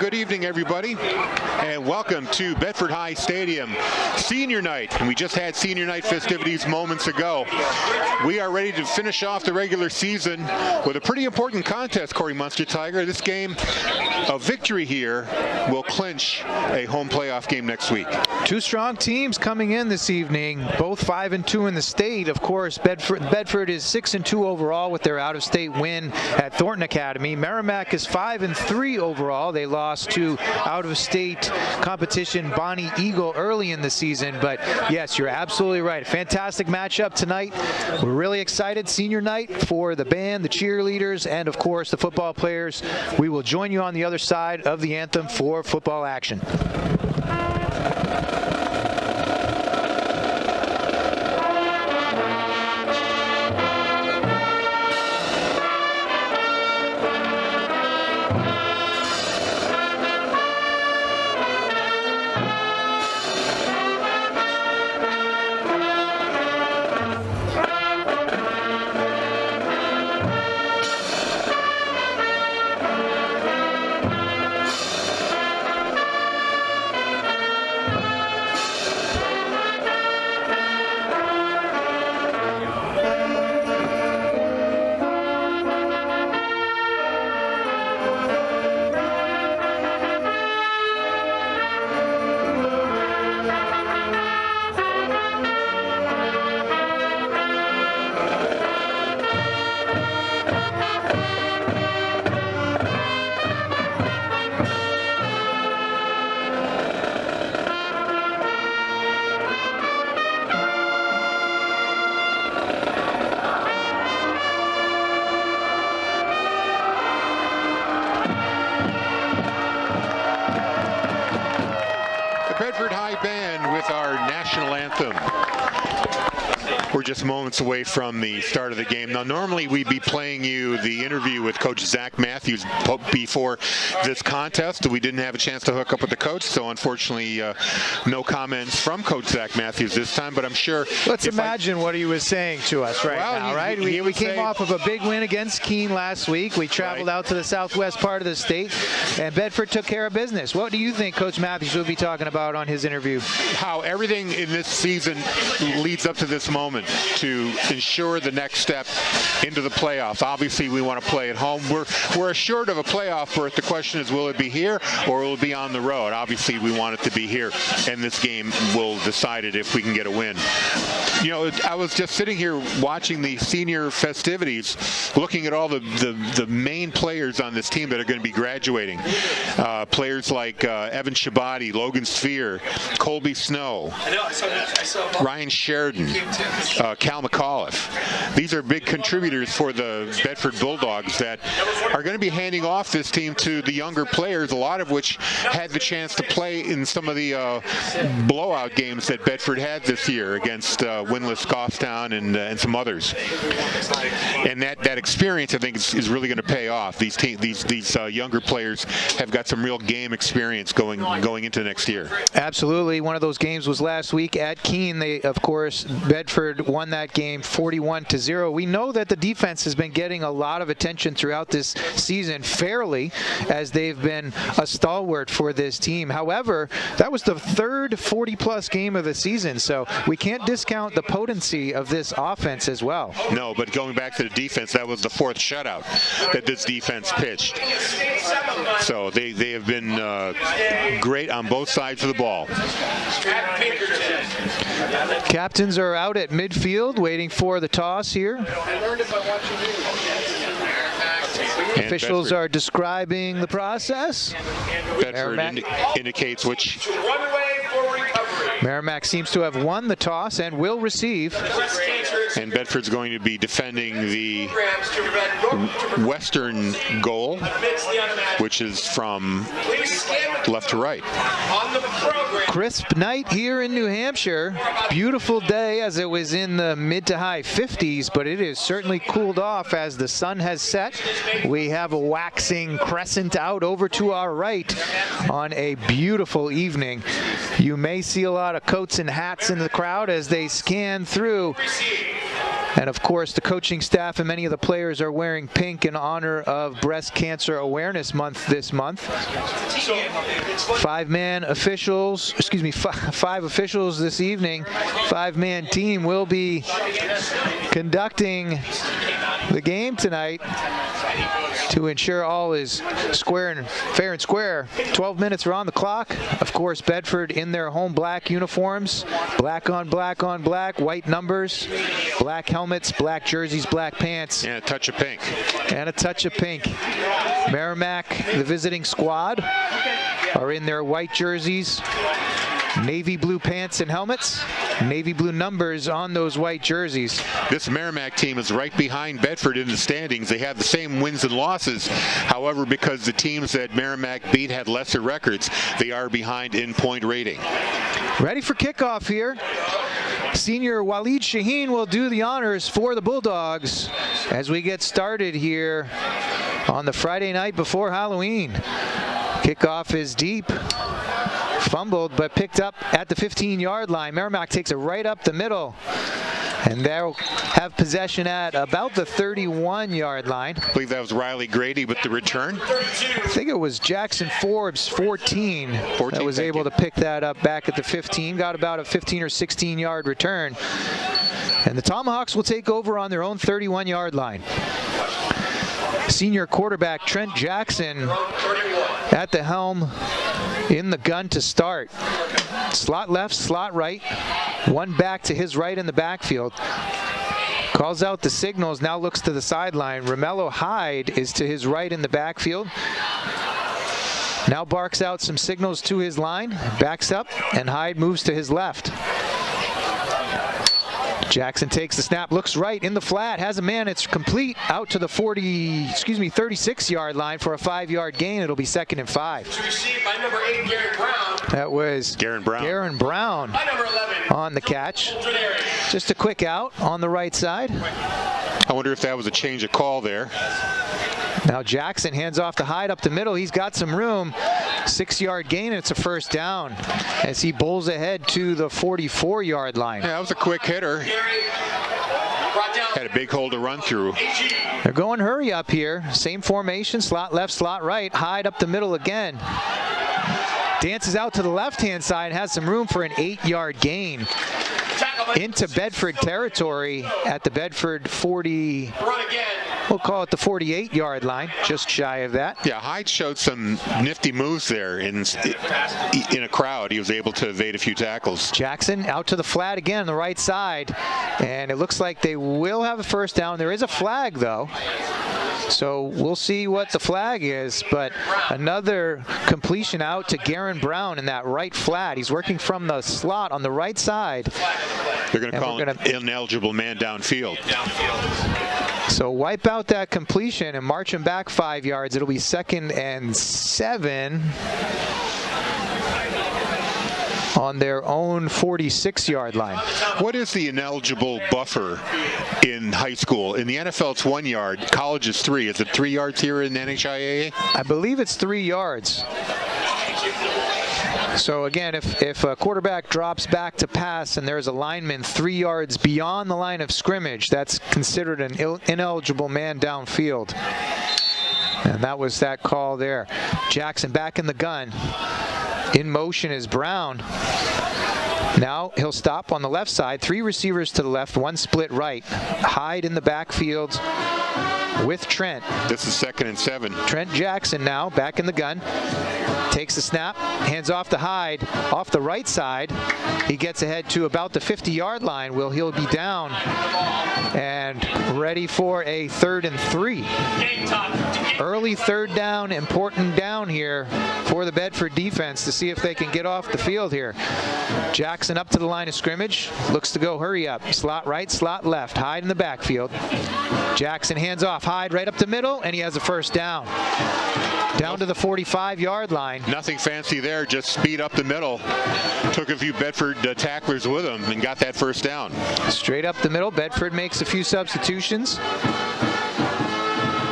good evening, everybody, and welcome to Bedford High Stadium Senior Night. And we just had Senior Night festivities moments ago. We are ready to finish off the regular season with a pretty important contest, Corey Munster Tiger. This game, a victory here, will clinch a home playoff game next week. Two strong teams coming in this evening, both 5-2 in the state. Of course, Bedford is 6-2 overall with their out-of-state win at Thornton Academy. Merrimack is 5-3 overall. They lost to out-of-state competition Bonnie Eagle early in the season. But yes, you're absolutely right. A fantastic matchup tonight. We're really excited. Senior night for the band, the cheerleaders, and of course the football players. We will join you on the other side of the anthem for football action. We're just moments away from the start of the game. Now, normally we'd be playing you the interview with Coach Zach Matthews before this contest. We didn't have a chance to hook up with the coach, so unfortunately no comments from Coach Zach Matthews this time, but I'm sure... Let's imagine what he was saying to us now, right? We came off of a big win against Keene last week. We traveled out to the southwest part of the state, and Bedford took care of business. What do you think Coach Matthews will be talking about on his interview? How everything in this season leads up to this moment to ensure the next step into the playoffs. Obviously, we want to play at home. We're assured of a playoff berth. The question is, will it be here or will it be on the road? Obviously, we want it to be here, and this game will decide it if we can get a win. You know, I was just sitting here watching the senior festivities, looking at all the main players on this team that are going to be graduating. Players like Evan Shabati, Logan Sphere, Colby Snow, Ryan Sheridan, Cal McAuliffe. These are big contributors for the Bedford Bulldogs that are going to be handing off this team to the younger players, a lot of which had the chance to play in some of the blowout games that Bedford had this year against winless Goffstown and some others. And that experience, I think, is really going to pay off. These younger players have got some real game experience going into next year. Absolutely. One of those games was last week at Keene. Of course, Bedford won that game 41-0. We know that the defense has been getting a lot of attention throughout this season fairly, as they've been a stalwart for this team. However, that was the third 40-plus game of the season, so we can't discount the potency of this offense as well. No, but going back to the defense, that was the fourth shutout that this defense pitched. So they have been great on both sides of the ball. Captains are out at midfield waiting for the toss here. Officials are describing the process. Bedford indicates which. Merrimack seems to have won the toss and will receive. And Bedford's going to be defending the western goal, which is from left to right. Crisp night here in New Hampshire. Beautiful day, as it was in the mid to high 50s, but it is certainly cooled off as the sun has set. We have a waxing crescent out over to our right on a beautiful evening. You may see a lot of coats and hats in the crowd as they scan through And of course, the coaching staff and many of the players are wearing pink in honor of Breast Cancer Awareness Month this month. Five officials this evening. Five-man team will be conducting the game tonight to ensure all is fair and square. 12 minutes are on the clock. Of course, Bedford in their home black uniforms. Black on black on black, white numbers, black helmets, black jerseys, black pants. And a touch of pink. And a touch of pink. Merrimack, the visiting squad, are in their white jerseys, navy blue pants and helmets, navy blue numbers on those white jerseys. This Merrimack team is right behind Bedford in the standings. They have the same wins and losses. However, because the teams that Merrimack beat had lesser records, they are behind in point rating. Ready for kickoff here. Senior Waleed Shaheen will do the honors for the Bulldogs as we get started here on the Friday night before Halloween. Kickoff is deep. Fumbled, but picked up at the 15-yard line. Merrimack takes it right up the middle. And they'll have possession at about the 31-yard line. I believe that was Riley Grady with the return. I think it was Jackson Forbes, 14 that was able to pick that up back at the 15. Got about a 15 or 16-yard return. And the Tomahawks will take over on their own 31-yard line. Senior quarterback Trent Jackson at the helm in the gun to start. Slot left, slot right. One back to his right in the backfield. Calls out the signals, now looks to the sideline. Romello Hyde is to his right in the backfield. Now barks out some signals to his line, backs up, and Hyde moves to his left. Jackson takes the snap, looks right in the flat, has a man, it's complete out to the 36-yard line for a 5-yard gain. It'll be 2nd and 5. Received by number 8, Garrett Brown. That was Garen Brown By number 11. on the catch. Just a quick out on the right side. I wonder if that was a change of call there. Now Jackson hands off to Hyde up the middle. He's got some room. 6-yard gain, and it's a first down as he bowls ahead to the 44-yard line. Yeah, that was a quick hitter. Had a big hole to run through. They're going hurry up here. Same formation, slot left, slot right. Hyde up the middle again. Dances out to the left-hand side, has some room for an 8-yard gain into Bedford territory at the Bedford 40. We'll call it the 48-yard line, just shy of that. Yeah, Hyde showed some nifty moves there in a crowd. He was able to evade a few tackles. Jackson out to the flat again on the right side, and it looks like they will have a first down. There is a flag, though, so we'll see what the flag is, but another completion out to Garen Brown in that right flat. He's working from the slot on the right side. They're going to call him ineligible man downfield. So wipe out that completion and march him back 5 yards. It'll be 2nd and 7 on their own 46-yard line. What is the ineligible buffer in high school? In the NFL, it's 1 yard. College is 3. Is it 3 yards here in NHIAA? I believe it's 3 yards. So again, if a quarterback drops back to pass and there's a lineman 3 yards beyond the line of scrimmage, that's considered an ineligible man downfield. And that was that call there. Jackson back in the gun. In motion is Brown. Now he'll stop on the left side. 3 receivers to the left, 1 split right. Hyde in the backfield with Trent. This is 2nd and 7. Trent Jackson now back in the gun. Takes the snap, hands off to Hyde, off the right side. He gets ahead to about the 50-yard line. He'll be down and ready for a 3rd and 3. Early 3rd down, important down here for the Bedford defense to see if they can get off the field here. Jackson up to the line of scrimmage, looks to go hurry up. Slot right, slot left, Hyde in the backfield. Jackson hands off, Hyde right up the middle, and he has a first down. Down to the 45-yard line. Nothing fancy there, just speed up the middle. Took a few Bedford tacklers with him and got that first down. Straight up the middle, Bedford makes a few substitutions.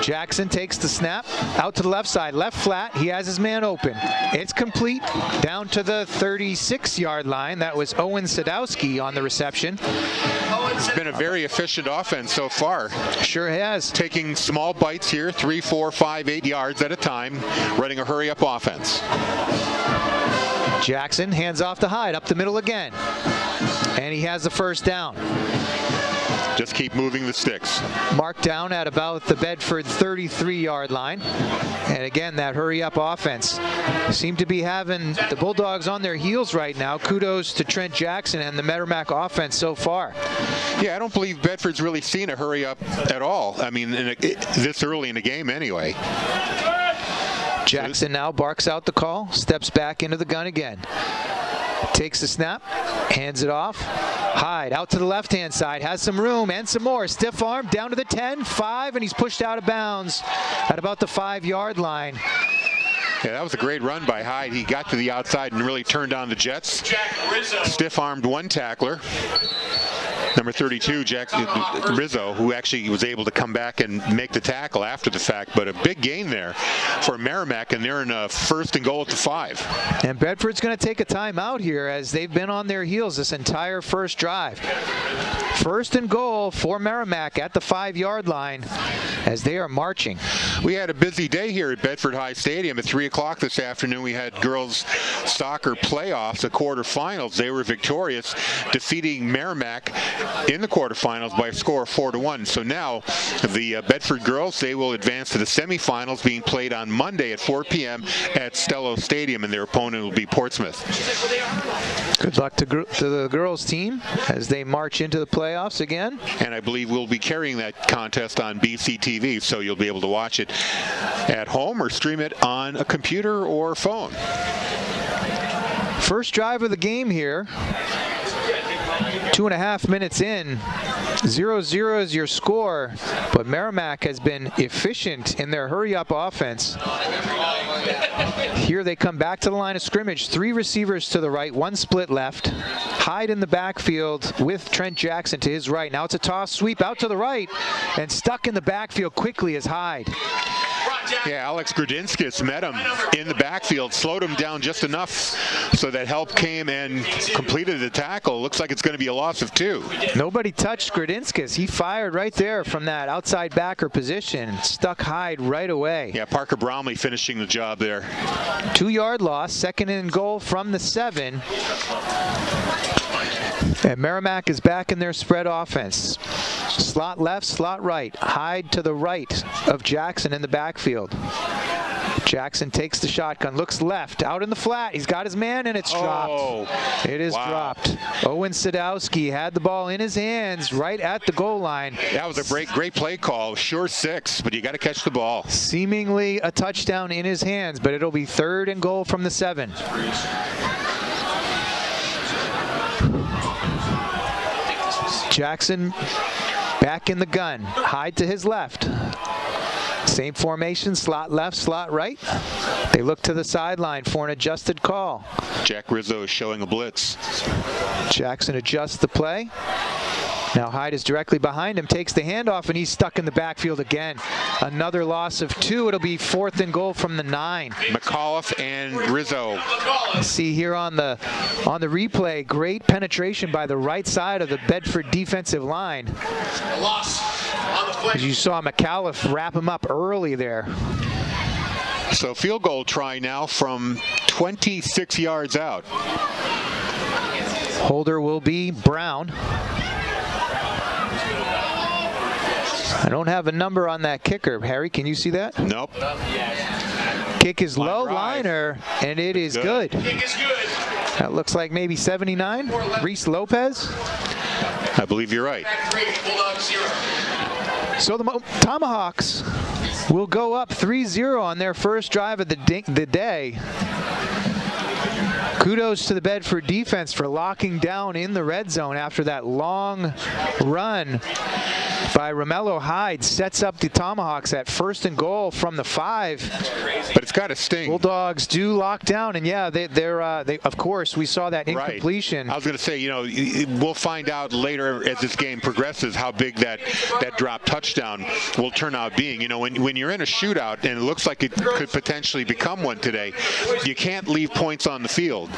Jackson takes the snap out to the left side, left flat. He has his man open. It's complete down to the 36-yard line. That was Owen Sadowski on the reception. It's been a very efficient offense so far. Sure has. Taking small bites here, 3, 4, 5, 8 yards at a time, running a hurry-up offense. Jackson hands off to Hyde, up the middle again. And he has the first down. Just keep moving the sticks. Marked down at about the Bedford 33-yard line. And again, that hurry-up offense seem to be having the Bulldogs on their heels right now. Kudos to Trent Jackson and the Merrimack offense so far. Yeah, I don't believe Bedford's really seen a hurry-up at all. I mean, this early in the game anyway. Jackson now barks out the call, steps back into the gun again. Takes the snap, hands it off. Hyde out to the left-hand side, has some room and some more. Stiff arm down to the 10, 5, and he's pushed out of bounds at about the 5-yard line. Yeah, that was a great run by Hyde. He got to the outside and really turned on the Jets. Stiff-armed one tackler. Number 32, Rizzo, who actually was able to come back and make the tackle after the fact, but a big gain there for Merrimack, and they're in a 1st and goal at the 5. And Bedford's going to take a timeout here as they've been on their heels this entire first drive. 1st and goal for Merrimack at the 5-yard line as they are marching. We had a busy day here at Bedford High Stadium. At 3 o'clock this afternoon, we had girls soccer playoffs, the quarterfinals. They were victorious, defeating Merrimack in the quarterfinals by a score of 4-1. So now the Bedford girls, they will advance to the semifinals, being played on Monday at 4 p.m. at Stello Stadium, and their opponent will be Portsmouth. Good luck to the girls team as they march into the playoffs again. And I believe we'll be carrying that contest on BCTV, so you'll be able to watch it at home or stream it on a computer or phone. First drive of the game here. 2.5 minutes in, 0-0 is your score, but Merrimack has been efficient in their hurry-up offense. Here they come back to the line of scrimmage. 3 receivers to the right, 1 split left. Hyde in the backfield with Trent Jackson to his right. Now it's a toss sweep out to the right, and stuck in the backfield quickly is Hyde. Yeah, Alex Grudinskis met him in the backfield, slowed him down just enough so that help came and completed the tackle. Looks like it's going to be a loss of 2. Nobody touched Grudinskis. He fired right there from that outside backer position. Stuck Hyde right away. Yeah, Parker Bromley finishing the job there. 2-yard loss, 2nd and goal from the 7. And Merrimack is back in their spread offense. Slot left, slot right. Hyde to the right of Jackson in the backfield. Jackson takes the shotgun, looks left, out in the flat. He's got his man, and it's dropped. It is dropped. Owen Sadowski had the ball in his hands right at the goal line. That was a great play call. Sure 6, but you got to catch the ball. Seemingly a touchdown in his hands, but it'll be 3rd and goal from the 7. Jackson back in the gun. Hyde to his left. Same formation, slot left, slot right. They look to the sideline for an adjusted call. Jack Rizzo is showing a blitz. Jackson adjusts the play. Now Hyde is directly behind him, takes the handoff, and he's stuck in the backfield again. Another loss of 2. It'll be 4th and goal from the 9. McAuliffe and Rizzo. See here on the replay, great penetration by the right side of the Bedford defensive line. As you saw McAuliffe wrap him up early there. So field goal try now from 26 yards out. Holder will be Brown. I don't have a number on that kicker. Harry, can you see that? Nope. Kick is low, liner, and it is good. Kick is good. That looks like maybe 79. Reese Lopez. I believe you're right. Bulldogs 0. So the Tomahawks will go up 3-0 on their first drive of the day. Kudos to the Bedford defense for locking down in the red zone after that long run by Romello Hyde. Sets up the Tomahawks at 1st and goal from the 5. But it's got to sting. Bulldogs do lock down, and yeah, they're of course, we saw that incompletion. Right. I was going to say, we'll find out later as this game progresses how big that drop touchdown will turn out being. When you're in a shootout and it looks like it could potentially become one today, you can't leave points on the field,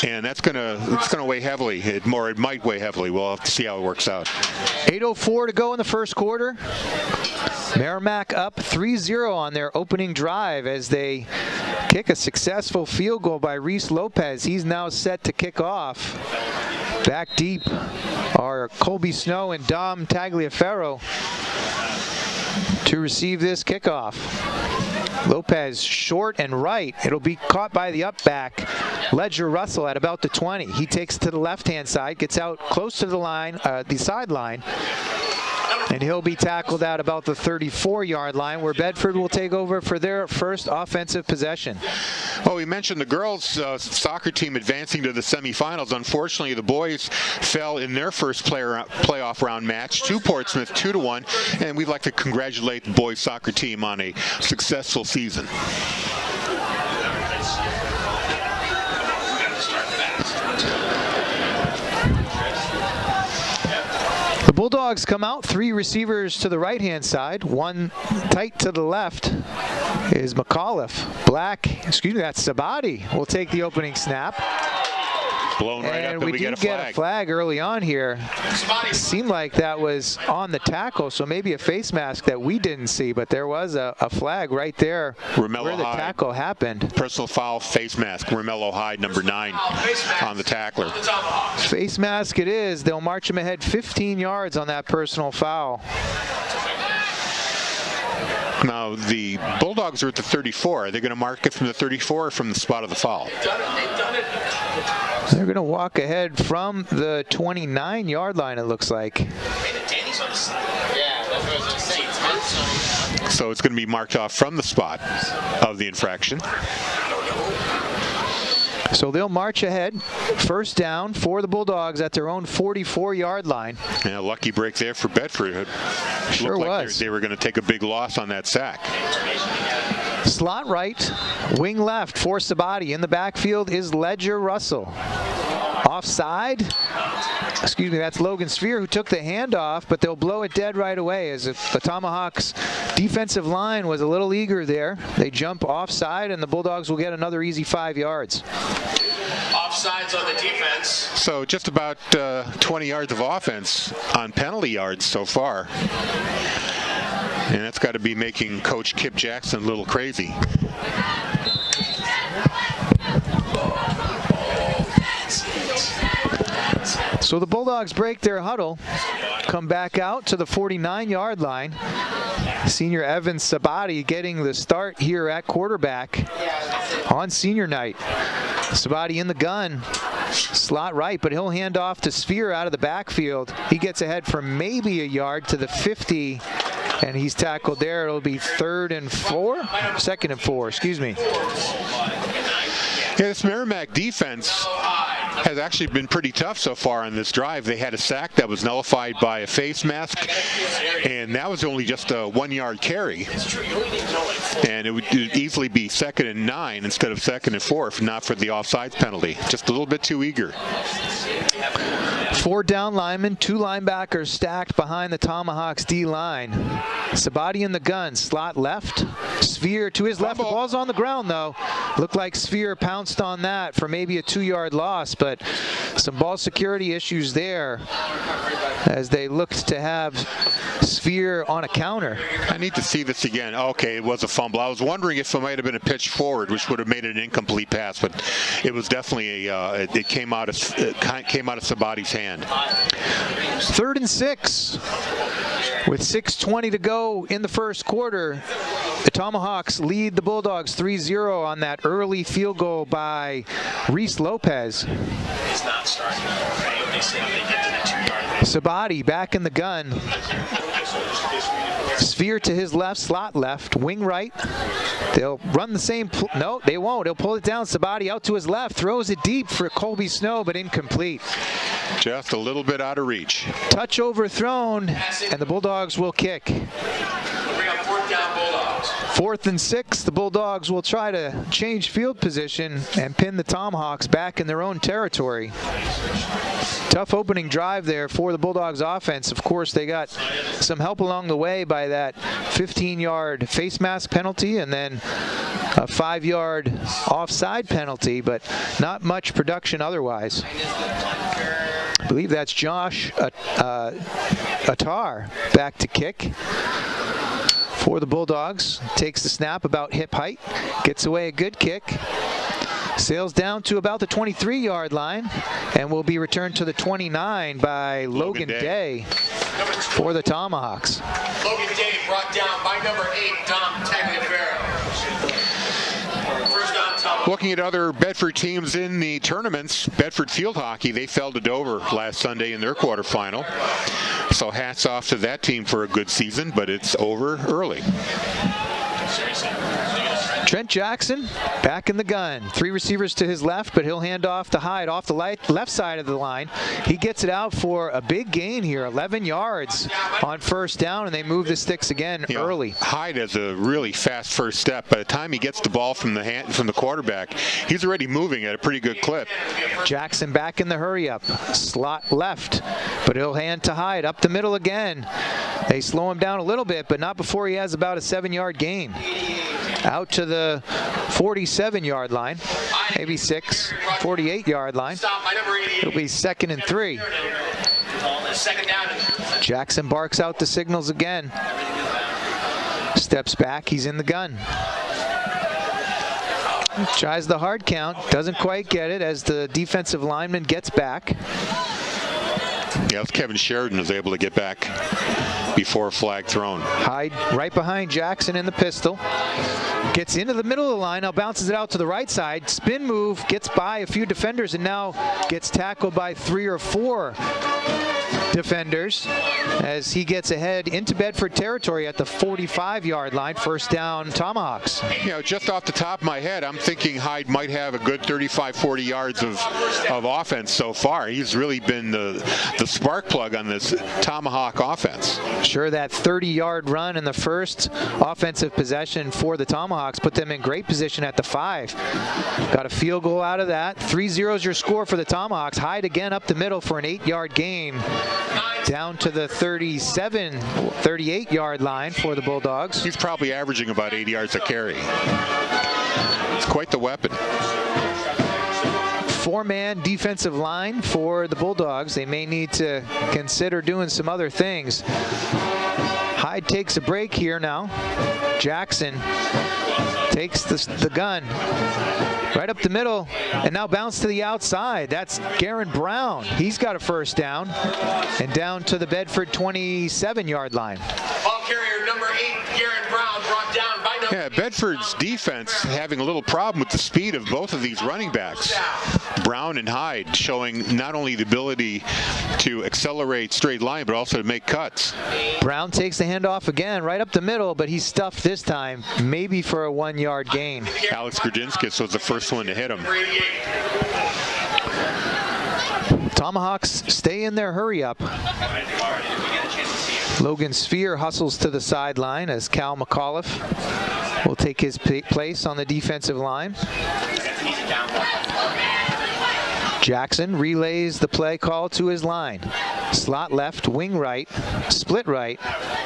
and it's going to weigh heavily. It might weigh heavily. We'll have to see how it works out. 8:04 to go in the first quarter. Merrimack up 3-0 on their opening drive as they kick a successful field goal by Reese Lopez. He's now set to kick off. Back deep are Colby Snow and Dom Tagliaferro to receive this kickoff. Lopez short and right. It'll be caught by the up back, Ledger Russell, at about the 20. He takes to the left-hand side, gets out close to the line, the sideline, and he'll be tackled at about the 34-yard line, where Bedford will take over for their first offensive possession. Well, we mentioned the girls' soccer team advancing to the semifinals. Unfortunately, the boys fell in their first playoff round match to Portsmouth 2-1, and we'd like to congratulate the boys' soccer team on a successful season. The Bulldogs come out, 3 receivers to the right-hand side, 1 tight to the left is McAuliffe. That's Sabati will take the opening snap. Blown right up, and we did get a flag early on here. It seemed like that was on the tackle, so maybe a face mask that we didn't see, but there was a flag right there where the tackle happened. Personal foul, face mask, Romello Hyde, number 9 on the tackler. Face mask it is. They'll march him ahead 15 yards on that personal foul. Now, the Bulldogs are at the 34. Are they going to mark it from the 34 or from the spot of the foul? They're going to walk ahead from the 29-yard line, it looks like. So it's going to be marked off from the spot of the infraction. So they'll march ahead. First down for the Bulldogs at their own 44-yard line. Yeah, lucky break there for Bedford. It sure looked like was. They were going to take a big loss on that sack. Slot right, wing left for Sabati. In the backfield is Ledger Russell. Offside. That's Logan Sphere who took the handoff, but they'll blow it dead right away as if the Tomahawks defensive line was a little eager there. They jump offside, and the Bulldogs will get another easy 5 yards. Offsides on the defense. So just about 20 yards of offense on penalty yards so far. And that's got to be making Coach Kip Jackson a little crazy. So the Bulldogs break their huddle, come back out to the 49-yard line. Senior Evan Sabati getting the start here at quarterback on senior night. Sabati in the gun, slot right, but he'll hand off to Sphere out of the backfield. He gets ahead for maybe a yard to the 50, and he's tackled there. It'll be 2nd and 4, excuse me. Yeah, this Merrimack defense has actually been pretty tough so far on this drive. They had a sack that was nullified by a face mask, and that was only just a 1-yard carry. And it would easily be 2nd and 9 instead of 2nd and 4 if not for the offsides penalty. Just a little bit too eager. 4 down linemen, 2 linebackers stacked behind the Tomahawks D-line. Sabati in the gun, slot left. Sphere to his left. The ball's on the ground, though. Looked like Sphere pounced on that for maybe a 2-yard loss, but some ball security issues there as they looked to have Sphere on a counter. I need to see this again. Okay, it was a fumble. I was wondering if it might have been a pitch forward, which would have made it an incomplete pass, but it was definitely it came out of Sabati's hand. 3rd and 6. With 6:20 to go in the first quarter, the Tomahawks lead the Bulldogs 3-0 on that early field goal by Reese Lopez. Sabati back in the gun. Sphere to his left, slot left, wing right. They'll run the same. No, they won't. He'll pull it down. Sabati out to his left, throws it deep for Colby Snow, but incomplete. Just a little bit out of reach. Touch overthrown, and the Bulldogs will kick. Bring up 4th down Bulldogs. 4th and 6, the Bulldogs will try to change field position and pin the Tomahawks back in their own territory. Tough opening drive there for the Bulldogs offense. Of course, they got some help along the way by that 15-yard face mask penalty and then a 5-yard offside penalty, but not much production otherwise. I believe that's Josh Attar back to kick for the Bulldogs. Takes the snap about hip height, gets away a good kick. Sails down to about the 23-yard line and will be returned to the 29 by Logan Day for the Tomahawks. Logan Day brought down by number 8, Dom Tagliaferro. First down, Tomahawks. Looking at other Bedford teams in the tournaments, Bedford Field Hockey, they fell to Dover last Sunday in their quarterfinal. So hats off to that team for a good season, but it's over early. Trent Jackson back in the gun. 3 receivers to his left, but he'll hand off to Hyde off the left side of the line. He gets it out for a big gain here, 11 yards on first down, and they move the sticks again early. Hyde has a really fast first step. By the time he gets the ball from the quarterback, he's already moving at a pretty good clip. Jackson back in the hurry up. Slot left, but he'll hand to Hyde up the middle again. They slow him down a little bit, but not before he has about a 7-yard gain. Out to the 47-yard line, maybe 48-yard line. It'll be 2nd and 3. Jackson barks out the signals again. Steps back, he's in the gun. Tries the hard count, doesn't quite get it as the defensive lineman gets back. Yeah, Kevin Sheridan was able to get back before a flag thrown. Hyde right behind Jackson in the pistol. Gets into the middle of the line, now bounces it out to the right side. Spin move, gets by a few defenders, and now gets tackled by 3 or 4 defenders as he gets ahead into Bedford territory at the 45-yard line. First down, Tomahawks. You know, just off the top of my head, I'm thinking Hyde might have a good 35-40 yards of offense so far. He's really been the spark plug on this Tomahawk offense. Sure, that 30-yard run in the first offensive possession for the Tomahawks put them in great position at the 5. Got a field goal out of that. 3-0 is your score for the Tomahawks. Hyde again up the middle for an 8-yard gain. Down to the 38-yard line for the Bulldogs. He's probably averaging about 80 yards a carry. It's quite the weapon. 4-man defensive line for the Bulldogs. They may need to consider doing some other things. Hyde takes a break here now. Jackson takes the gun right up the middle and now bounce to the outside. That's Garen Brown. He's got a first down and down to the Bedford 27-yard line. Ball carrier number 8, Garen Brown, brought down by number 8. Yeah, Bedford's defense having a little problem with the speed of both of these running backs. Brown and Hyde showing not only the ability to accelerate straight line, but also to make cuts. Brown takes the handoff again, right up the middle, but he's stuffed this time, maybe for a 1-yard gain. Alex Grodzinskis was the first one to hit him. Tomahawks stay in their hurry up. Logan Sphere hustles to the sideline as Cal McAuliffe will take his place on the defensive line. Jackson relays the play call to his line. Slot left, wing right, split right.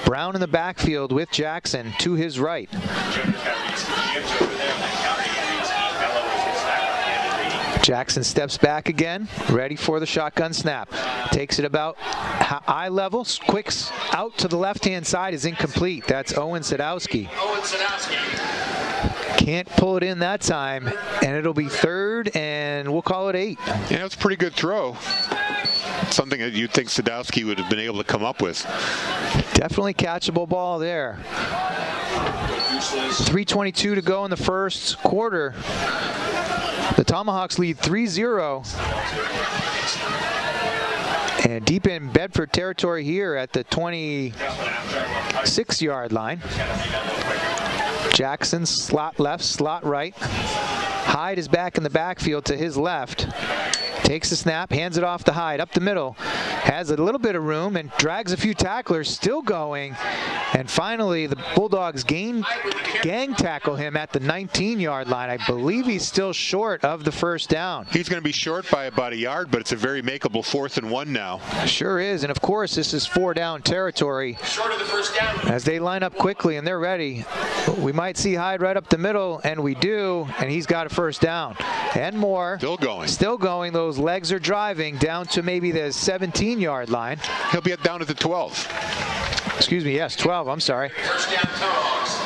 Brown in the backfield with Jackson to his right. Jackson steps back again, ready for the shotgun snap. Takes it about eye level, quicks out to the left-hand side, is incomplete. That's Owen Sadowski. Can't pull it in that time, and it'll be 3rd, and we'll call it 8. Yeah, it's a pretty good throw. Something that you'd think Sadowski would have been able to come up with. Definitely catchable ball there. 3:22 to go in the first quarter. The Tomahawks lead 3-0. And deep in Bedford territory here at the 20, 6-yard line. Jackson slot left, slot right. Hyde is back in the backfield to his left. Takes the snap, hands it off to Hyde, up the middle. Has a little bit of room and drags a few tacklers, still going. And finally, the Bulldogs gang tackle him at the 19-yard line. I believe he's still short of the first down. He's going to be short by about a yard, but it's a very makeable 4th and 1 now. Sure is, and of course, this is 4-down territory. Short of the first down. As they line up quickly and they're ready, we might see Hyde right up the middle, and we do, and he's got a first down. And more. Still going. Still going. Those legs are driving down to maybe the 17-yard line. He'll be down at the 12. Excuse me, yes, 12, I'm sorry. First down, Tomahawks.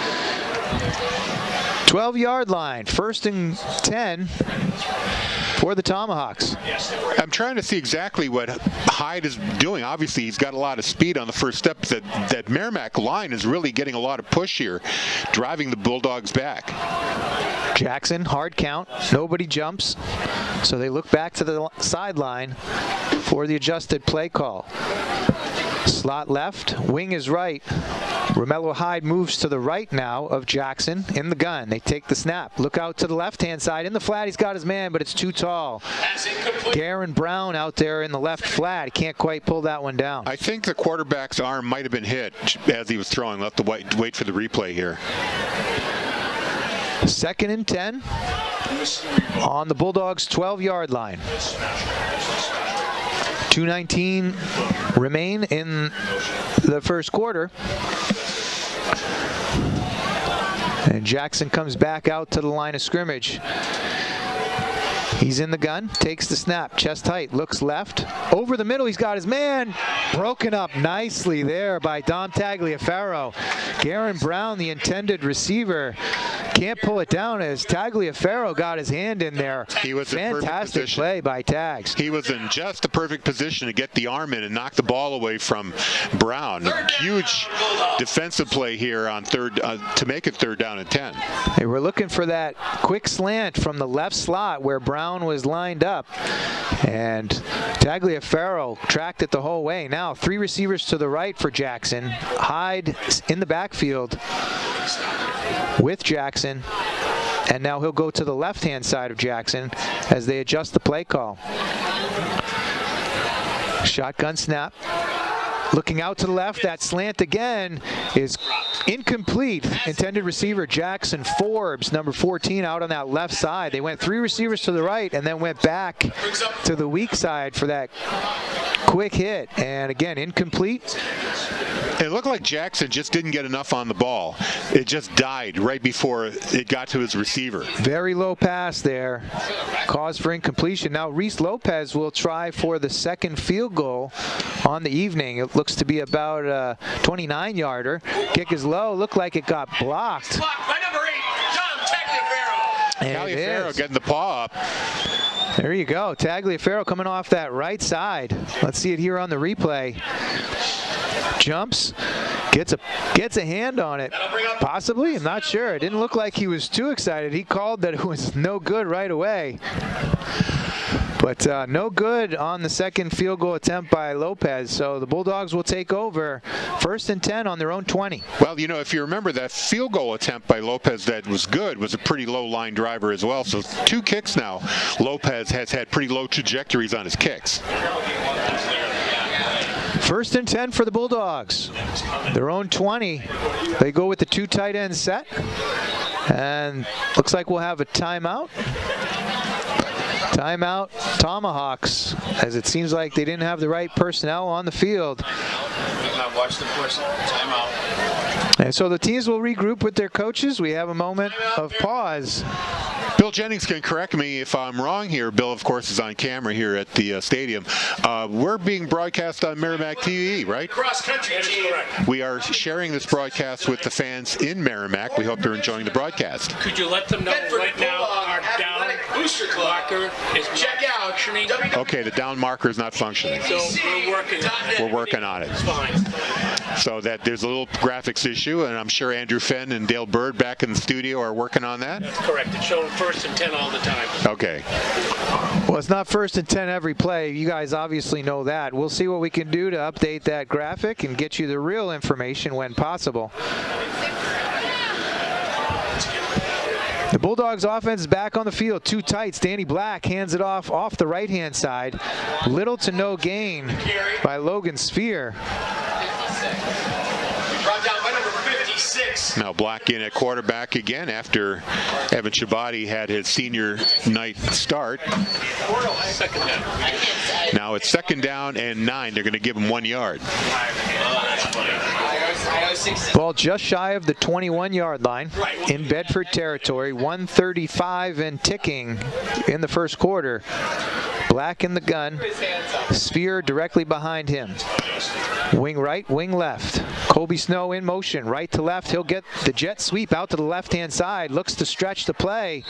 12-yard line, 1st and 10 for the Tomahawks. I'm trying to see exactly what Hyde is doing. Obviously, he's got a lot of speed on the first step. That Merrimack line is really getting a lot of push here, driving the Bulldogs back. Jackson, hard count, nobody jumps, so they look back to the sideline for the adjusted play call. Slot left, wing is right. Romello Hyde moves to the right now of Jackson in the gun. They take the snap. Look out to the left-hand side. In the flat, he's got his man, but it's too tall. Garen Brown out there in the left flat. He can't quite pull that one down. I think the quarterback's arm might have been hit as he was throwing. We'll have to wait for the replay here. 2nd and 10 on the Bulldogs' 12-yard line. 2:19 remain in the first quarter. And Jackson comes back out to the line of scrimmage. He's in the gun, takes the snap, chest height, looks left. Over the middle, he's got his man. Broken up nicely there by Dom Tagliaferro. Garen Brown, the intended receiver, can't pull it down as Tagliaferro got his hand in there. He was in fantastic play by Tags. He was in just the perfect position to get the arm in and knock the ball away from Brown. Huge defensive play here on third to make it 3rd down and 10. They were looking for that quick slant from the left slot where Brown was lined up, and Tagliaferro tracked it the whole way. Now 3 receivers to the right for Jackson. Hyde in the backfield with Jackson, and now he'll go to the left-hand side of Jackson as they adjust the play call. Shotgun snap. Looking out to the left, that slant again is incomplete. Intended receiver Jackson Forbes, number 14, out on that left side. They went 3 receivers to the right and then went back to the weak side for that quick hit. And again, incomplete. It looked like Jackson just didn't get enough on the ball. It just died right before it got to his receiver. Very low pass there. Cause for incompletion. Now Reese Lopez will try for the 2nd field goal on the evening. It looks to be about a 29-yarder. Kick is low. Looked like it got blocked. Blocked by number 8, Dom Tagliaferro. Tagliaferro getting the paw up. There you go. Tagliaferro coming off that right side. Let's see it here on the replay. Jumps, gets a hand on it. Possibly, I'm not sure. It didn't look like he was too excited. He called that it was no good right away. But no good on the 2nd field goal attempt by Lopez. So the Bulldogs will take over 1st and 10 on their own 20. Well, you know, if you remember, that field goal attempt by Lopez that was good was a pretty low line driver as well. So 2 kicks now. Lopez has had pretty low trajectories on his kicks. 1st and 10 for the Bulldogs. Their own 20. They go with the 2 tight end set. And looks like we'll have a timeout. Timeout, Tomahawks, as it seems like they didn't have the right personnel on the field. Watch the push. Timeout. And so the teams will regroup with their coaches. We have a moment of pause. Bill Jennings can correct me if I'm wrong here. Bill, of course, is on camera here at the stadium. We're being broadcast on Merrimack TV, right? Cross-country team. We are sharing this broadcast with the fans in Merrimack. We hope they're enjoying the broadcast. Could you let them know Bedford right now are down Booster Clock is check out. Okay, the down marker is not functioning. So We're working on it. It's fine. So that there's a little graphics issue, and I'm sure Andrew Fenn and Dale Bird back in the studio are working on that. That's correct. It's showing 1st and 10 all the time. Okay. Well, it's not 1st and 10 every play. You guys obviously know that. We'll see what we can do to update that graphic and get you the real information when possible. The Bulldogs offense is back on the field. 2 tights. Danny Black hands it off the right-hand side. Little to no gain by Logan Spear. Brought down by number 56. Now Black in at quarterback again after Evan Shabbat had his senior night start. Second down. Now it's 2nd down and 9. They're going to give him 1 yard. That's funny. Ball just shy of the 21-yard line in Bedford territory. 1:35 and ticking in the first quarter. Black in the gun. Spear directly behind him. Wing right, wing left. Colby Snow in motion, right to left. He'll get the jet sweep out to the left-hand side. Looks to stretch the play.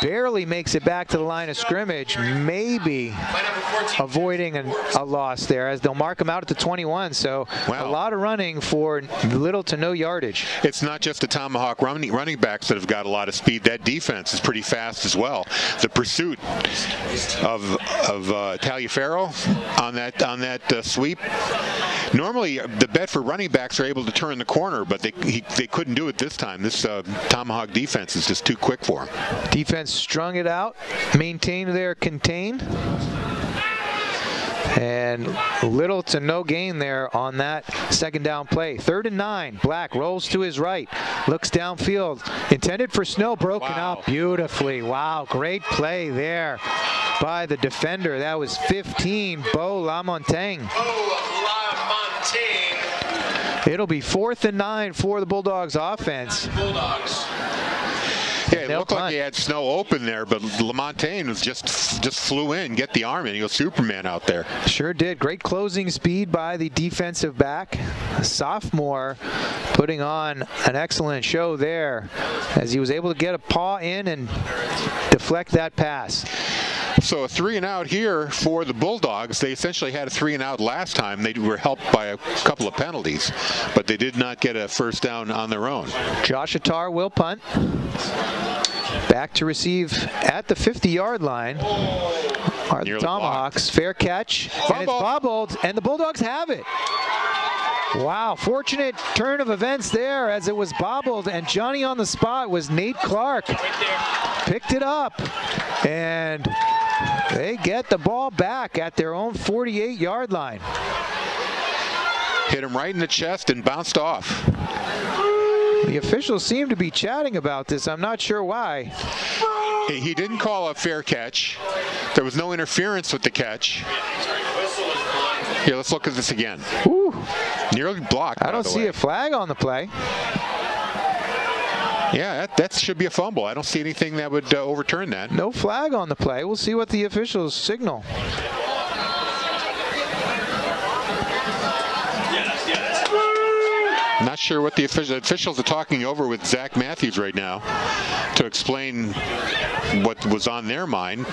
Barely makes it back to the line of scrimmage. Maybe avoiding a loss there as they'll mark him out at the 21. So a lot of running for little to no yardage. It's not just the Tomahawk running backs that have got a lot of speed. That defense is pretty fast as well. The pursuit of Taliaferro on that sweep. Normally, the Bedford running backs are able to turn the corner, but they couldn't do it this time. This Tomahawk defense is just too quick for them. Defense strung it out, maintained their contain. And little to no gain there on that 2nd down play. 3rd and 9. Black rolls to his right. Looks downfield. Intended for Snow. Broken out beautifully. Wow, great play there by the defender. That was 15, Beau Lamontagne. It'll be 4th and 9 for the Bulldogs offense. Bulldogs. Yeah, it looked like he had Snow open there, but Lamontagne was just flew in, get the arm in. He goes Superman out there. Sure did. Great closing speed by the defensive back. A sophomore putting on an excellent show there as he was able to get a paw in and deflect that pass. So a 3 and out here for the Bulldogs. They essentially had a 3 and out last time. They were helped by a couple of penalties, but they did not get a 1st down on their own. Josh Attar will punt. Back to receive at the 50-yard line are the Tomahawks. Fair catch, and it's bobbled, and the Bulldogs have it. Wow, fortunate turn of events there as it was bobbled, and Johnny on the spot was Nate Clark. Picked it up, and they get the ball back at their own 48-yard line. Hit him right in the chest and bounced off. The officials seem to be chatting about this. I'm not sure why. He didn't call a fair catch. There was no interference with the catch. Here, let's look at this again. Ooh. Nearly blocked. I don't see a flag on the play. Yeah, that should be a fumble. I don't see anything that would overturn that. No flag on the play. We'll see what the officials signal. Not sure what the officials are talking over with Zach Matthews right now to explain what was on their mind.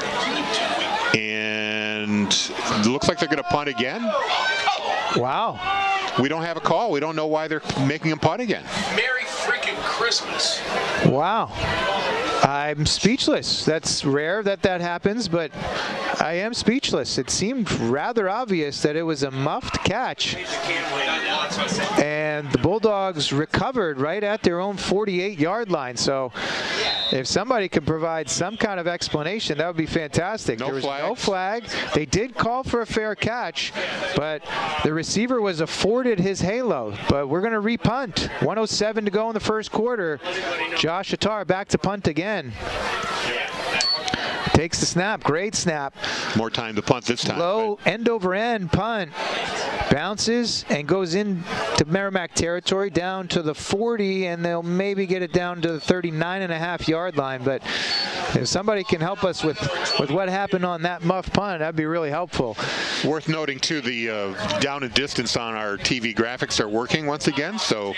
And it looks like they're going to punt again. Wow. We don't have a call. We don't know why they're making them punt again. Merry freaking Christmas. Wow. I'm speechless. That's rare that happens, but I am speechless. It seemed rather obvious that it was a muffed catch. And the Bulldogs recovered right at their own 48-yard line. So if somebody could provide some kind of explanation, that would be fantastic. There was no flag. They did call for a fair catch, but the receiver was afforded his halo. But we're going to repunt. 1:07 to go in the first quarter. Josh Attar back to punt again. Takes the snap. Great snap. More time to punt this time. Low end over end punt. Bounces and goes into Merrimack territory down to the 40, and they'll maybe get it down to the 39.5 yard line. But If somebody can help us with what happened on that muff punt, that'd be really helpful. Worth noting, too, the down and distance on our TV graphics are working once again, so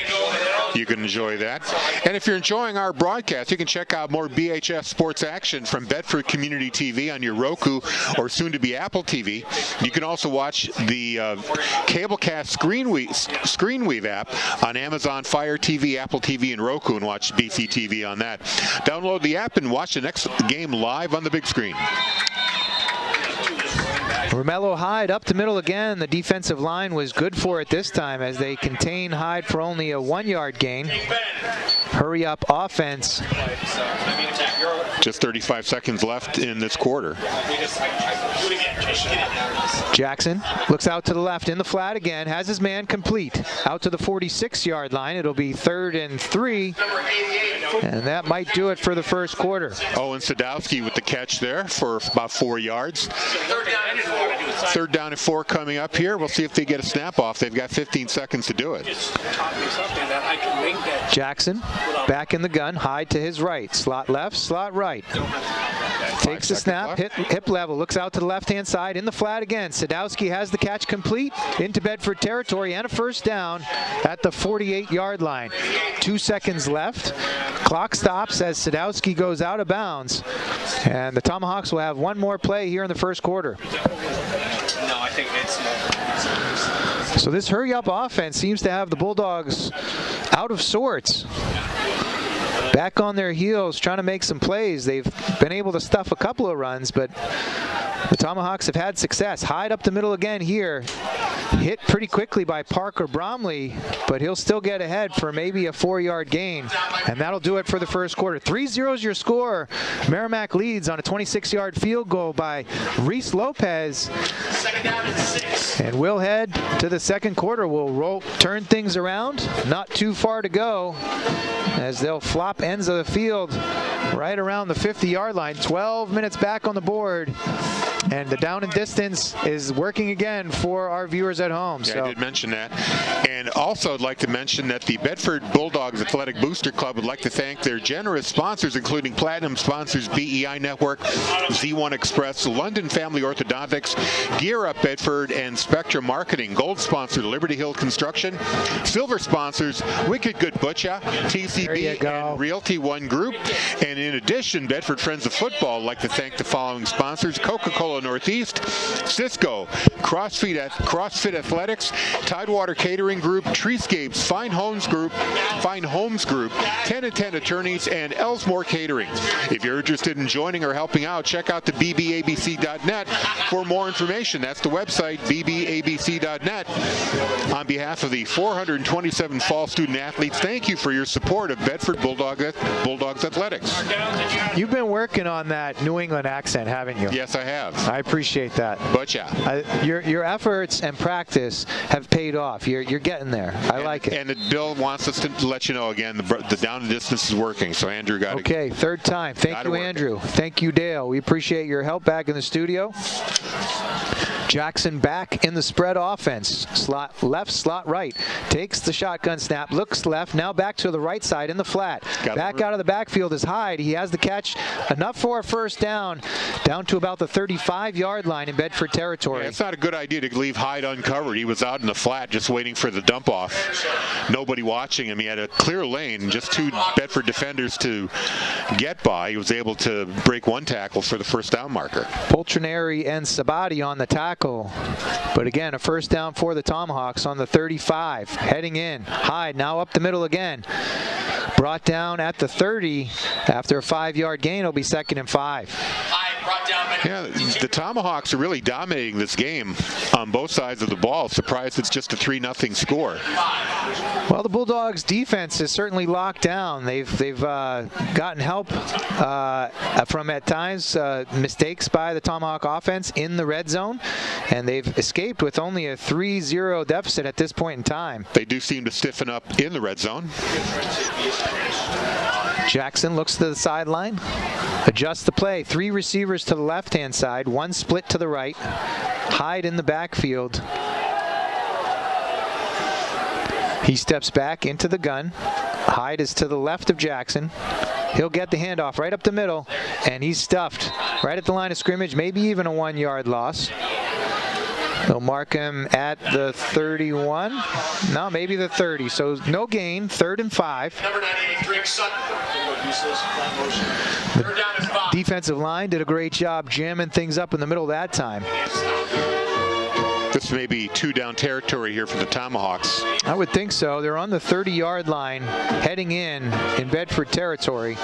you can enjoy that. And if you're enjoying our broadcast, you can check out more BHS sports action from Bedford Community TV on your Roku or soon-to-be Apple TV. You can also watch the Cablecast Screenweave app on Amazon Fire TV, Apple TV, and Roku, and watch BC TV on that. Download the app and watch the next game live on the big screen. Romello Hyde up the middle again. The defensive line was good for it this time as they contain Hyde for only a 1-yard gain. Hurry up offense. Just 35 seconds left in this quarter. Jackson looks out to the left in the flat again, has his man complete out to the 46-yard line. It'll be 3rd and 3, and that might do it for the first quarter. Owen Sadowski with the catch there for about 4 yards. 3rd down and 4 coming up here. We'll see if they get a snap off. They've got 15 seconds to do it. Jackson back in the gun. Hyde to his right. Slot left, slot right. Takes the snap, hip level, looks out to the left-hand side, in the flat again. Sadowski has the catch complete into Bedford territory and a first down at the 48-yard line. 2 seconds left. Clock stops as Sadowski goes out of bounds. And the Tomahawks will have one more play here in the first quarter. No, I think it's So this hurry-up offense seems to have the Bulldogs out of sorts. Back on their heels, trying to make some plays. They've been able to stuff a couple of runs, but the Tomahawks have had success. Hyde up the middle again here. Hit pretty quickly by Parker Bromley, but he'll still get ahead for maybe a 4-yard gain. And that'll do it for the first quarter. 3-0 is your score. Merrimack leads on a 26-yard field goal by Reese Lopez. And we'll head to the second quarter. We'll turn things around. Not too far to go as they'll flop ends of the field right around the 50-yard line. 12 minutes back on the board. And the down and distance is working again for our viewers at home. Yeah, I did mention that. And also I'd like to mention that the Bedford Bulldogs Athletic Booster Club would like to thank their generous sponsors, including Platinum sponsors BEI Network, Z1 Express, London Family Orthodontics, Gear Up Bedford, and Spectrum Marketing. Gold sponsor Liberty Hill Construction. Silver sponsors Wicked Good Butcher, TCB, and Realty One Group. And in addition, Bedford Friends of Football would like to thank the following sponsors: Coca-Cola Northeast, Cisco, CrossFit Athletics, Tidewater Catering Group, Treescapes, Fine Homes Group, 10 and 10 Attorneys, and Elsmore Catering. If you're interested in joining or helping out, check out the bbabc.net for more information. That's the website, bbabc.net. On behalf of the 427 fall student athletes, thank you for your support of Bedford Bulldogs Athletics. You've been working on that New England accent, haven't you? Yes, I have. I appreciate that. Butcha. Your efforts and practice have paid off. You're getting there. I like it. And Bill wants us to let you know again, the down and distance is working. So Andrew got it. Okay, third time. Thank you, Andrew. Thank you, Dale. We appreciate your help back in the studio. Jackson back in the spread offense. Slot left, slot right. Takes the shotgun snap, looks left, now back to the right side in the flat. Back out of the backfield is Hyde. He has the catch, enough for a first down to about the 35-yard line in Bedford territory. Yeah, it's not a good idea to leave Hyde uncovered. He was out in the flat just waiting for the dump off. Nobody watching him. He had a clear lane, just 2 Bedford defenders to get by. He was able to break 1 tackle for the first down marker. Poltrinari and Sabati on the tackle. But again, a first down for the Tomahawks on the 35. Heading in. Hyde now up the middle again. Brought down at the 30. After a 5-yard gain, it'll be 2nd and 5. Yeah, the Tomahawks are really dominating this game on both sides of the ball. Surprised it's just a 3-0 score. Well, the Bulldogs' defense is certainly locked down. They've gotten help from at times mistakes by the Tomahawk offense in the red zone, and they've escaped with only a 3-0 deficit at this point in time. They do seem to stiffen up in the red zone. Jackson looks to the sideline, adjusts the play. 3 receivers to the left-hand side, 1 split to the right. Hyde in the backfield. He steps back into the gun. Hyde is to the left of Jackson. He'll get the handoff right up the middle, and he's stuffed right at the line of scrimmage, maybe even a 1-yard loss. They'll mark him at the 31. No, maybe the 30. So no gain, 3rd and 5. Number 98, Drake Sutton. Third down and 5. Defensive line did a great job jamming things up in the middle that time. This may be 2-down territory here for the Tomahawks. I would think so. They're on the 30-yard line heading in Bedford territory.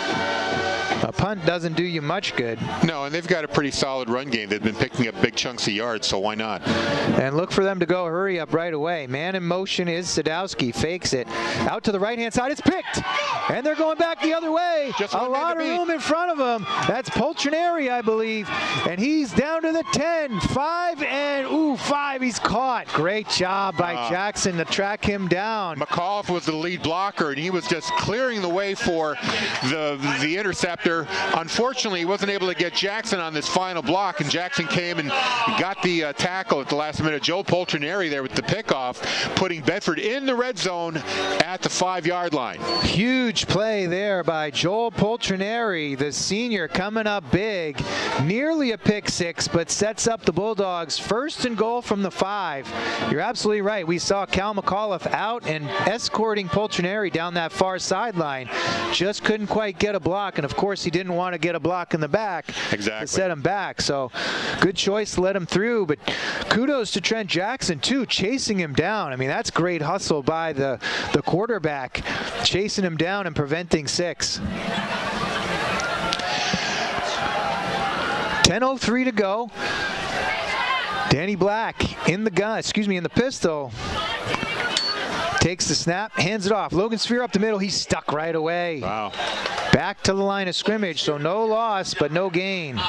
A punt doesn't do you much good. No, and they've got a pretty solid run game. They've been picking up big chunks of yards, so why not? And look for them to go hurry up right away. Man in motion is Sadowski. Fakes it. Out to the right-hand side. It's picked. And they're going back the other way. Just a lot of room in front of him. That's Polchinari, I believe. And he's down to the 10. 5 and 5. He's caught. Great job by Jackson to track him down. McAuliffe was the lead blocker, and he was just clearing the way for the interceptor. Unfortunately, he wasn't able to get Jackson on this final block, and Jackson came and got the tackle at the last minute. Joe Polchinari there with the pickoff, putting Bedford in the red zone at the 5-yard line. Huge play there by Joel Polchinari, the senior, coming up big. Nearly a pick six, but sets up the Bulldogs 1st and goal from the 5. You're absolutely right. We saw Cal McAuliffe out and escorting Polchinari down that far sideline. Just couldn't quite get a block, and of course he didn't want to get a block in the back to set him back. So good choice to let him through, but kudos to Trent Jackson too, chasing him down. I mean, that's great hustle by the quarterback, chasing him down and preventing 6. 10:03 to go. Danny Black in the gun, in the pistol. Takes the snap, hands it off. Logan Sphere up the middle. He's stuck right away. Wow. Back to the line of scrimmage, so no loss, but no gain.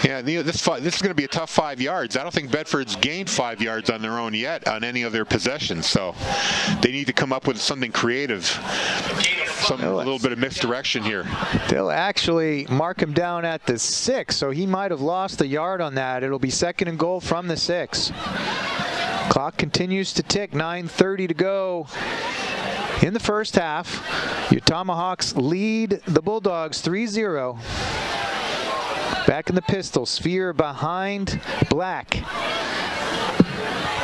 Yeah, this is going to be a tough 5 yards. I don't think Bedford's gained 5 yards on their own yet on any of their possessions, so they need to come up with something creative, a little bit of misdirection here. They'll actually mark him down at the 6, so he might have lost a yard on that. It'll be 2nd and goal from the 6. Clock continues to tick, 9:30 to go in the first half. Your Tomahawks lead the Bulldogs 3-0. Back in the pistol, Sphere behind Black.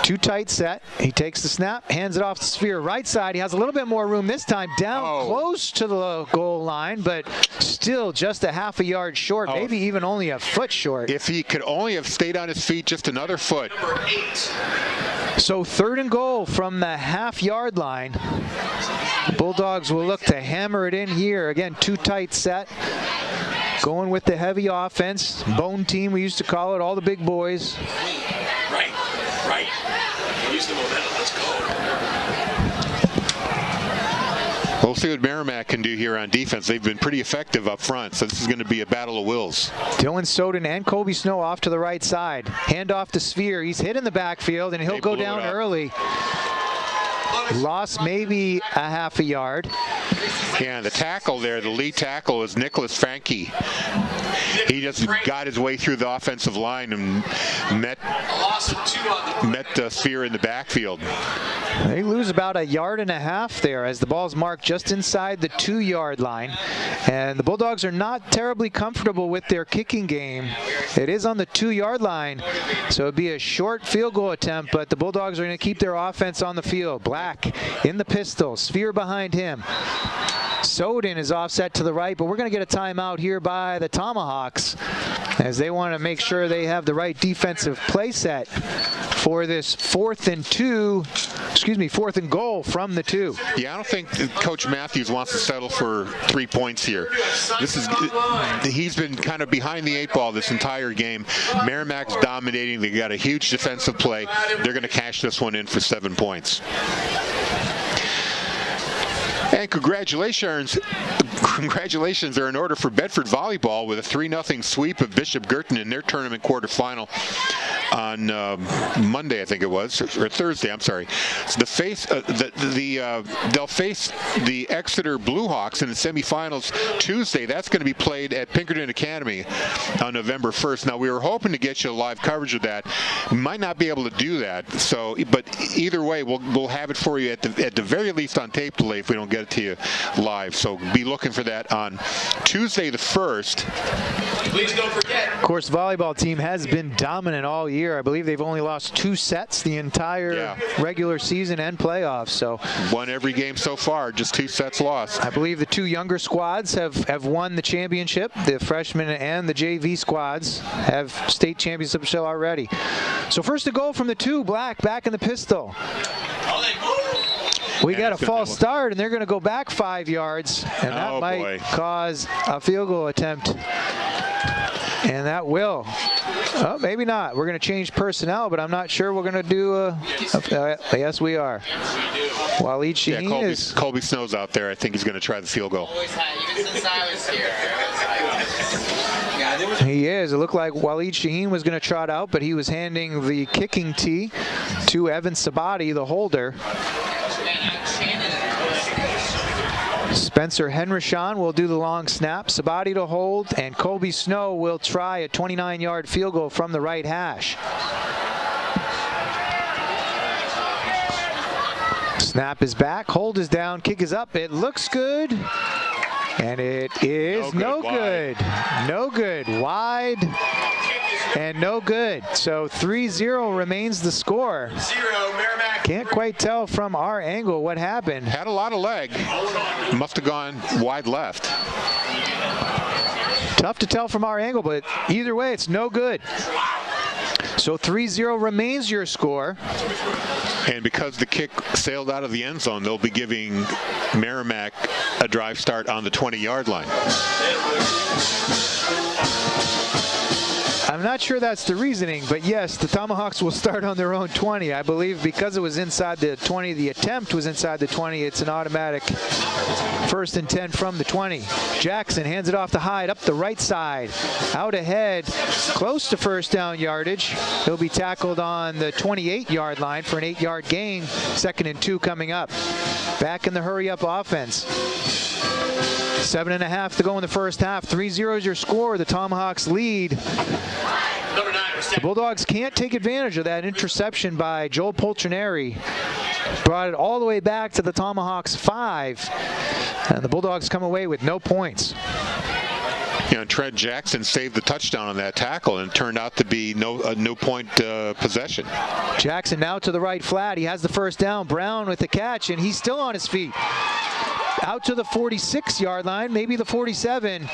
Too tight set. He takes the snap, hands it off to Sphere. Right side, he has a little bit more room this time, down close to the goal line, but still just a half a yard short, maybe even only a foot short. If he could only have stayed on his feet just another foot. So 3rd and goal from the half-yard line. The Bulldogs will look to hammer it in here. Again, too tight set. Going with the heavy offense. Bone team, we used to call it, all the big boys. Right. Use the momentum. Let's go. We'll see what Merrimack can do here on defense. They've been pretty effective up front, so this is going to be a battle of wills. Dylan Soden and Kobe Snow off to the right side. Hand off to Sphere. He's hit in the backfield, and he'll go down early. Lost maybe a half a yard. Yeah, the tackle there, the lead tackle is Nicholas Franke. He just got his way through the offensive line and met Sphere in the backfield. They lose about a yard and a half there as the ball's marked just inside the 2-yard line. And the Bulldogs are not terribly comfortable with their kicking game. It is on the 2-yard line, so it'd be a short field goal attempt, but the Bulldogs are going to keep their offense on the field. Black in the pistol, Sphere behind him. Soden is offset to the right, but we're going to get a timeout here by the Tomahawks as they want to make sure they have the right defensive play set for this 4th and goal from the 2. Yeah, I don't think Coach Matthews wants to settle for 3 points here. He's been kind of behind the 8 ball this entire game. Merrimack's dominating. They got a huge defensive play. They're going to cash this one in for 7 points. And congratulations are in order for Bedford volleyball with a 3-0 sweep of Bishop Girton in their tournament quarterfinal on Monday, I think it was, or Thursday. I'm sorry. So they'll face the Exeter Bluehawks in the semifinals Tuesday. That's going to be played at Pinkerton Academy on November 1st. Now, we were hoping to get you live coverage of that. We might not be able to do that. So, but either way, we'll have it for you at the very least on tape delay if we don't get it to you live. So be looking for that on Tuesday the 1st. Please don't forget. Of course, the volleyball team has been dominant all year. I believe they've only lost 2 sets the entire regular season and playoffs. So won every game so far, just 2 sets lost. I believe the 2 younger squads have won the championship. The freshmen and the JV squads have state championships already. So first to goal from the 2, Black back in the pistol. We got a false start, and they're going to go back 5 yards, and that might cause a field goal attempt. And that will. Oh, maybe not. We're going to change personnel, but I'm not sure we're going to do yes, we are. Waleed Shaheen Colby Snow's out there. I think he's going to try the field goal. He is. It looked like Waleed Shaheen was going to trot out, but he was handing the kicking tee to Evan Sabati, the holder. Spencer Henrichan will do the long snap. Sabati to hold, and Colby Snow will try a 29-yard field goal from the right hash. Snap is back, hold is down, kick is up. It looks good, and it is no good. No good. Wide and no good. So 3-0 remains the score. 0, Merrimack. Can't quite tell from our angle what happened. Had a lot of leg. Must have gone wide left. Tough to tell from our angle, but either way, it's no good. So 3-0 remains your score. And because the kick sailed out of the end zone, they'll be giving Merrimack a drive start on the 20-yard line. I'm not sure that's the reasoning, but yes, the Tomahawks will start on their own 20. I believe because it was inside the 20, the attempt was inside the 20, it's an automatic 1st and 10 from the 20. Jackson hands it off to Hyde up the right side. Out ahead, close to first down yardage. He'll be tackled on the 28-yard line for an 8-yard gain. 2nd and 2 coming up. Back in the hurry-up offense. 7.5 to go in the first half. 3-0 is your score. The Tomahawks lead. The Bulldogs can't take advantage of that interception by Joel Poltrinari. Brought it all the way back to the Tomahawks 5. And the Bulldogs come away with no points. You know, Trent Jackson saved the touchdown on that tackle, and it turned out to be no point possession. Jackson now to the right flat. He has the first down. Brown with the catch, and he's still on his feet. Out to the 46-yard line, maybe the 47.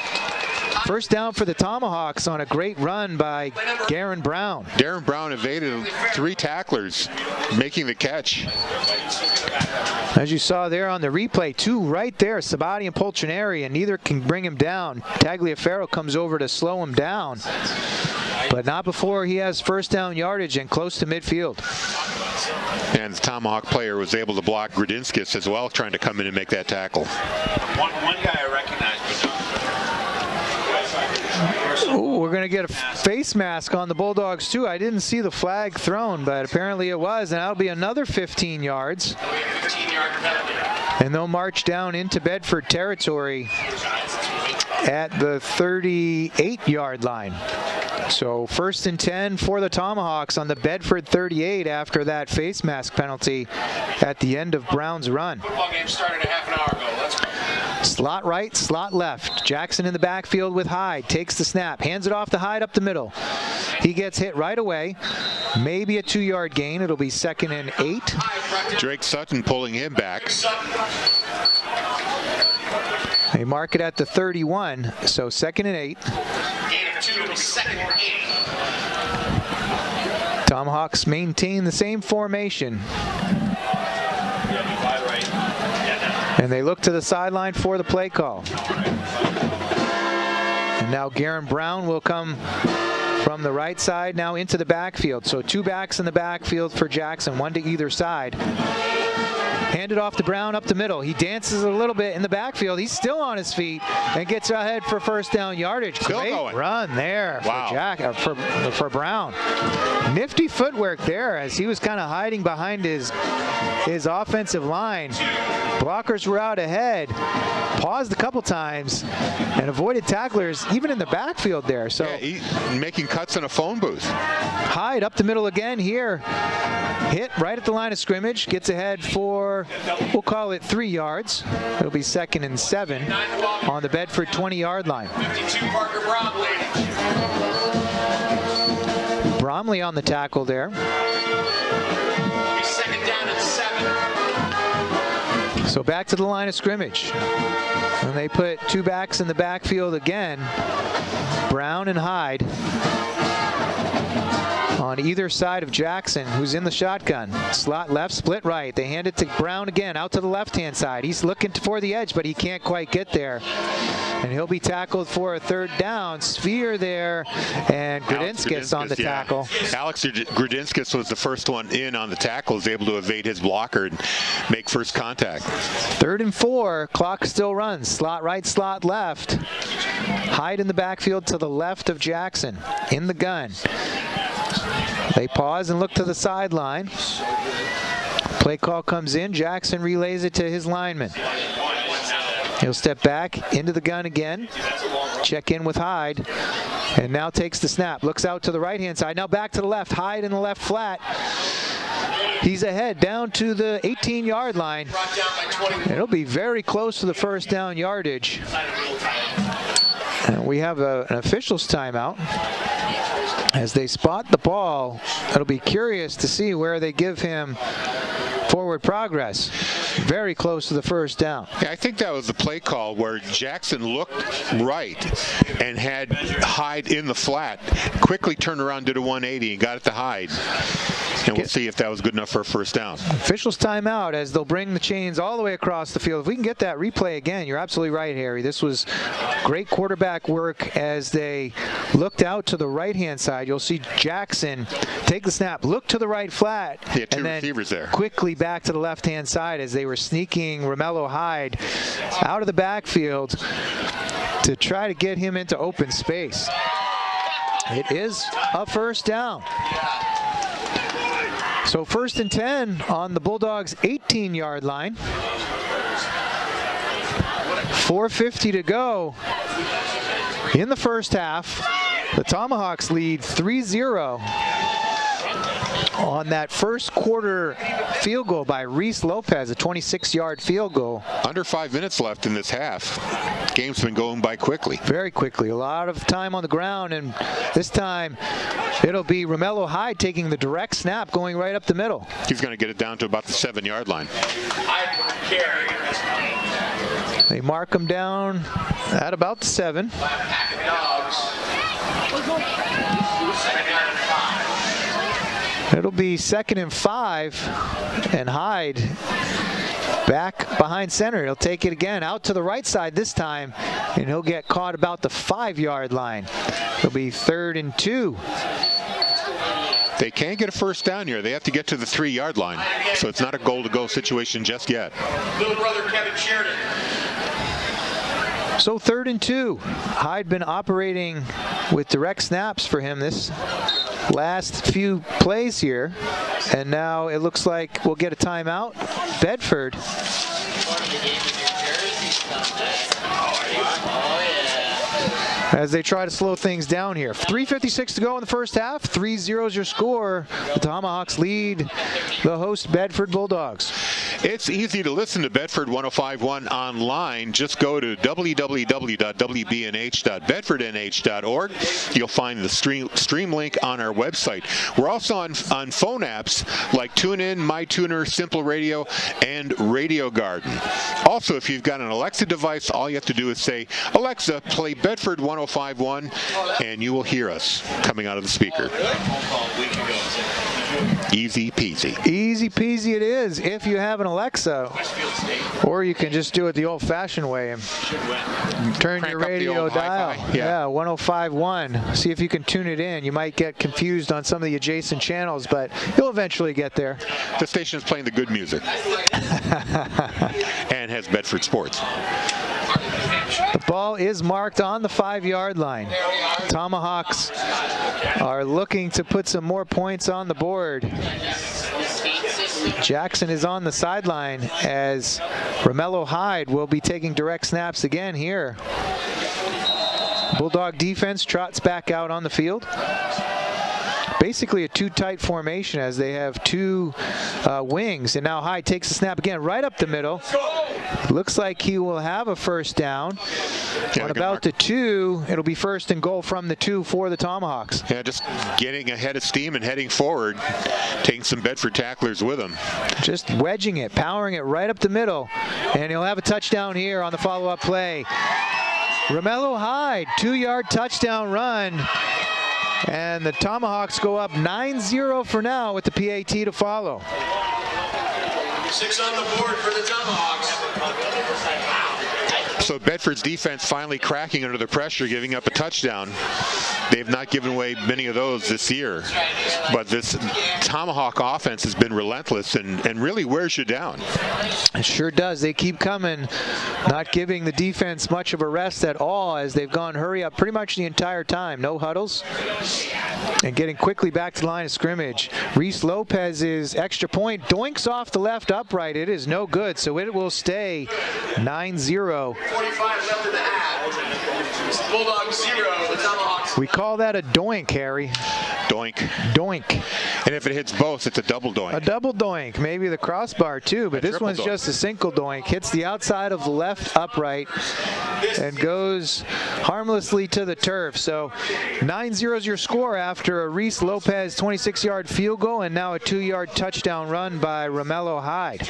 First down for the Tomahawks on a great run by Darren Brown. Darren Brown evaded 3 tacklers, making the catch. As you saw there on the replay, 2 right there, Sabati and Poltrinari, and neither can bring him down. Tagliaferro comes over to slow him down, but not before he has first down yardage and close to midfield. And the Tomahawk player was able to block Gradinskis as well, trying to come in and make that tackle. One guy I recognize. Ooh, we're going to get a face mask on the Bulldogs, too. I didn't see the flag thrown, but apparently it was, and that'll be another 15 yards. And they'll march down into Bedford territory at the 38-yard line. So 1st and 10 for the Tomahawks on the Bedford 38 after that face mask penalty at the end of Brown's run. Football game started a half an hour ago. Let's go. Slot right, slot left. Jackson in the backfield with Hyde. Takes the snap, hands it off to Hyde up the middle. He gets hit right away. Maybe a 2-yard gain. It'll be 2nd and 8. Drake Sutton pulling him back. They mark it at the 31, so 2nd and 8. Gain of 2 to 2nd and 8. Tomahawks maintain the same formation. And they look to the sideline for the play call. And now Darren Brown will come from the right side now into the backfield. So 2 backs in the backfield for Jackson, 1 to either side. Hand it off to Brown up the middle. He dances a little bit in the backfield. He's still on his feet and gets ahead for first down yardage. Still Great going. run there Wow. for Brown. Nifty footwork there as he was kind of hiding behind his offensive line. Blockers were out ahead. Paused a couple times and avoided tacklers even in the backfield there. So yeah, making cuts in a phone booth. Hyde up the middle again here. Hit right at the line of scrimmage. Gets ahead for, we'll call it 3 yards. It'll be 2nd and 7 on the Bedford 20-yard line. 52 Parker Bromley. Bromley on the tackle there. 2nd down and 7. So back to the line of scrimmage. And they put 2 backs in the backfield again. Brown and Hyde on either side of Jackson, who's in the shotgun. Slot left, split right. They hand it to Brown again, out to the left-hand side. He's looking for the edge, but he can't quite get there. And he'll be tackled for a 3rd down. Sphere there, and Grudinskis on the tackle. Alex Grudinskis was the first one in on the tackle, was able to evade his blocker and make first contact. 3rd and 4, clock still runs. Slot right, slot left. Hyde in the backfield to the left of Jackson, in the gun. They pause and look to the sideline. Play call comes in. Jackson relays it to his lineman. He'll step back into the gun again. Check in with Hyde. And now takes the snap. Looks out to the right-hand side. Now back to the left. Hyde in the left flat. He's ahead down to the 18-yard line. It'll be very close to the first down yardage. And we have an official's timeout. As they spot the ball, it'll be curious to see where they give him forward progress. Very close to the first down. Yeah, I think that was the play call where Jackson looked right and had Hyde in the flat, quickly turned around, did a 180 and got it to Hyde. And we'll see if that was good enough for a first down. Officials timeout as they'll bring the chains all the way across the field. If we can get that replay again, you're absolutely right, Harry. This was great quarterback work as they looked out to the right-hand side. You'll see Jackson take the snap, look to the right flat, Yeah, 2 and then receivers there. Quickly back to the left-hand side as they were sneaking Romello Hyde out of the backfield to try to get him into open space. It is a first down. So 1st and 10 on the Bulldogs' 18-yard line. 4:50 to go in the first half. The Tomahawks lead 3-0 on that first quarter field goal by Reese Lopez, a 26-yard field goal. Under 5 minutes left in this half. Game's been going by quickly. Very quickly. A lot of time on the ground, and this time it'll be Romello Hyde taking the direct snap, going right up the middle. He's going to get it down to about the 7-yard line. They mark him down at about the 7. It'll be 2nd and 5, and Hyde back behind center. He'll take it again out to the right side this time, and he'll get caught about the 5-yard line. It'll be 3rd and 2. They can't get a first down here. They have to get to the 3-yard line. So it's not a goal-to-go situation just yet. Little brother Kevin Sheridan. So 3rd and 2. Hyde been operating with direct snaps for him this last few plays here. And now it looks like we'll get a timeout. Bedford. As they try to slow things down here. 3:56 to go in the first half. 3-0 is your score. The Tomahawks lead the host Bedford Bulldogs. It's easy to listen to Bedford 105.1 online. Just go to www.wbnh.bedfordnh.org. You'll find the stream link on our website. We're also on phone apps like TuneIn, MyTuner, Simple Radio, and Radio Garden. Also, if you've got an Alexa device, all you have to do is say, Alexa, play Bedford 105.1, and you will hear us coming out of the speaker. Easy peasy. Easy peasy it is if you have an Alexa, or you can just do it the old-fashioned way and turn Crank your up the radio old dial. hi-fi. Yeah. 105.1. See if you can tune it in. You might get confused on some of the adjacent channels, but you'll eventually get there. The station is playing the good music and has Bedford sports. The ball is marked on the 5-yard line. Tomahawks are looking to put some more points on the board. Jackson is on the sideline as Romello Hyde will be taking direct snaps again here. Bulldog defense trots back out on the field. Basically a two-tight formation as they have two wings, and now Hyde takes the snap again right up the middle. Looks like he will have a first down. On about the 2, it'll be first and goal from the 2 for the Tomahawks. Yeah, just getting ahead of steam and heading forward, taking some Bedford tacklers with him. Just wedging it, powering it right up the middle, and he'll have a touchdown here on the follow-up play. Romello Hyde, 2-yard touchdown run. And the Tomahawks go up 9-0 for now with the PAT to follow. 6 on the board for the Tomahawks. So Bedford's defense finally cracking under the pressure, giving up a touchdown. They've not given away many of those this year. But this Tomahawk offense has been relentless and really wears you down. It sure does. They keep coming, not giving the defense much of a rest at all as they've gone hurry up pretty much the entire time. No huddles. And getting quickly back to the line of scrimmage. Reese Lopez's extra point doinks off the left upright. It is no good, so it will stay 9-0. 45 left in the half. Bulldogs 0, the Tomahawks. We call that a doink, Harry. Doink. Doink. And if it hits both, it's a double doink. A double doink. Maybe the crossbar too, but this one's doink. just a single doink. Hits the outside of the left upright and goes harmlessly to the turf. So 9-0 is your score after a Reese Lopez 26-yard field goal and now a 2-yard touchdown run by Romello Hyde.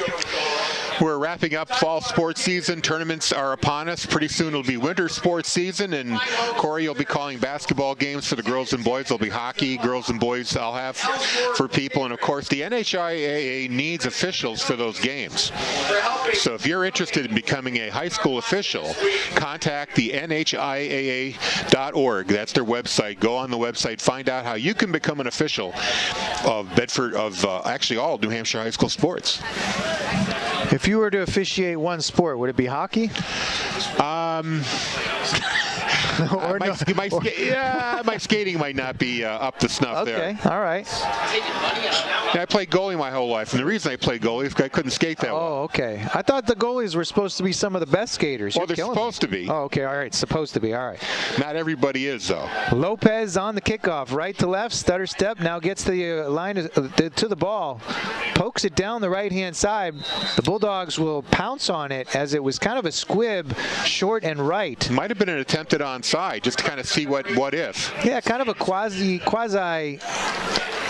We're wrapping up fall sports season. Tournaments are upon us. Pretty soon it'll be winter sports season, and Corey will be calling basketball games for the girls and boys. There'll be hockey, girls and boys I'll have for people, and of course the NHIAA needs officials for those games. So if you're interested in becoming a high school official, contact the NHIAA.org. That's their website. Go on the website, find out how you can become an official of Bedford, actually all New Hampshire high school sports. If you were to officiate one sport, would it be hockey? My skating might not be up to snuff there. Okay, all right. I played goalie my whole life, and the reason I played goalie is because I couldn't skate that well. Oh, okay. I thought the goalies were supposed to be some of the best skaters. Well, they're supposed to be. Oh, okay, all right. Supposed to be, all right. Not everybody is, though. Lopez on the kickoff, right to left, stutter step, now gets the line to the ball, pokes it down the right-hand side. The Bulldogs will pounce on it as it was kind of a squib, short and right. Might have been an attempted onside, just to kind of see what if. Yeah, kind of a quasi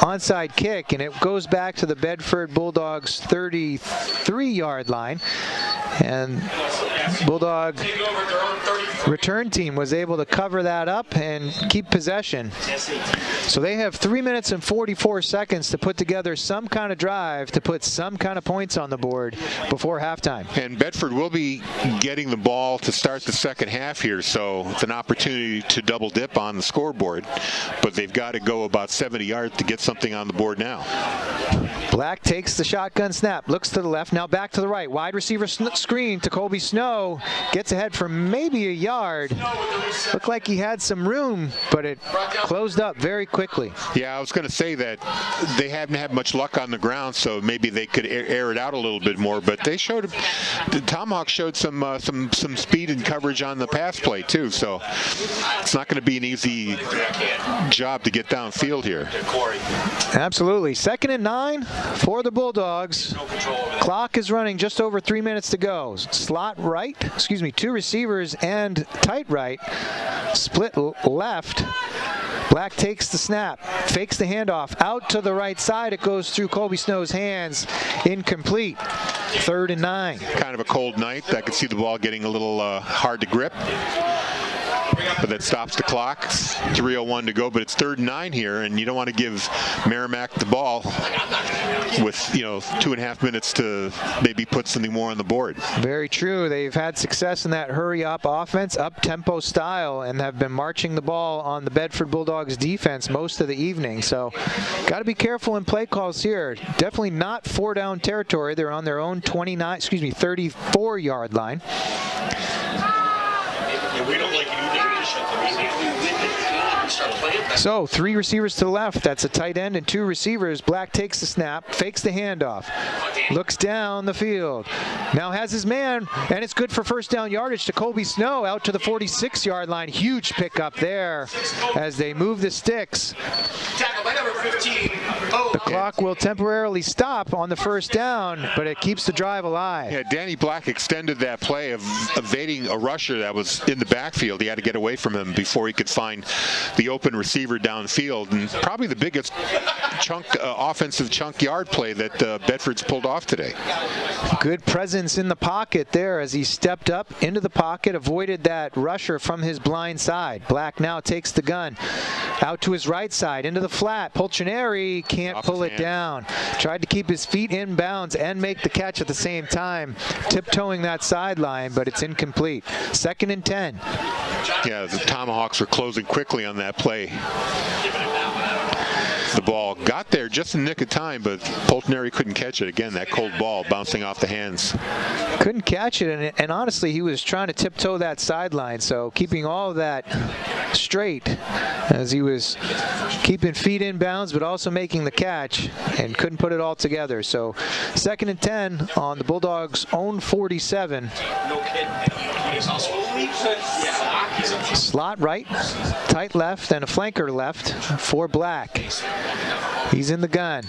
onside kick, and it goes back to the Bedford Bulldogs 33-yard line. And Bulldog return team was able to cover that up and keep possession. So they have 3 minutes and 44 seconds to put together some kind of drive to put some kind of points on the board before halftime. And Bedford will be getting the ball to start the second half here, so it's an opportunity to double dip on the scoreboard. But they've got to go about 70 yards to get something on the board now. Black takes the shotgun snap, looks to the left, now back to the right. Wide receiver screen to Colby Snow. Gets ahead for maybe a yard. Looked like he had some room, but it closed up very quickly. Yeah, I was going to say that they haven't had much luck on the ground, so maybe they could air it out a little bit more. But they showed, the Tomahawks showed some speed and coverage on the pass play too. So it's not going to be an easy job to get downfield here. Absolutely. 2nd and 9 for the Bulldogs. Clock is running just over 3 minutes to go. Slot right, 2 receivers and tight right. Split left. Black takes the snap, fakes the handoff, out to the right side. It goes through Colby Snow's hands, incomplete. 3rd and 9. Kind of a cold night. I could see the ball getting a little hard to grip. but that stops the clock. 3:01 to go, but it's 3rd and 9 here, and you don't want to give Merrimack the ball with 2.5 minutes to maybe put something more on the board. Very true. They've had success in that hurry-up offense, up-tempo style, and have been marching the ball on the Bedford Bulldogs defense most of the evening. So got to be careful in play calls here. Definitely not 4-down territory. They're on their own 34-yard line. We don't like So 3 receivers to the left. That's a tight end and 2 receivers. Black takes the snap, fakes the handoff, looks down the field. Now has his man, and it's good for 1st down yardage to Colby Snow out to the 46-yard line. Huge pickup there as they move the sticks. Tackle by number 15. The clock will temporarily stop on the 1st down, but it keeps the drive alive. Yeah, Danny Black extended that play of evading a rusher that was in the backfield. He had to get away from him before he could find the open receiver downfield, and probably the biggest offensive chunk yard play that Bedford's pulled off today. Good presence in the pocket there as he stepped up into the pocket, avoided that rusher from his blind side. Black now takes the gun out to his right side into the flat. Polchineri can't pull it down. Tried to keep his feet in bounds and make the catch at the same time, tiptoeing that sideline, but it's incomplete. 2nd and 10. Yeah, the Tomahawks were closing quickly on that play. The ball got there just in the nick of time, but Polchineri couldn't catch it. Again, that cold ball bouncing off the hands. Couldn't catch it, and honestly, he was trying to tiptoe that sideline, so keeping all of that straight as he was keeping feet in bounds, but also making the catch, and couldn't put it all together. So 2nd and 10 on the Bulldogs' own 47. Slot right, tight left, and a flanker left for Black. He's in the gun.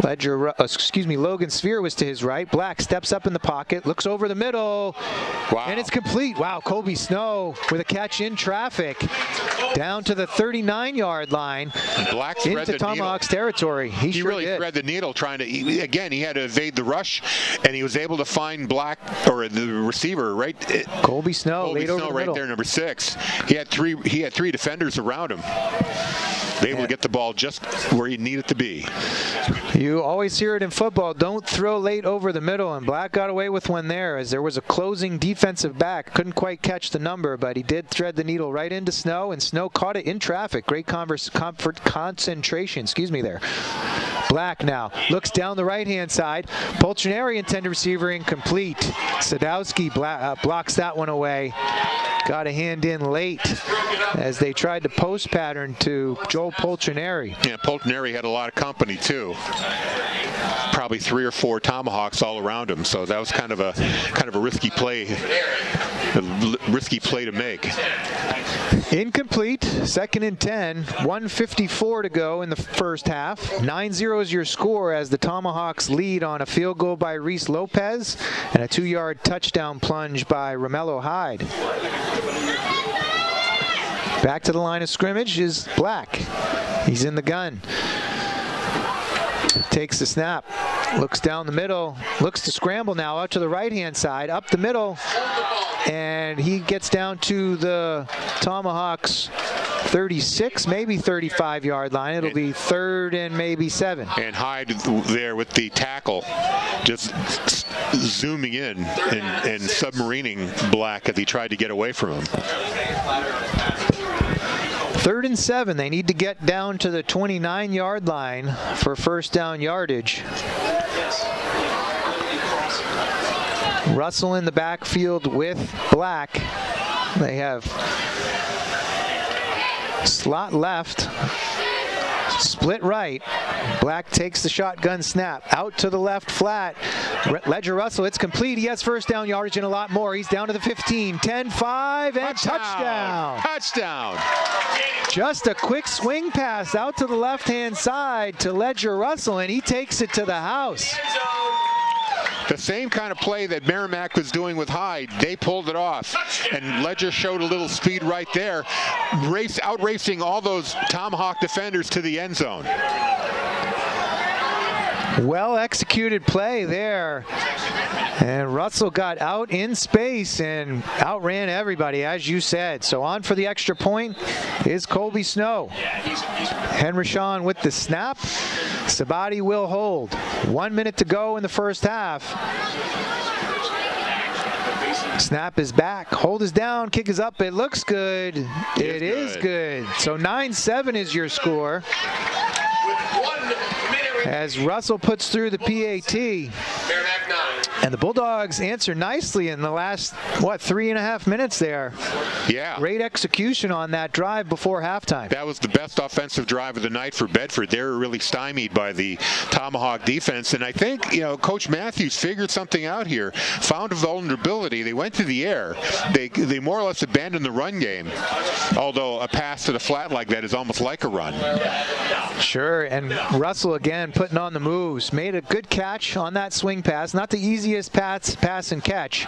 Logan Sphere was to his right. Black steps up in the pocket, looks over the middle, and it's complete. Wow, Colby Snow with a catch in traffic down to the 39-yard line. Black into Tomahawks territory. He sure really did. thread the needle trying to, again, he had to evade the rush, and he was able to find Black, or the receiver, right? Colby Snow, Colby Snow right there, number 6. He had three defenders around him. They will get the ball just where you need it to be. You always hear it in football, don't throw late over the middle, and Black got away with one there as there was a closing defensive back. Couldn't quite catch the number, but he did thread the needle right into Snow, and Snow caught it in traffic. Great concentration there. Black now looks down the right-hand side. Polchineri intended receiver incomplete. Sadowski blocks that one away. Got a hand in late as they tried to post pattern to Joel Polchineri. Yeah, Polchineri had a lot of company too. Probably 3 or 4 Tomahawks all around him, so that was kind of a risky play to make. Incomplete. 2nd and 10. 1:54 to go in the first half. 9-0 is your score as the Tomahawks lead on a field goal by Reese Lopez and a 2-yard touchdown plunge by Romello Hyde. Back to the line of scrimmage is Black. He's in the gun. Takes the snap. Looks down the middle. Looks to scramble now out to the right-hand side. Up the middle. And he gets down to the Tomahawks 36, maybe 35-yard line. It'll be 3rd and maybe 7. And Hyde there with the tackle, just zooming in and submarining Black as he tried to get away from him. 3rd and 7. They need to get down to the 29-yard line for 1st down yardage. Russell in the backfield with Black. They have slot left, split right. Black takes the shotgun snap out to the left flat. Ledger Russell, it's complete. He has 1st down yardage and a lot more. He's down to the 15, 10, 5, and touchdown. Touchdown. Just a quick swing pass out to the left-hand side to Ledger Russell, and he takes it to the house. The same kind of play that Merrimack was doing with Hyde, they pulled it off. And Ledger showed a little speed right there, outracing all those Tomahawk defenders to the end zone. Well executed play there. And Russell got out in space and outran everybody, as you said. So on for the extra point is Colby Snow. Henry Shawn with the snap. Sabati will hold. 1 minute to go in the first half. Snap is back. Hold is down. Kick is up. It looks good. It is good. So 9-7 is your score. As Russell puts through the PAT. And the Bulldogs answer nicely in the last, 3.5 minutes there. Yeah. Great execution on that drive before halftime. That was the best offensive drive of the night for Bedford. They were really stymied by the Tomahawk defense. And I think, Coach Matthews figured something out here, found a vulnerability. They went to the air. They more or less abandoned the run game, although a pass to the flat like that is almost like a run. Sure, and Russell again putting on the moves. Made a good catch on that swing pass. Not the easiest pass and catch,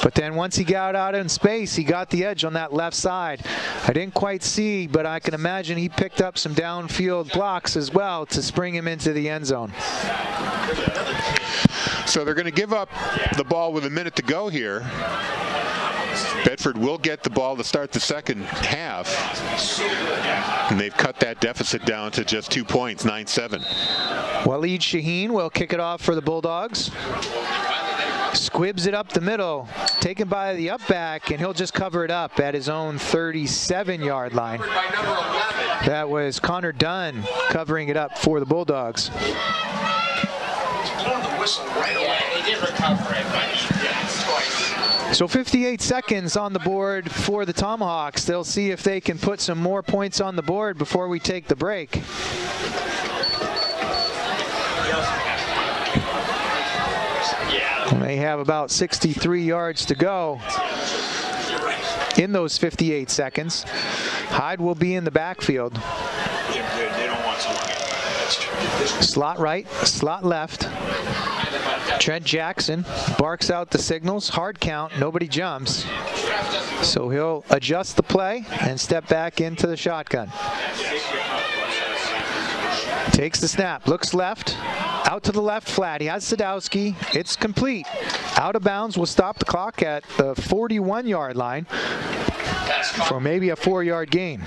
but then once he got out in space, he got the edge on that left side. I didn't quite see, but I can imagine he picked up some downfield blocks as well to spring him into the end zone. So they're going to give up the ball with a minute to go here. Bedford will get the ball to start the second half, and they've cut that deficit down to just 2 points, 9-7. Waleed Shaheen will kick it off for the Bulldogs. Squibs it up the middle, taken by the up back, and he'll just cover it up at his own 37-yard line. That was Connor Dunn covering it up for the Bulldogs. So 58 seconds on the board for the Tomahawks. They'll see if they can put some more points on the board before we take the break. They have about 63 yards to go in those 58 seconds. Hyde will be in the backfield. Slot right, slot left. Trent Jackson barks out the signals. Hard count, nobody jumps. So he'll adjust the play and step back into the shotgun. Takes the snap, looks left, out to the left flat. He has Sadowski. It's complete. Out of bounds will stop the clock at the 41-yard line for maybe a 4-yard gain.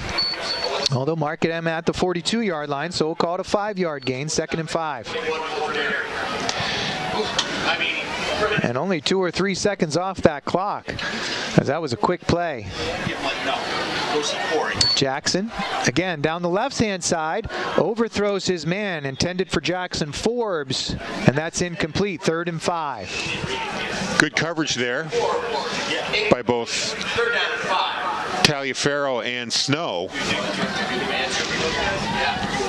Although mark him at the 42-yard line, so we'll call it a 5-yard gain, 2nd and 5. And only 2 or 3 seconds off that clock, as that was a quick play. Jackson, again, down the left-hand side, overthrows his man, intended for Jackson Forbes, and that's incomplete, 3rd and 5. Good coverage there by both Taliaferro and Snow.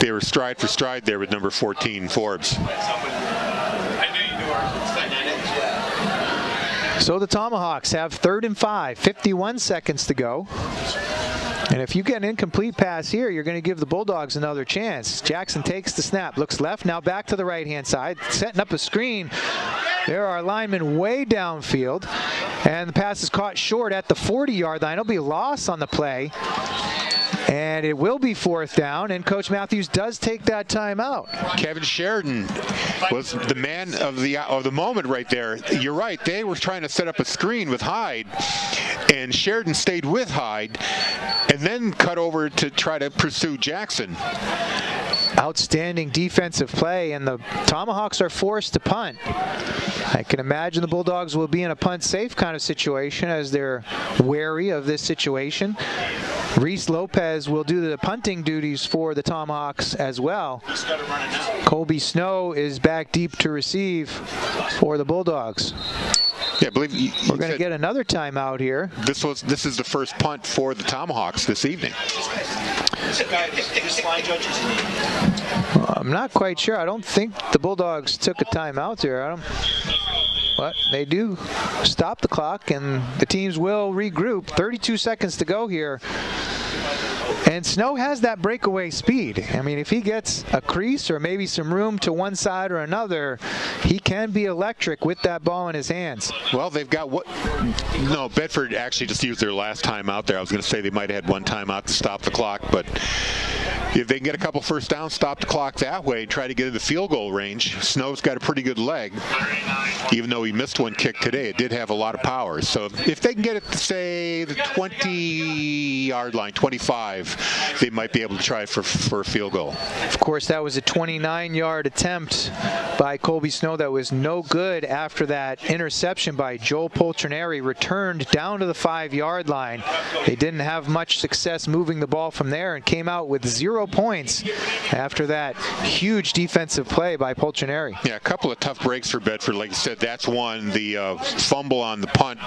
They were stride for stride there with number 14, Forbes. So the Tomahawks have 3rd and 5, 51 seconds to go. And if you get an incomplete pass here, you're going to give the Bulldogs another chance. Jackson takes the snap, looks left, now back to the right-hand side, setting up a screen. There are linemen way downfield, and the pass is caught short at the 40-yard line. It'll be lost on the play, and it will be 4th down, and Coach Matthews does take that timeout. Kevin Sheridan was the man of the moment right there. You're right, they were trying to set up a screen with Hyde, and Sheridan stayed with Hyde and then cut over to try to pursue Jackson. Outstanding defensive play, and the Tomahawks are forced to punt. I can imagine the Bulldogs will be in a punt-safe kind of situation as they're wary of this situation. Reese Lopez will do the punting duties for the Tomahawks as well. Colby Snow is back deep to receive for the Bulldogs. Yeah, I believe we're going to get another timeout here. This is the first punt for the Tomahawks this evening. I'm not quite sure. I don't think the Bulldogs took a timeout there. But they do stop the clock, and the teams will regroup. 32 seconds to go here. And Snow has that breakaway speed. I mean, if he gets a crease or maybe some room to one side or another, he can be electric with that ball in his hands. Well, they've got what? No, Bedford actually just used their last time out there. I was going to say they might have had one time out to stop the clock, but if they can get a couple first downs, stop the clock that way, try to get in the field goal range. Snow's got a pretty good leg, even though he missed one kick today. It did have a lot of power. So if they can get it to, say, the 20-yard line, 25, they might be able to try for a field goal. Of course, that was a 29-yard attempt by Colby Snow that was no good after that interception by Joel Poltrinari, returned down to the 5-yard line. They didn't have much success moving the ball from there and came out with 0 points after that huge defensive play by Poltrinari. Yeah, a couple of tough breaks for Bedford. Like you said, that's one. The fumble on the punt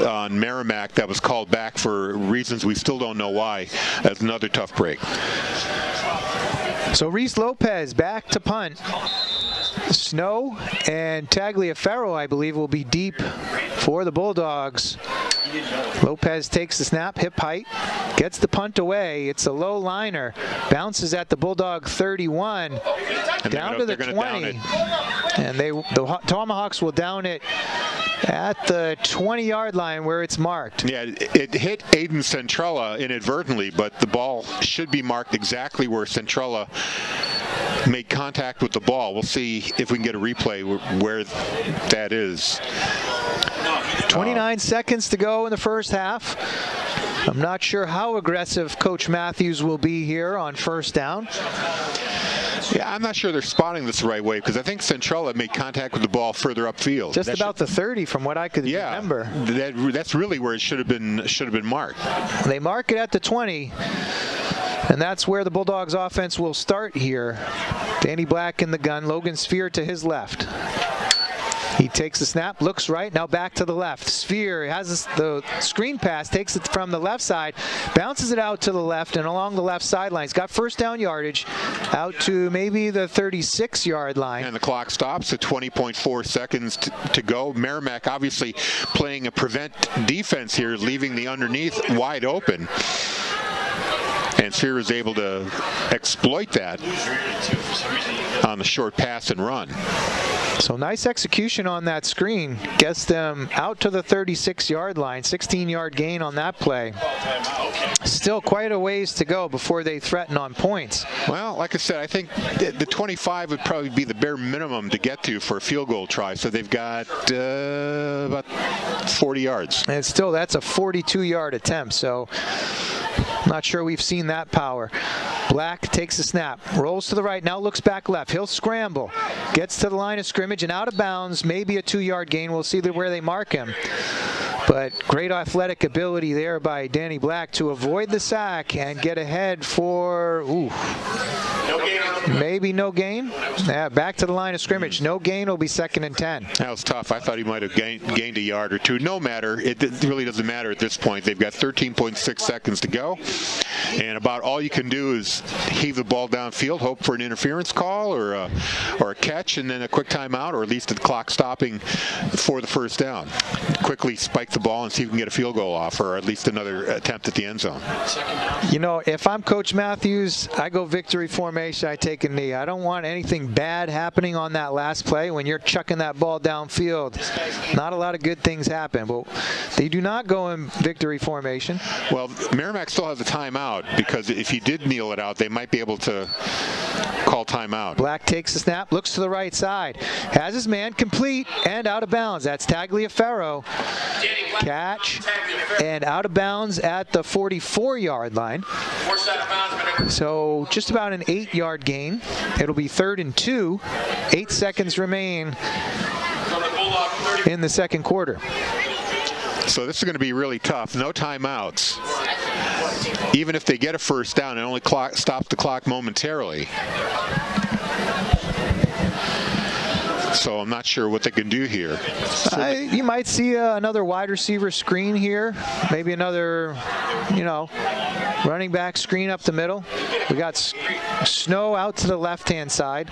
on Merrimack that was called back for reasons we still don't know why. That's another tough break. So Reese Lopez back to punt. Snow and Tagliaferro, I believe, will be deep for the Bulldogs. Lopez takes the snap, hip height, gets the punt away. It's a low liner, bounces at the Bulldog 31, down to the 20, and the Tomahawks will down it at the 20-yard line where it's marked. Yeah, it hit Aiden Centrella inadvertently, but the ball should be marked exactly where Centrella made contact with the ball. We'll see if we can get a replay where that is. 29 seconds to go in the first half. I'm not sure how aggressive Coach Matthews will be here on first down. Yeah, I'm not sure they're spotting this the right way, because I think Centrella made contact with the ball further upfield. Just about the 30 from what I could remember. That's really where it should have been marked. They mark it at the 20. And that's where the Bulldogs offense will start here. Danny Black in the gun, Logan Sphere to his left. He takes the snap, looks right, now back to the left. Sphere has the screen pass, takes it from the left side, bounces it out to the left and along the left sideline. He's got first down yardage out to maybe the 36-yard line. And the clock stops at 20.4 seconds to go. Merrimack obviously playing a prevent defense here, leaving the underneath wide open. And Sphere is able to exploit that on the short pass and run. So nice execution on that screen. Gets them out to the 36-yard line. 16-yard gain on that play. Still quite a ways to go before they threaten on points. Well, like I said, I think the 25 would probably be the bare minimum to get to for a field goal try. So they've got about 40 yards. And still, that's a 42-yard attempt. So not sure we've seen that power. Black takes the snap, rolls to the right, now looks back left. He'll scramble, gets to the line of scrimmage and out of bounds, maybe a 2-yard gain. We'll see where they mark him. But great athletic ability there by Danny Black to avoid the sack and get ahead for, maybe no gain. Yeah, back to the line of scrimmage. No gain will be 2nd and 10. That was tough. I thought he might have gained a yard or two. No matter. It really doesn't matter at this point. They've got 13.6 seconds to go. And about all you can do is heave the ball downfield, hope for an interference call or a catch, and then a quick timeout, or at least the clock stopping for the first down. Quickly spike the ball and see if we can get a field goal off, or at least another attempt at the end zone. You know, if I'm Coach Matthews, I go victory formation, I take a knee. I don't want anything bad happening on that last play when you're chucking that ball downfield. Not a lot of good things happen, but they do not go in victory formation. Well, Merrimack still has a timeout, because if he did kneel it out, they might be able to call timeout. Black takes the snap, looks to the right side, has his man complete and out of bounds. That's Tagliaferro. Catch and out of bounds at the 44-yard line. So just about an 8-yard gain. It'll be 3rd and 2. 8 seconds remain in the second quarter. So this is going to be really tough. No timeouts. Even if they get a first down, it only stops the clock momentarily. So I'm not sure what they can do here. You might see another wide receiver screen here. Maybe another, running back screen up the middle. We got Snow out to the left-hand side.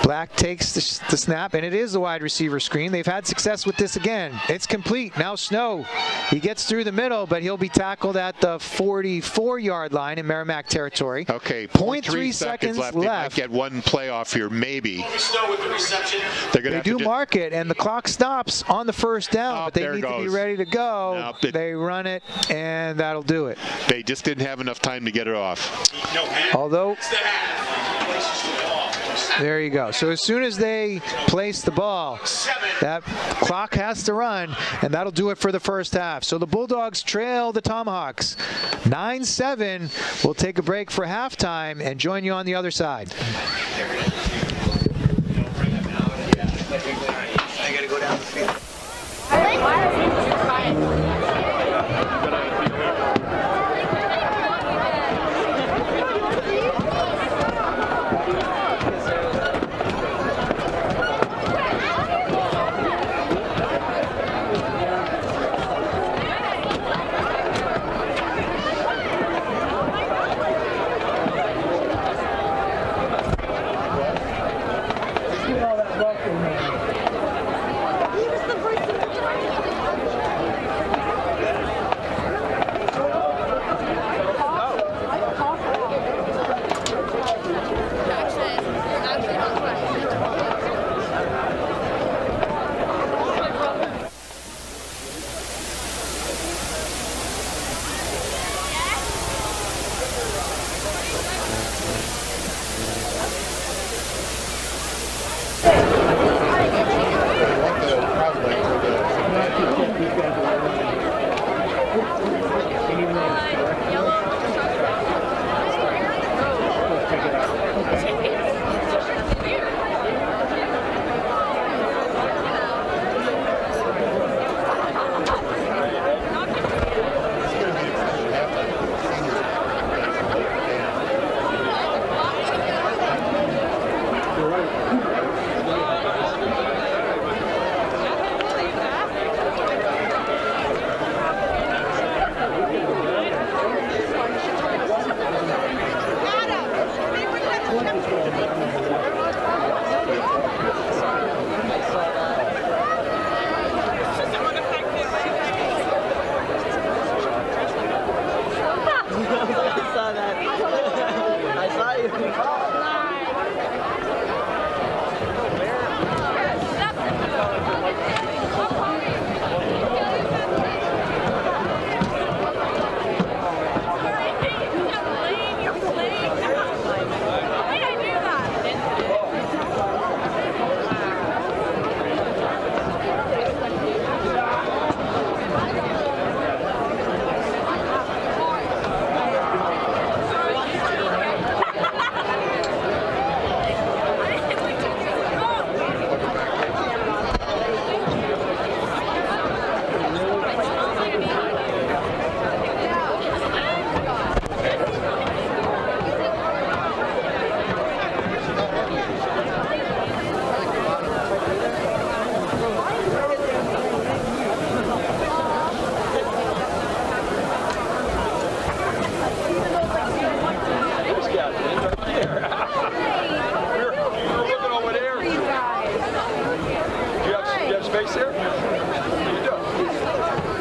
Black takes the snap, and it is the wide receiver screen. They've had success with this again. It's complete. Now Snow. He gets through the middle, but he'll be tackled at the 44-yard line in Merrimack territory. Okay, 0.3 seconds left. They might get one playoff here, maybe. Snow with the reception. They do mark it, and the clock stops on the first down, but they need to be ready to go. They run it, and that'll do it. They just didn't have enough time to get it off. Although, there you go. So as soon as they place the ball, that clock has to run, and that'll do it for the first half. So the Bulldogs trail the Tomahawks 9-7. We'll take a break for halftime and join you on the other side. I gotta go down the field.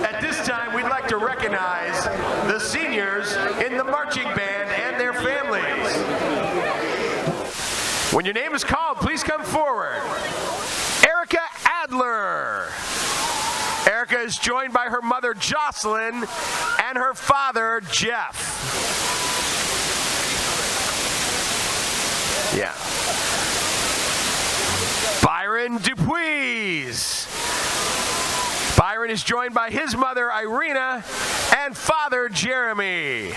At this time, we'd like to recognize the seniors in the marching band and their families. When your name is called, please come forward. Erica Adler. Erica is joined by her mother, Jocelyn, and her father, Jeff. Yeah. Byron Dupuis. Byron is joined by his mother, Irina, and father, Jeremy.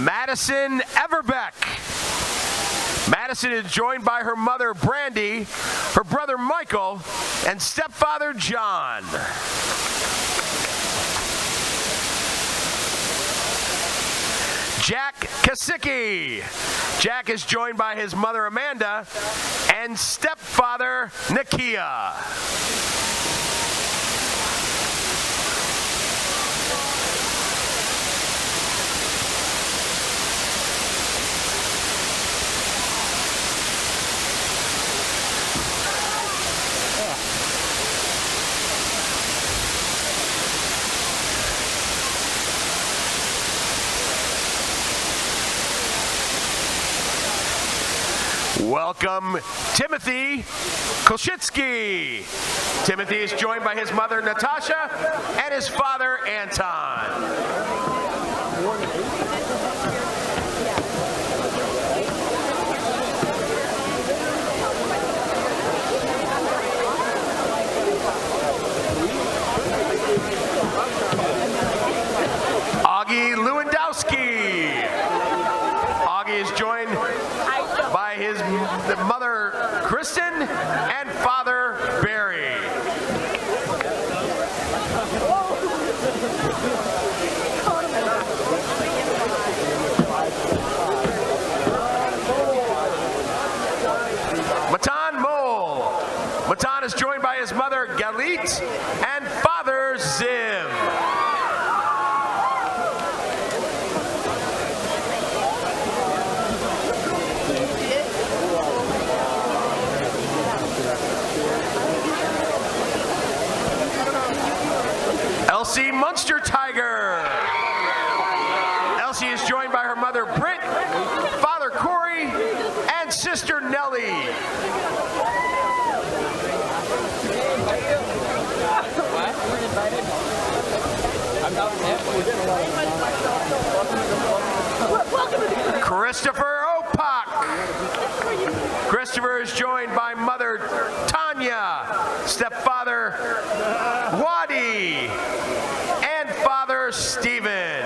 Madison Everbeck. Madison is joined by her mother, Brandy, her brother, Michael, and stepfather, John. Jack Kasicki. Jack is joined by his mother, Amanda, and stepfather, Nakia. welcome Timothy Kolshitsky. Timothy is joined by his mother, Natasha, and his father, Anton. Augie Lewandowski. Augie is joined by his mother, Kristen, and father, Barry. Matan Mole. Matan is joined by his mother, Galit, and father, Ziv. Elsie Munster Tiger. Elsie is joined by her mother Britt, father Corey, and sister Nellie. Christopher Opak. Christopher is joined by mother Tanya, stepfather Wadi, and father Stephen.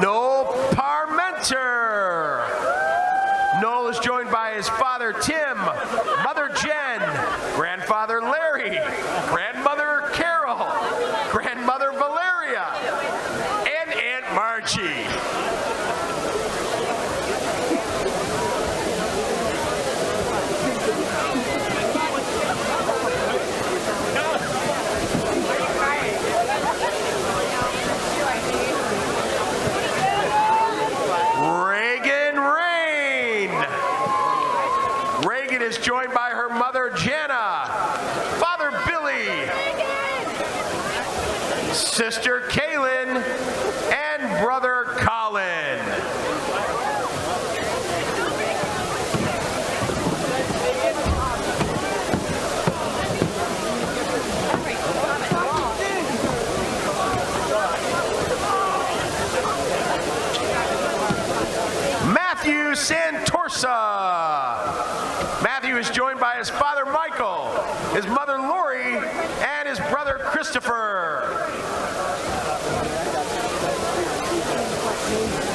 Noel Parmenter. Noel is joined by his father Tim, mother Jen, grandfather Larry, grandmother Carol, grandmother Valeria, and Aunt Marchie. Is joined by her mother Jana, father Billy, sister Kaylin, and brother Colin. Matthew Santorsa. Matthew is joined by his father Michael, his mother Lori, and his brother Christopher.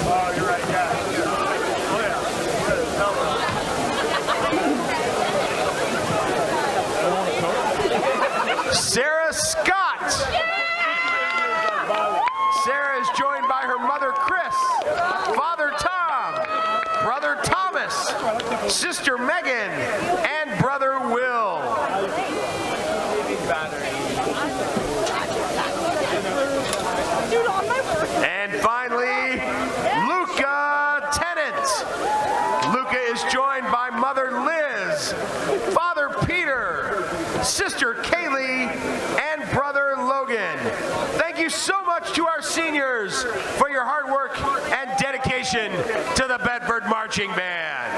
Oh, you're right, yeah. Sarah Scott. Sarah is joined by her mother Chris, father Tom, brother Thomas, sister Megan, and brother Will. And finally, Luca Tennant. Luca is joined by mother Liz, father Peter, sister Kaylee, and brother Logan. Thank you so much to our seniors for your hard work and dedication to the Bedford Marching Band.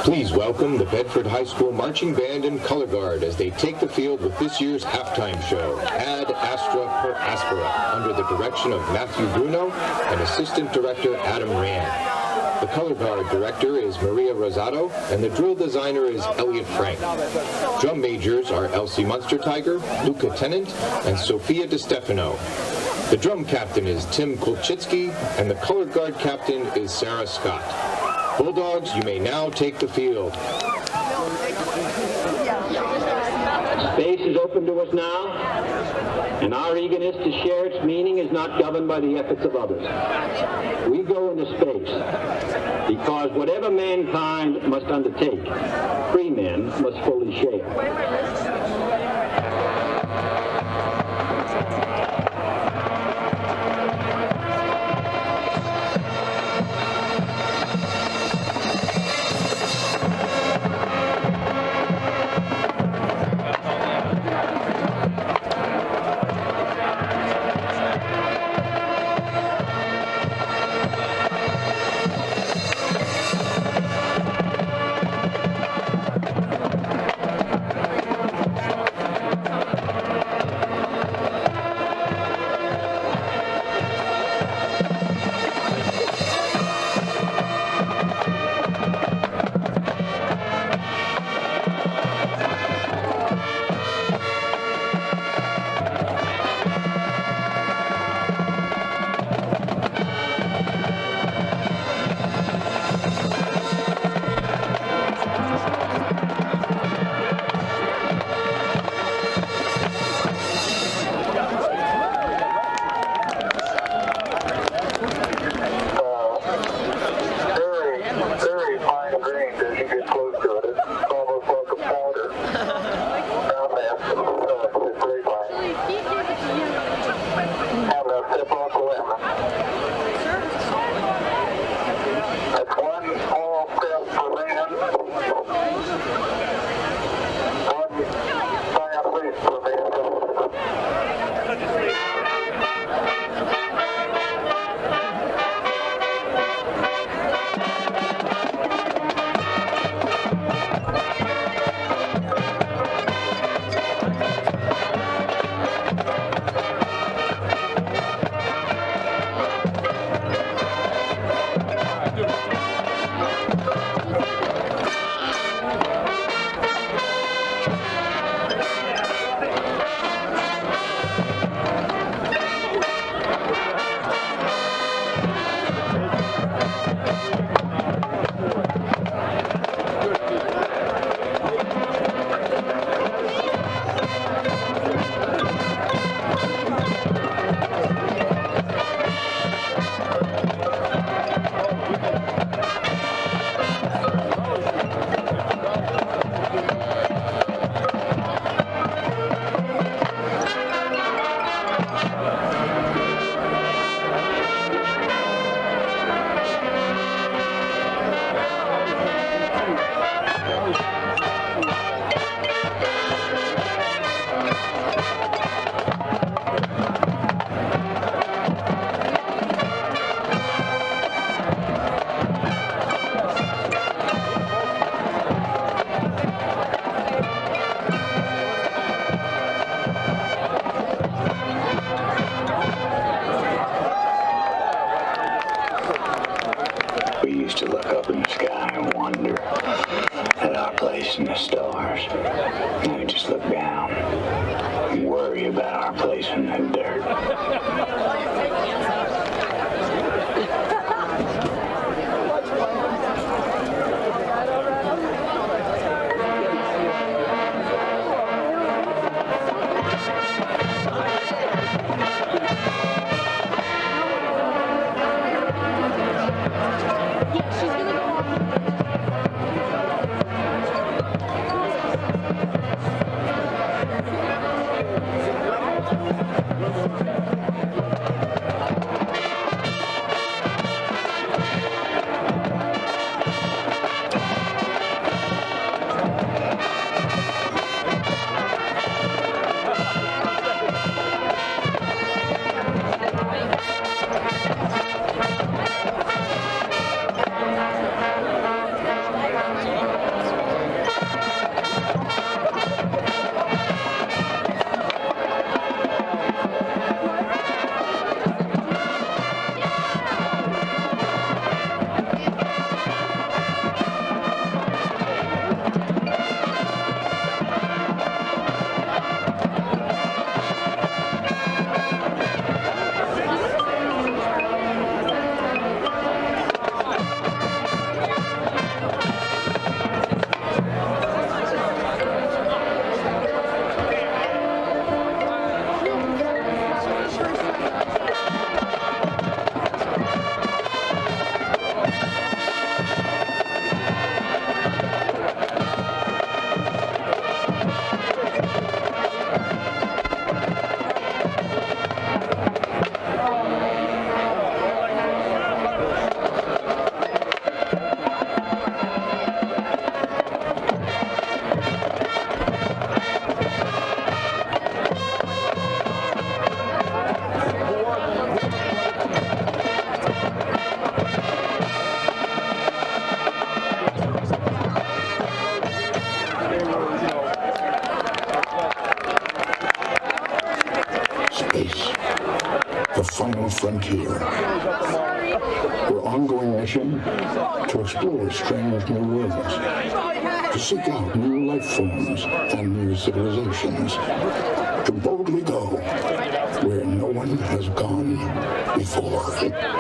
Please welcome the Bedford High School Marching Band and Color Guard as they take the field with this year's halftime show, Ad Astra per Aspera, under the direction of Matthew Bruno and Assistant Director Adam Rand. The Color Guard Director is Maria Rosado, and the drill designer is Elliot Frank. Drum majors are Elsie Munster Tiger, Luca Tennant, and Sophia DeStefano. The drum captain is Tim Kulchitsky, and the color guard captain is Sarah Scott. Bulldogs, you may now take the field. Space is open to us now, and our eagerness to share its meaning is not governed by the efforts of others. We go into space because whatever mankind must undertake, free men must fully share. In the stars. Now we just look down and worry about our place in the dirt. frontier. Our ongoing mission to explore strange new worlds, to seek out new life forms and new civilizations, to boldly go where no one has gone before.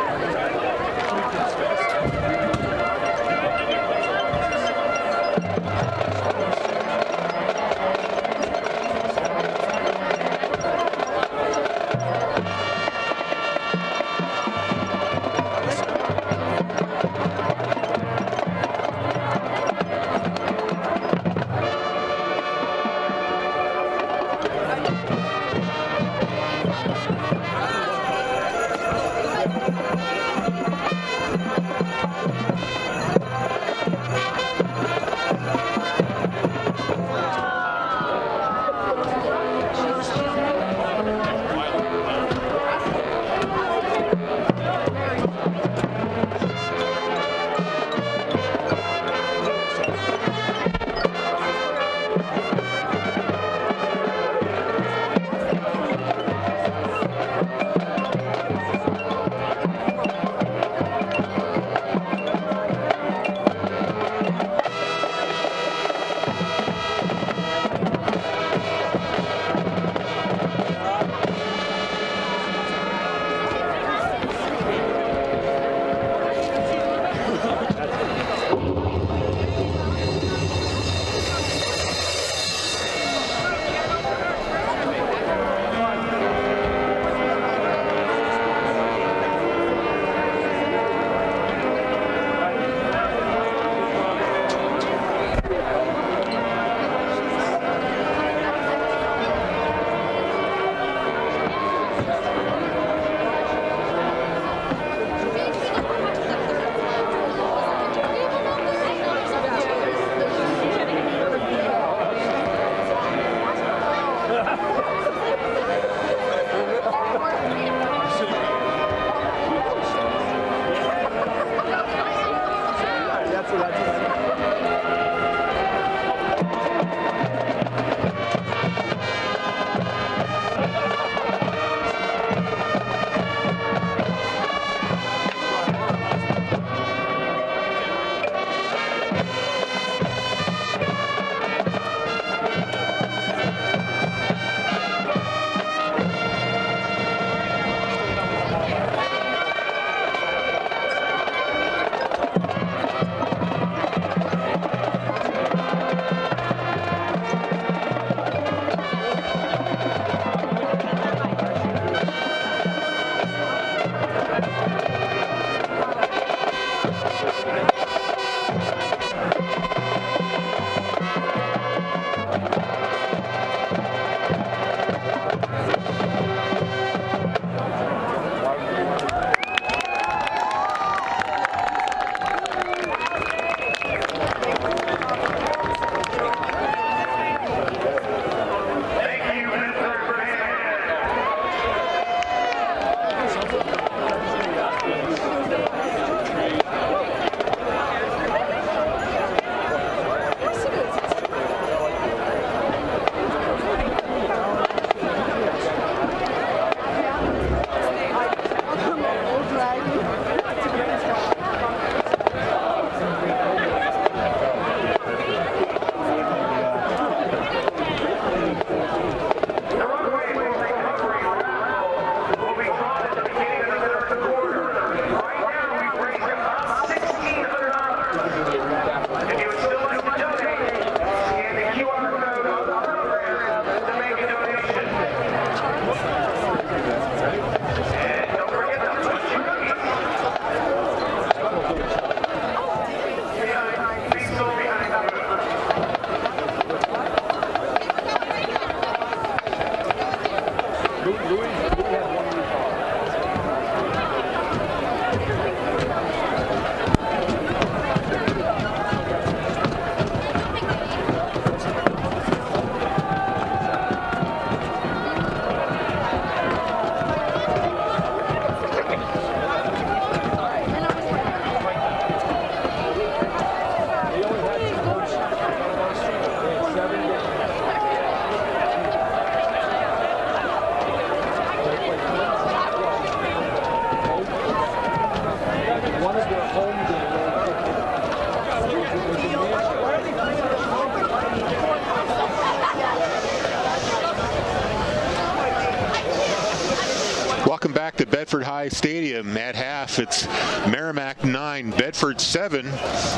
at Bedford High Stadium at half. It's Merrimack 9, Bedford 7.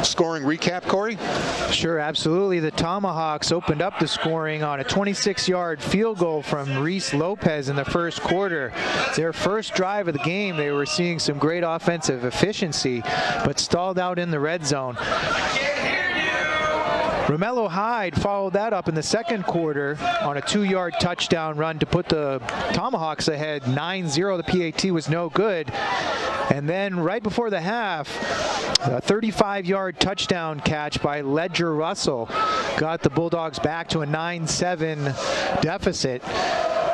Scoring recap, Corey? Sure, absolutely. The Tomahawks opened up the scoring on a 26-yard field goal from Reese Lopez in the first quarter. Their first drive of the game, they were seeing some great offensive efficiency, but stalled out in the red zone. Romello Hyde followed that up in the second quarter on a 2-yard touchdown run to put the Tomahawks ahead 9-0. The PAT was no good. And then right before the half, a 35-yard touchdown catch by Ledger Russell got the Bulldogs back to a 9-7 deficit.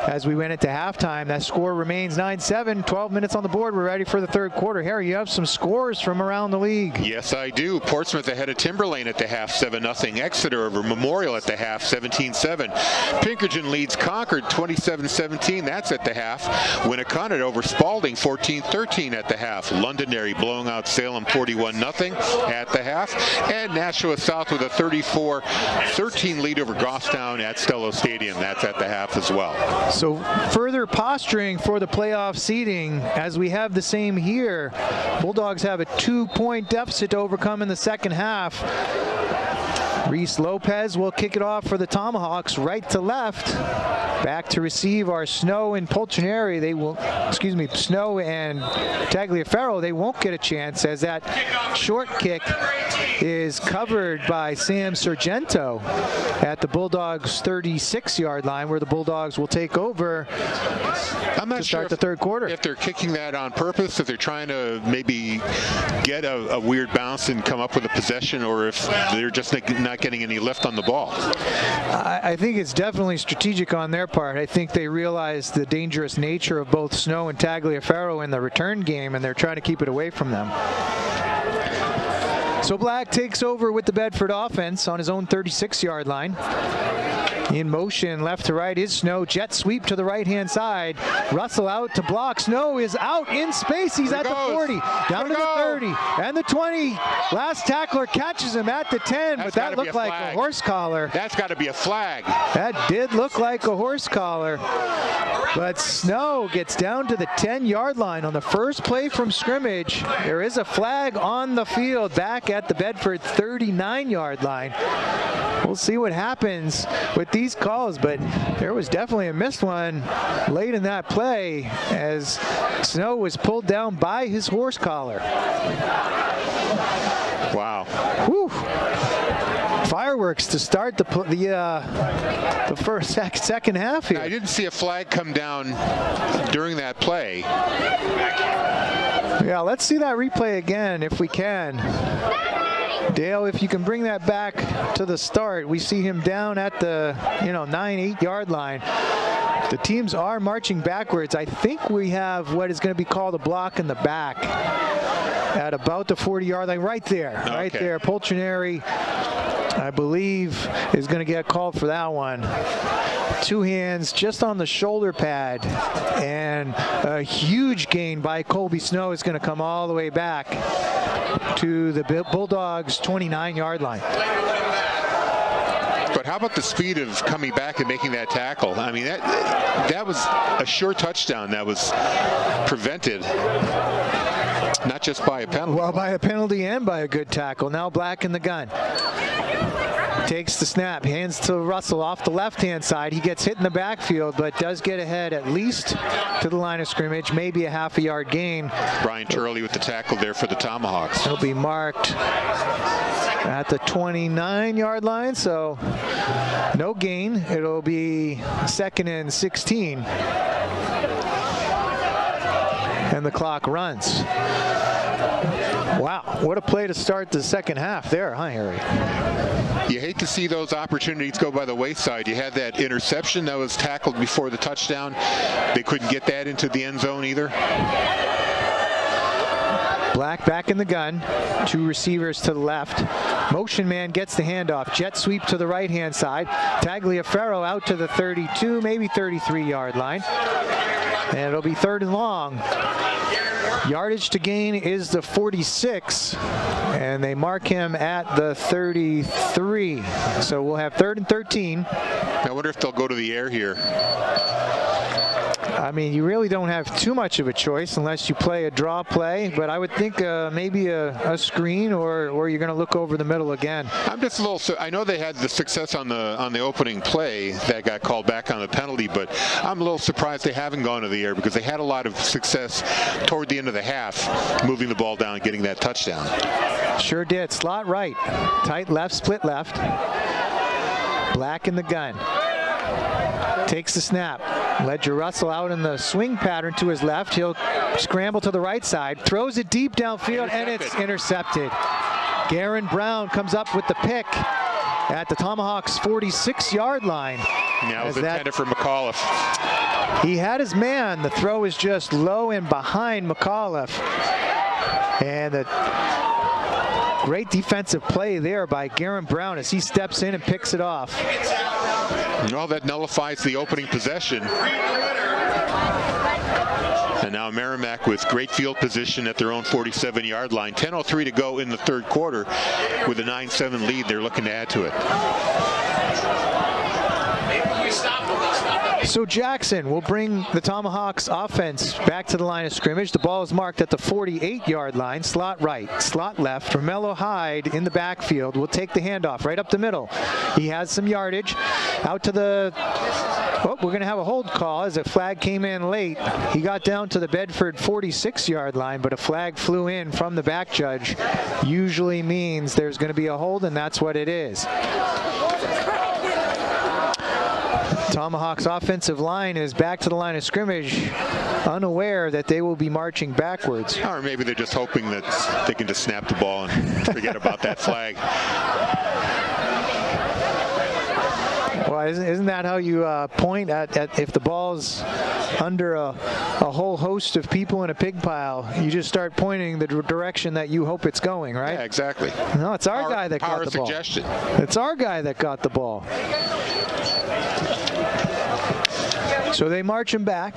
As we went into halftime, that score remains 9-7, 12 minutes on the board. We're ready for the third quarter. Harry, you have some scores from around the league. Yes, I do. Portsmouth ahead of Timberlane at the half, 7-0. Exeter over Memorial at the half, 17-7. Pinkerton leads Concord, 27-17. That's at the half. Winnicott over Spalding, 14-13 at the half. Londonderry blowing out Salem, 41-0 at the half. And Nashua South with a 34-13 lead over Goffstown at Stello Stadium. That's at the half as well. So further posturing for the playoff seeding, as we have the same here. Bulldogs have a 2-point deficit to overcome in the second half. Reese Lopez will kick it off for the Tomahawks, right to left. Back to receive are Snow and Polchinari. They will, Snow and Tagliaferro. They won't get a chance, as that short kick is covered by Sam Sargento at the Bulldogs' 36-yard line, where the Bulldogs will take over to start the third quarter. If they're kicking that on purpose, if they're trying to maybe get a weird bounce and come up with a possession, or if they're just not getting any lift on the ball. I think it's definitely strategic on their part. I think they realize the dangerous nature of both Snow and Tagliaferro in the return game, and they're trying to keep it away from them. So Black takes over with the Bedford offense on his own 36-yard line. In motion, left to right is Snow. Jet sweep to the right-hand side. Russell out to block. Snow is out in space. He's at the 40, down to the 30, and the 20. Last tackler catches him at the 10, but that looked like a horse collar. That's got to be a flag. That did look like a horse collar. But Snow gets down to the 10-yard line on the first play from scrimmage. There is a flag on the field back at the Bedford 39-yard line. We'll see what happens with these calls, but there was definitely a missed one late in that play as Snow was pulled down by his horse collar. Wow. Whew. Fireworks to start the second half here. I didn't see a flag come down during that play. Yeah, let's see that replay again if we can. Dale, if you can bring that back to the start, we see him down at the 9-8 yard line. The teams are marching backwards. I think we have what is going to be called a block in the back at about the 40-yard line, right there. Okay. Right there. Polchinari, I believe, is going to get called for that one. Two hands just on the shoulder pad, and a huge gain by Colby Snow is going to come all the way back to the Bulldogs' 29-yard line. But how about the speed of coming back and making that tackle? I mean, that was a sure touchdown that was prevented, not just by a penalty. Well, by a penalty and by a good tackle. Now Black in the gun. Takes the snap, hands to Russell off the left-hand side. He gets hit in the backfield, but does get ahead at least to the line of scrimmage, maybe a half-a-yard gain. Brian Turley with the tackle there for the Tomahawks. He'll be marked at the 29-yard line, so no gain. It'll be 2nd and 16. And the clock runs. Wow, what a play to start the second half there, huh, Harry? You hate to see those opportunities go by the wayside. You had that interception that was tackled before the touchdown. They couldn't get that into the end zone either. Black back in the gun. Two receivers to the left. Motion man gets the handoff. Jet sweep to the right-hand side. Tagliaferro out to the 32, maybe 33-yard line. And it'll be 3rd and long. Yardage to gain is the 46, and they mark him at the 33. So we'll have 3rd and 13. I wonder if they'll go to the air here. I mean, you really don't have too much of a choice unless you play a draw play, but I would think maybe a screen or you're going to look over the middle again. I'm just a little, I know they had the success on the opening play that got called back on the penalty, but I'm a little surprised they haven't gone to the air because they had a lot of success toward the end of the half, moving the ball down and getting that touchdown. Sure did. Slot right, tight left, split left. Black in the gun. Takes the snap. Ledger Russell out in the swing pattern to his left. He'll scramble to the right side, throws it deep downfield, and it's intercepted. Garen Brown comes up with the pick at the Tomahawks' 46-yard line. Now it's intended for McAuliffe. He had his man. The throw is just low and behind McAuliffe. And the great defensive play there by Garen Brown as he steps in and picks it off. Well, that nullifies the opening possession. And now Merrimack with great field position at their own 47-yard line. 10:03 to go in the third quarter. With a 9-7 lead, they're looking to add to it. So Jackson will bring the Tomahawks offense back to the line of scrimmage. The ball is marked at the 48-yard line. Slot right, slot left. Romello Hyde in the backfield will take the handoff right up the middle. He has some yardage. Out to the... Oh, we're going to have a hold call as a flag came in late. He got down to the Bedford 46-yard line, but a flag flew in from the back judge. Usually means there's going to be a hold, and that's what it is. Tomahawks offensive line is back to the line of scrimmage, unaware that they will be marching backwards. Or maybe they're just hoping that they can just snap the ball and forget about that flag. Well, isn't that how you point at if the ball's under a whole host of people in a pig pile, you just start pointing the direction that you hope it's going, right? Yeah, exactly. No, it's our guy that got the ball. Suggestion. It's our guy that got the ball. So they march him back.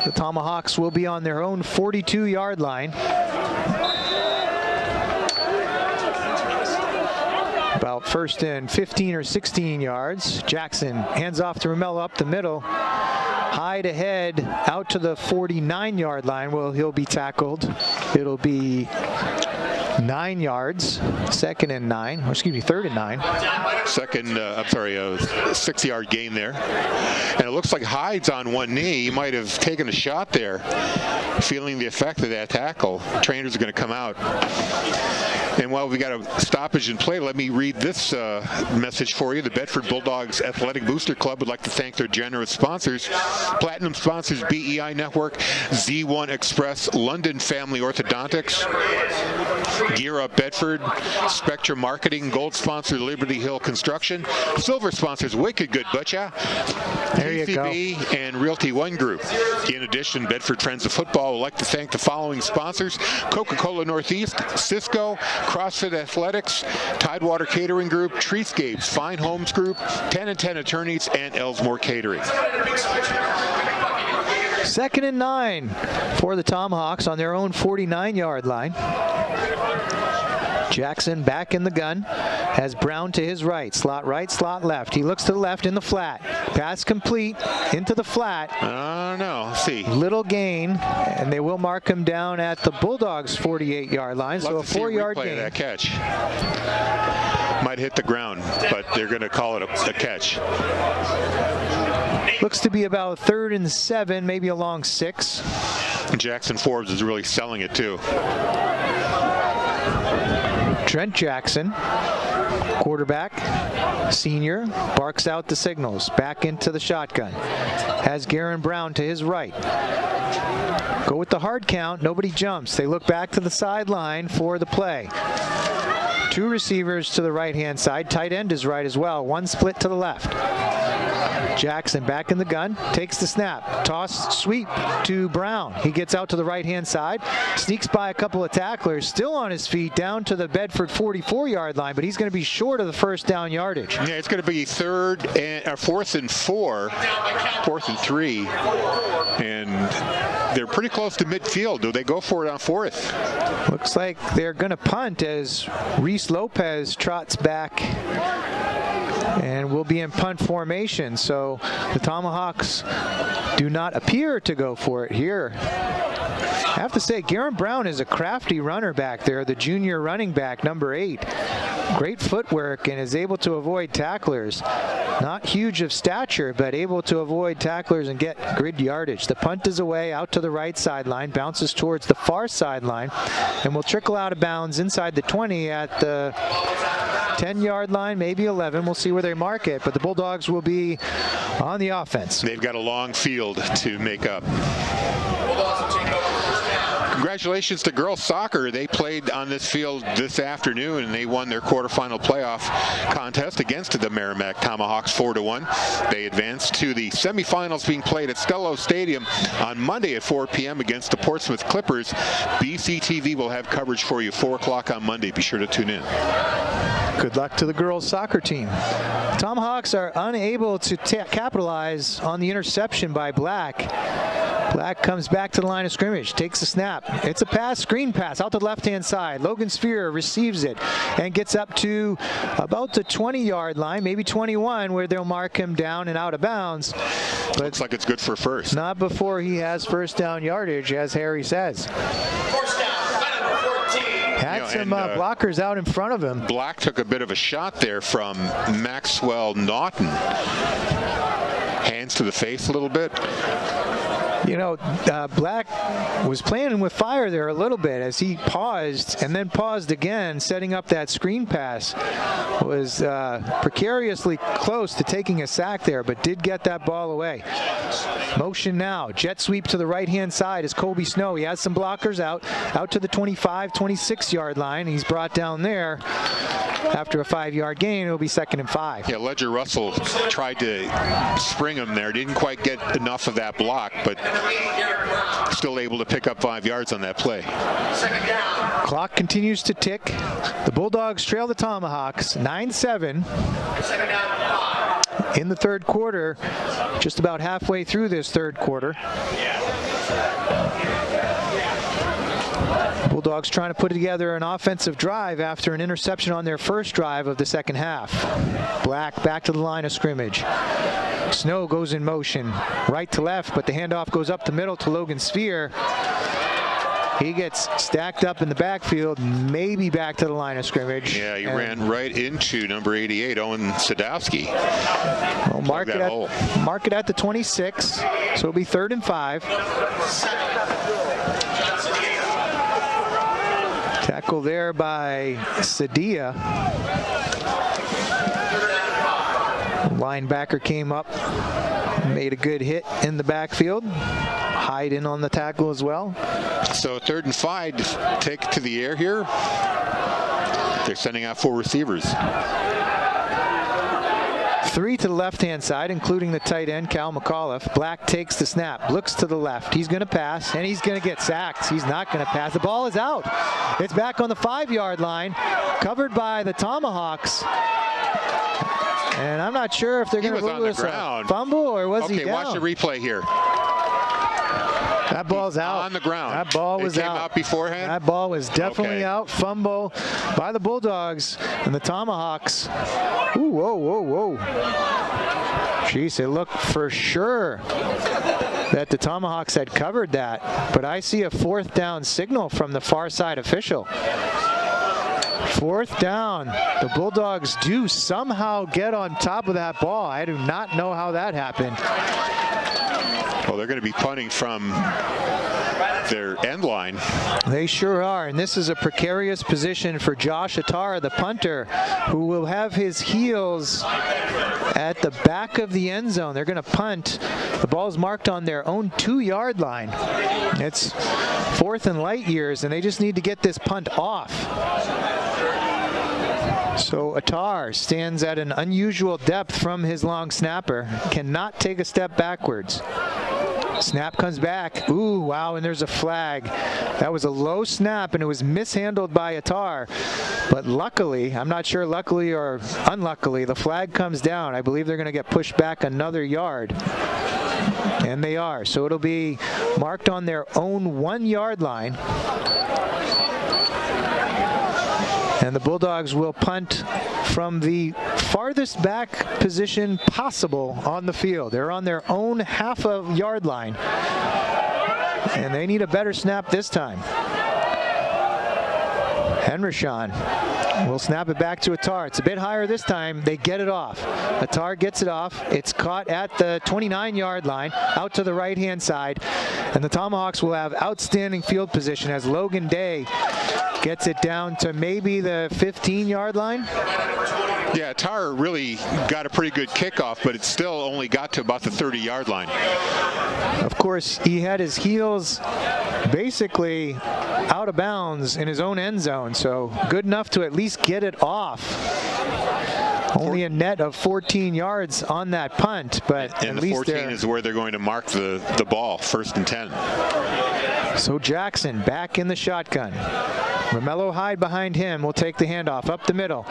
The Tomahawks will be on their own 42-yard line. About first and 15 or 16 yards. Jackson hands off to Romello up the middle. Hyde ahead out to the 49-yard line. Well, he'll be tackled. It'll be 9 yards, third and 9. Second, I'm sorry, a 6-yard gain there. And it looks like Hyde's on one knee. He might have taken a shot there, feeling the effect of that tackle. Trainers are going to come out. And while we got a stoppage in play, let me read this message for you. The Bedford Bulldogs Athletic Booster Club would like to thank their generous sponsors. Platinum sponsors BEI Network, Z1 Express, London Family Orthodontics, Gear Up Bedford, Spectrum Marketing, Gold sponsor Liberty Hill Construction, Silver sponsors Wicked Good Butcher, KCB, and Realty One Group. In addition, Bedford Friends of Football would like to thank the following sponsors: Coca-Cola Northeast, Cisco, CrossFit Athletics, Tidewater Catering Group, Treescapes, Fine Homes Group, 10 and 10 Attorneys, and Elsmore Catering. 2nd and 9 for the Tomahawks on their own 49-yard line. Jackson back in the gun, has Brown to his right, slot left. He looks to the left in the flat. Pass complete into the flat. No, see. Little gain, and they will mark him down at the Bulldogs' 48-yard line. So a 4-yard gain. That catch might hit the ground, but they're going to call it a catch. Looks to be about 3rd and 7, maybe a long 6. Jackson Forbes is really selling it too. Trent Jackson, quarterback, senior, barks out the signals. Back into the shotgun. Has Garen Brown to his right. Go with the hard count. Nobody jumps. They look back to the sideline for the play. 2 receivers to the right-hand side. Tight end is right as well. 1 split to the left. Jackson back in the gun, takes the snap, toss sweep to Brown. He gets out to the right-hand side, sneaks by a couple of tacklers, still on his feet down to the Bedford 44-yard line, but he's going to be short of the first down yardage. Yeah, it's going to be 4th and 4, 4th and 3, and they're pretty close to midfield. Do they go for it on 4th? Looks like they're going to punt as Reese Lopez trots back and will be in punt formation. So the Tomahawks do not appear to go for it here. I have to say, Garen Brown is a crafty runner back there, the junior running back, number 8. Great footwork and is able to avoid tacklers. Not huge of stature, but able to avoid tacklers and get good yardage. The punt is away out to the right sideline, bounces towards the far sideline, and will trickle out of bounds inside the 20 at the 10-yard line, maybe 11. We'll see where they mark it, but the Bulldogs will be on the offense. They've got a long field to make up. Congratulations to girls soccer. They played on this field this afternoon and they won their quarterfinal playoff contest against the Merrimack Tomahawks 4-1. They advanced to the semifinals being played at Stello Stadium on Monday at 4 p.m. against the Portsmouth Clippers. BCTV will have coverage for you 4 o'clock on Monday. Be sure to tune in. Good luck to the girls soccer team. Tomahawks are unable to capitalize on the interception by Black. Black comes back to the line of scrimmage, takes a snap. It's a pass, screen pass out to the left-hand side. Logan Sphere receives it and gets up to about the 20-yard line, maybe 21, where they'll mark him down and out of bounds. But looks like it's good for first. Not before he has first down yardage, as Harry says. First down, number 14. Had some blockers out in front of him. Black took a bit of a shot there from Maxwell Naughton. Hands to the face a little bit. You know, Black was playing with fire there a little bit as he paused and then paused again, setting up that screen pass. Was precariously close to taking a sack there, but did get that ball away. Motion now, jet sweep to the right-hand side is Colby Snow. He has some blockers out to the 25, 26-yard line. He's brought down there. After a 5-yard gain, it'll be 2nd and 5. Yeah, Ledger Russell tried to spring him there. Didn't quite get enough of that block, but still able to pick up 5 yards on that play. Clock continues to tick. The Bulldogs trail the Tomahawks 9-7 in the third quarter, just about halfway through this third quarter. Bulldogs trying to put together an offensive drive after an interception on their first drive of the second half. Black back to the line of scrimmage. Snow goes in motion, right to left, but the handoff goes up the middle to Logan Sphere. He gets stacked up in the backfield, maybe back to the line of scrimmage. Yeah, he ran right into number 88, Owen Sadowski. Well, mark it at the 26, so it'll be 3rd and 5. Tackle there by Sadia. Linebacker came up, made a good hit in the backfield. Hyde in on the tackle as well. So 3rd and 5, take to the air here. They're sending out 4 receivers. 3 to the left-hand side, including the tight end, Cal McAuliffe. Black takes the snap, looks to the left. He's going to pass, and he's going to get sacked. He's not going to pass. The ball is out. It's back on the 5-yard line, covered by the Tomahawks. And I'm not sure if they're going to rule this a fumble or was he down? Okay, watch the replay here. That ball's out. On the ground. That ball was out. It came out beforehand? That ball was definitely out. Fumble by the Bulldogs and the Tomahawks. Ooh, whoa, whoa, whoa. Jeez, it looked for sure that the Tomahawks had covered that. But I see a 4th down signal from the far side official. 4th down. The Bulldogs do somehow get on top of that ball. I do not know how that happened. Well, they're going to be punting from their end line. They sure are, and this is a precarious position for Josh Attar, the punter, who will have his heels at the back of the end zone. They're going to punt. The ball's marked on their own 2-yard line. It's 4th and light years, and they just need to get this punt off. So Attar stands at an unusual depth from his long snapper, cannot take a step backwards. Snap comes back. Ooh, wow, and there's a flag. That was a low snap, and it was mishandled by Attar. But luckily, I'm not sure luckily or unluckily, the flag comes down. I believe they're going to get pushed back another yard. And they are. So it'll be marked on their own 1 yard line. And the Bulldogs will punt from the farthest back position possible on the field. They're on their own half a yard line. And they need a better snap this time. Henryshawn will snap it back to Attar. It's a bit higher this time. They get it off. Attar gets it off. It's caught at the 29-yard line, out to the right-hand side. And the Tomahawks will have outstanding field position as Logan Day gets it down to maybe the 15-yard line. Yeah, Attar really got a pretty good kickoff, but it still only got to about the 30-yard line. Of course, he had his heels basically out of bounds in his own end zone, so good enough to at least get it off. Only a net of 14 yards on that punt, but and at the least 14 is where they're going to mark the ball, 1st and 10. So Jackson back in the shotgun. Romello Hyde behind him will take the handoff up the middle.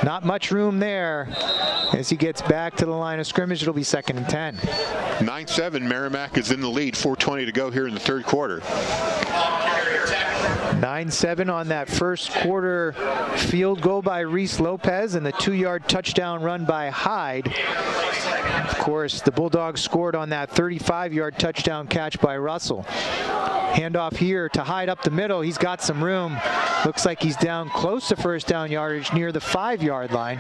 Not much room there. As he gets back to the line of scrimmage, it'll be 2nd and 10. 9-7, Merrimack is in the lead, 4:20 to go here in the 3rd quarter. 9-7 on that first quarter field goal by Reese Lopez and the 2-yard touchdown run by Hyde. Of course, the Bulldogs scored on that 35-yard touchdown catch by Russell. Handoff here to Hyde up the middle. He's got some room. Looks like he's down close to first down yardage near the 5-yard line.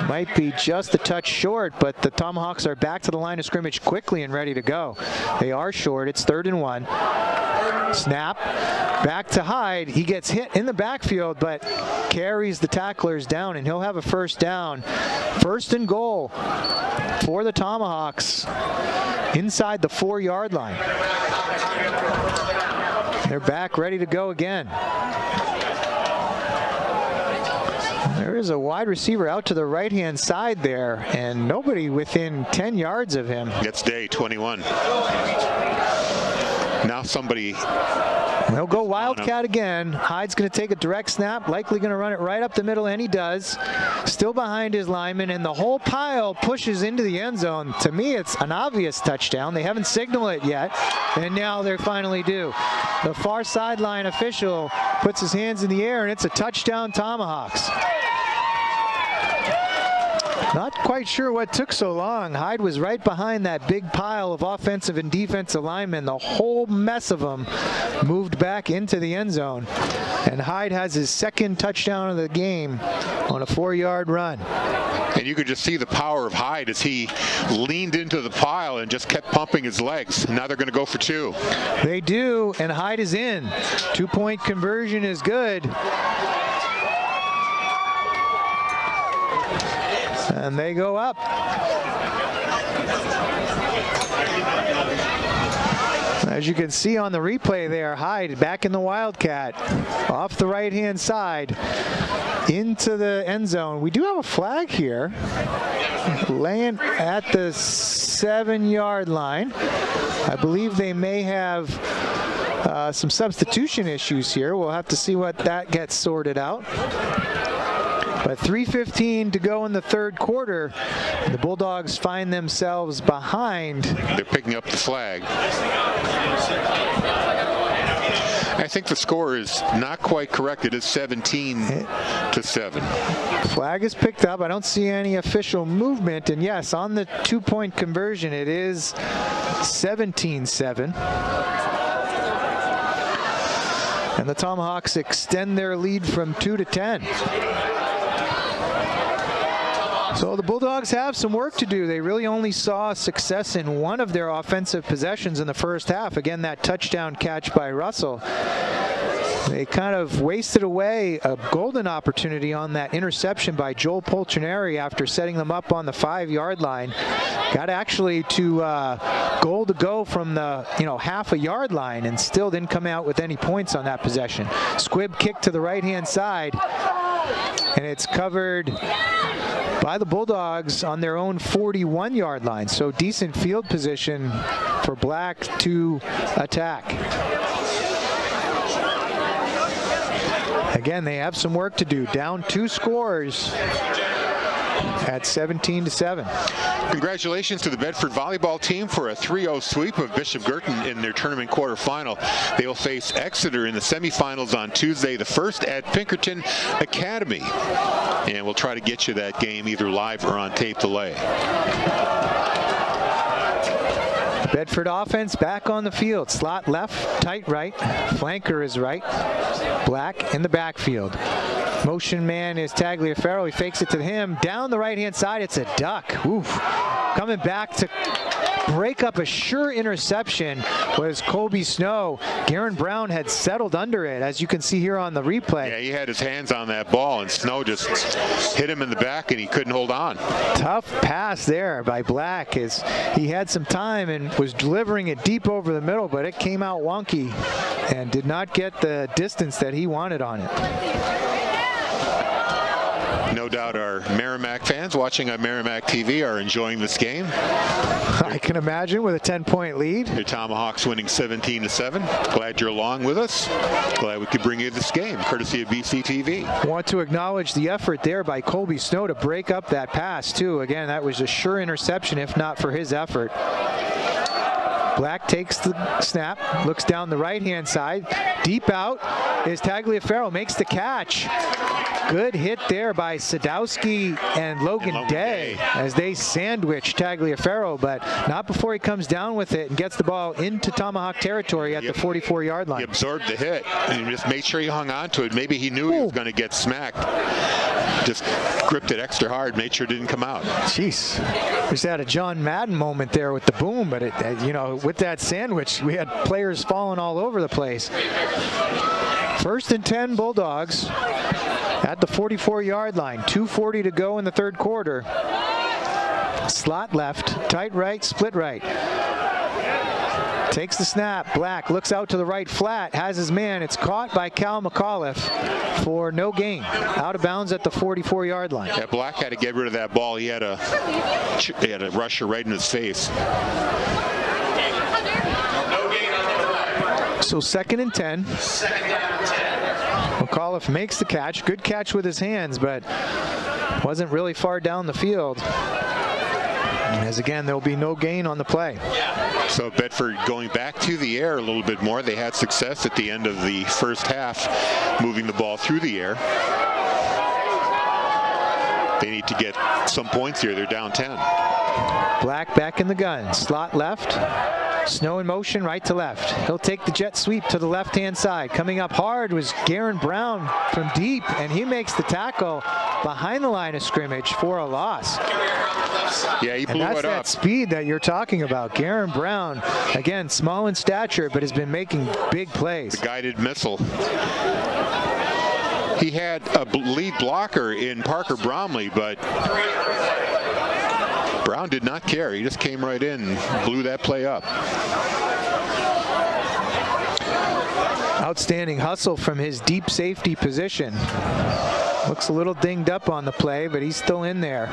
Might be just a touch short, but the Tomahawks are back to the line of scrimmage quickly and ready to go. They are short. It's 3rd and 1. Snap. Back to Hyde. He gets hit in the backfield, but carries the tacklers down, and he'll have a first down. 1st and goal for the Tomahawks inside the 4-yard line. They're back ready to go again. There is a wide receiver out to the right-hand side there, and nobody within 10 yards of him. That's Day, 21. Now somebody... They'll go Wildcat again. Hyde's going to take a direct snap, likely going to run it right up the middle, and he does. Still behind his lineman, and the whole pile pushes into the end zone. To me, it's an obvious touchdown. They haven't signaled it yet, and now they finally do. The far sideline official puts his hands in the air, and it's a touchdown, Tomahawks. Not quite sure what took so long. Hyde was right behind that big pile of offensive and defensive linemen. The whole mess of them moved back into the end zone. And Hyde has his 2nd touchdown of the game on a 4-yard run. And you could just see the power of Hyde as he leaned into the pile and just kept pumping his legs. Now they're going to go for 2. They do, and Hyde is in. 2-point conversion is good. And they go up. As you can see on the replay there, Hyde back in the Wildcat, off the right-hand side, into the end zone. We do have a flag here, laying at the 7-yard line. I believe they may have some substitution issues here. We'll have to see what that gets sorted out. But 3:15 to go in the 3rd quarter. The Bulldogs find themselves behind. They're picking up the flag. I think the score is not quite correct. It is 17-7. Flag is picked up. I don't see any official movement. And yes, on the 2-point conversion, it is 17-7. And the Tomahawks extend their lead from 2 to 10. So the Bulldogs have some work to do. They really only saw success in one of their offensive possessions in the first half. Again, that touchdown catch by Russell. They kind of wasted away a golden opportunity on that interception by Joel Polchinari after setting them up on the 5-yard line. Got actually to goal to go from the half a yard line and still didn't come out with any points on that possession. Squibb kick to the right-hand side, and it's covered by the Bulldogs on their own 41-yard line. So decent field position for Black to attack. Again, they have some work to do. Down 2 scores at 17-7. Congratulations to the Bedford volleyball team for a 3-0 sweep of Bishop Girton in their tournament quarterfinal. They will face Exeter in the semifinals on Tuesday, the first at Pinkerton Academy. And we'll try to get you that game either live or on tape delay. Bedford offense back on the field. Slot left, tight right. Flanker is right. Black in the backfield. Motion man is Tagliaferro. He fakes it to him. Down the right-hand side, it's a duck. Oof. Coming back to break up a sure interception was Colby Snow. Garen Brown had settled under it, as you can see here on the replay. Yeah, he had his hands on that ball, and Snow just hit him in the back, and he couldn't hold on. Tough pass there by Black, as he had some time and was delivering it deep over the middle, but it came out wonky and did not get the distance that he wanted on it. No doubt our Merrimack fans watching on Merrimack TV are enjoying this game. I can imagine, with a 10-point lead. The Tomahawks winning 17-7. Glad you're along with us. Glad we could bring you this game, courtesy of BC TV. Want to acknowledge the effort there by Colby Snow to break up that pass, too. Again, that was a sure interception, if not for his effort. Black takes the snap, looks down the right-hand side. Deep out is Tagliaferro, makes the catch. Good hit there by Sadowski and Logan Day as they sandwich Tagliaferro, but not before he comes down with it and gets the ball into Tomahawk territory at the 44-yard line. He absorbed the hit and just made sure he hung on to it. Maybe he knew he was going to get smacked. Just gripped it extra hard, made sure it didn't come out. Jeez. Just had a John Madden moment there with the boom, but with that sandwich, we had players falling all over the place. 1st and 10 Bulldogs at the 44-yard line. 2:40 to go in the third quarter. Slot left, tight right, split right. Takes the snap. Black looks out to the right flat, has his man. It's caught by Cal McAuliffe for no gain. Out of bounds at the 44-yard line. Yeah, Black had to get rid of that ball. He had a rusher right in his face. So 2nd and 10. McAuliffe makes the catch. Good catch with his hands, but wasn't really far down the field. As again, there will be no gain on the play. So Bedford going back to the air a little bit more. They had success at the end of the first half, moving the ball through the air. They need to get some points here. They're down 10. Black back in the gun. Slot left. Snow in motion, right to left. He'll take the jet sweep to the left-hand side. Coming up hard was Garen Brown from deep, and he makes the tackle behind the line of scrimmage for a loss. Yeah, he blew and that's it up. That speed that you're talking about. Garen Brown, again, small in stature, but has been making big plays. The guided missile. He had a lead blocker in Parker Bromley, but Brown did not care. He just came right in and blew that play up. Outstanding hustle from his deep safety position. Looks a little dinged up on the play, but he's still in there.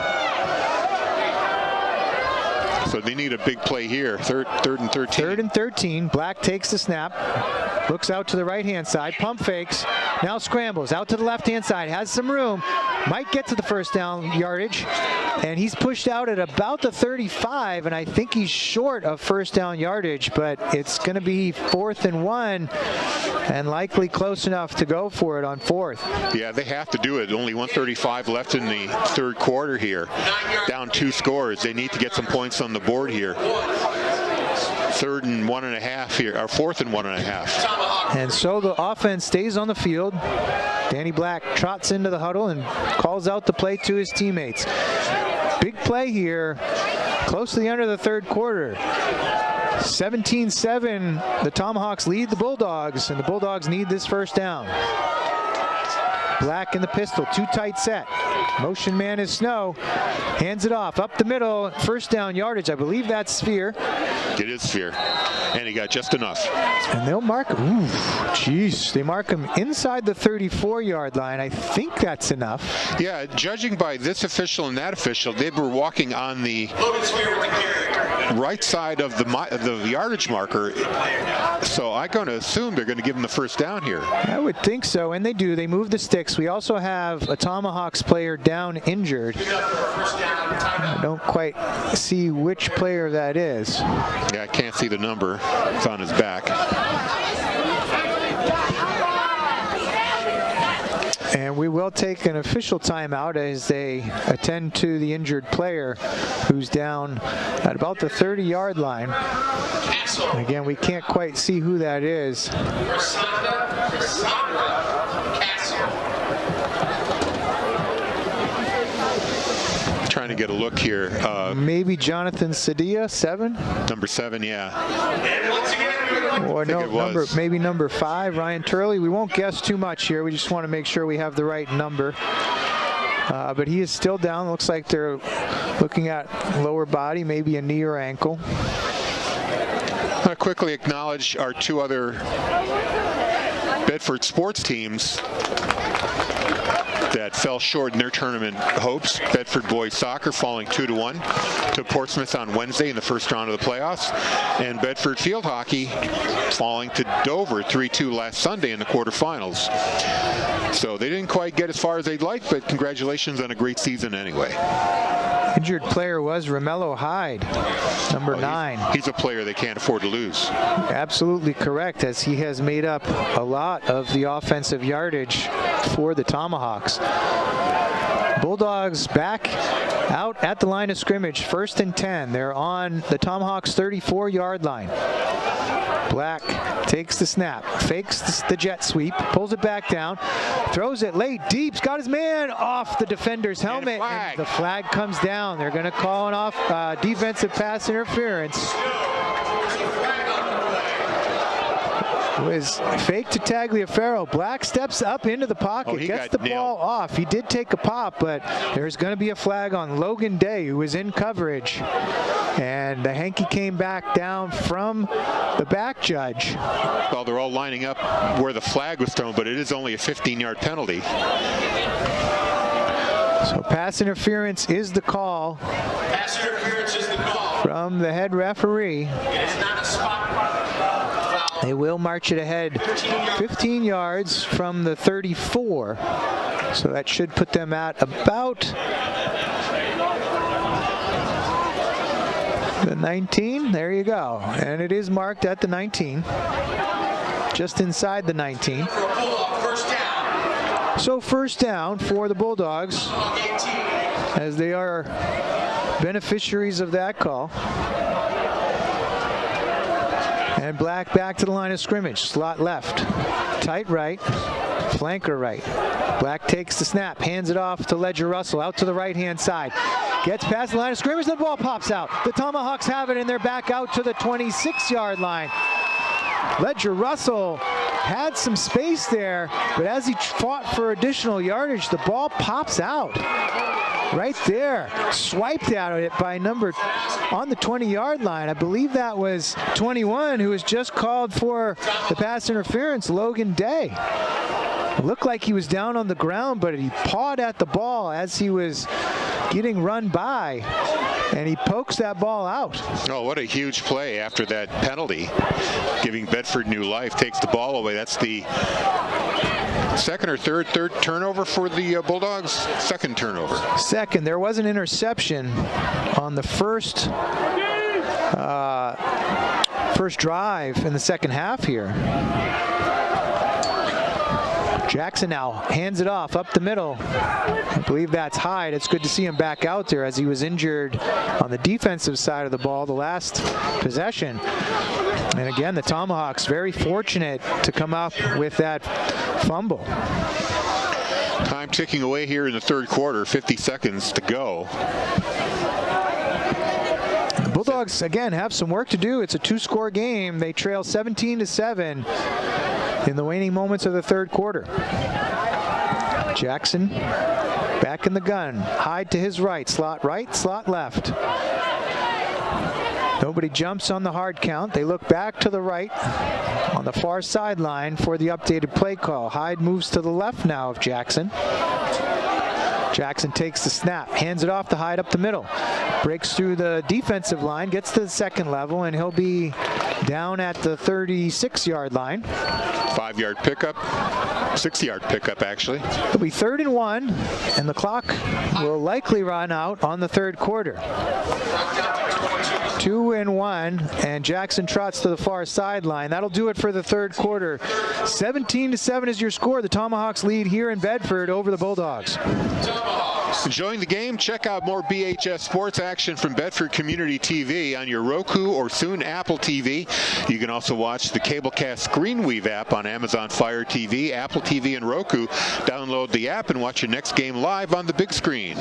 So they need a big play here. Third and 13. 3rd and 13. Black takes the snap. Looks out to the right-hand side. Pump fakes. Now scrambles. Out to the left-hand side. Has some room. Might get to the first down yardage. And he's pushed out at about the 35, and I think he's short of first down yardage, but it's going to be 4th and 1, and likely close enough to go for it on 4th. Yeah, they have to do it. Only 1:35 left in the third quarter here. Down 2 scores. They need to get some points on the board here. 3rd and 1.5 here, or 4th and 1.5. And so the offense stays on the field. Danny Black trots into the huddle and calls out the play to his teammates. Big play here, close to the end of the third quarter. 17-7, the Tomahawks lead the Bulldogs, and the Bulldogs need this first down. Black in the pistol, 2 tight set. Motion man is Snow. Hands it off, up the middle, first down yardage. I believe that's Sphere. It is Sphere. And he got just enough. And they'll mark, they mark him inside the 34-yard line. I think that's enough. Yeah, judging by this official and that official, they were walking on the right side of the yardage marker. So I'm going to assume they're going to give him the first down here. I would think so, and they do. They move the sticks. We also have a Tomahawks player down injured. I don't quite see which player that is. Yeah, I can't see the number. It's on his back. And we will take an official timeout as they attend to the injured player who's down at about the 30-yard line. And again, we can't quite see who that is. Trying to get a look here. Maybe Jonathan Sadia, 7? Number 7, yeah. Or no, maybe number 5, Ryan Turley. We won't guess too much here. We just want to make sure we have the right number. But he is still down. Looks like they're looking at lower body, maybe a knee or ankle. I want to quickly acknowledge our 2 other Bedford sports teams that fell short in their tournament hopes. Bedford boys soccer falling 2-1 to Portsmouth on Wednesday in the first round of the playoffs, and Bedford field hockey falling to Dover 3-2 last Sunday in the quarterfinals. So they didn't quite get as far as they'd like, but congratulations on a great season anyway. Injured player was Romello Hyde, number 9. He's a player they can't afford to lose. Absolutely correct, as he has made up a lot of the offensive yardage for the Tomahawks. Bulldogs back out at the line of scrimmage, 1st and 10. They're on the Tomahawks' 34-yard line. Black takes the snap, fakes the jet sweep, pulls it back down, throws it late, deep's got his man off the defender's helmet, and the flag comes down. They're going to call an defensive pass interference. It was fake to Tagliaferro. Black steps up into the pocket, gets the ball off. He did take a pop, but there's going to be a flag on Logan Day, who was in coverage. And the hanky came back down from the back judge. Well, they're all lining up where the flag was thrown, but it is only a 15-yard penalty. So pass interference is the call. Pass interference is the call. From the head referee. It is not a spot foul. They will march it ahead 15 yards from the 34. So that should put them at about the 19. There you go. And it is marked at the 19. Just inside the 19. So first down for the Bulldogs, as they are beneficiaries of that call. And Black back to the line of scrimmage. Slot left, tight right, flanker right. Black takes the snap, hands it off to Ledger Russell, out to the right-hand side. Gets past the line of scrimmage, the ball pops out. The Tomahawks have it, and they're back out to the 26-yard line. Ledger Russell had some space there, but as he fought for additional yardage, the ball pops out. Right there, swiped out of it by number on the 20-yard line. I believe that was 21, who was just called for the pass interference, Logan Day. It looked like he was down on the ground, but he pawed at the ball as he was getting run by, and he pokes that ball out. Oh, what a huge play after that penalty, giving Bedford new life. Takes the ball away. That's the second or third turnover for the Bulldogs? Second turnover. Second. There was an interception on the first drive in the second half here. Jackson now hands it off up the middle. I believe that's Hyde. It's good to see him back out there, as he was injured on the defensive side of the ball the last possession. And again, the Tomahawks very fortunate to come up with that fumble. Time ticking away here in the third quarter, 50 seconds to go. The Bulldogs, again, have some work to do. It's a 2-score game. They trail 17-7 in the waning moments of the third quarter. Jackson back in the gun. Hyde to his right, slot left. Nobody jumps on the hard count. They look back to the right on the far sideline for the updated play call. Hyde moves to the left now of Jackson. Jackson takes the snap, hands it off to Hyde up the middle. breaks through the defensive line, gets to the second level, and he'll be down at the 36-yard line. 5-yard pickup, 6-yard pickup actually. It'll be 3rd and 1, and the clock will likely run out on the third quarter. 2 and 1, and Jackson trots to the far sideline. That'll do it for the third quarter. 17-7 is your score. The Tomahawks lead here in Bedford over the Bulldogs. Enjoying the game? Check out more BHS sports action from Bedford Community TV on your Roku or soon Apple TV. You can also watch the Cablecast Screenweave app on Amazon Fire TV, Apple TV, and Roku. Download the app and watch your next game live on the big screen.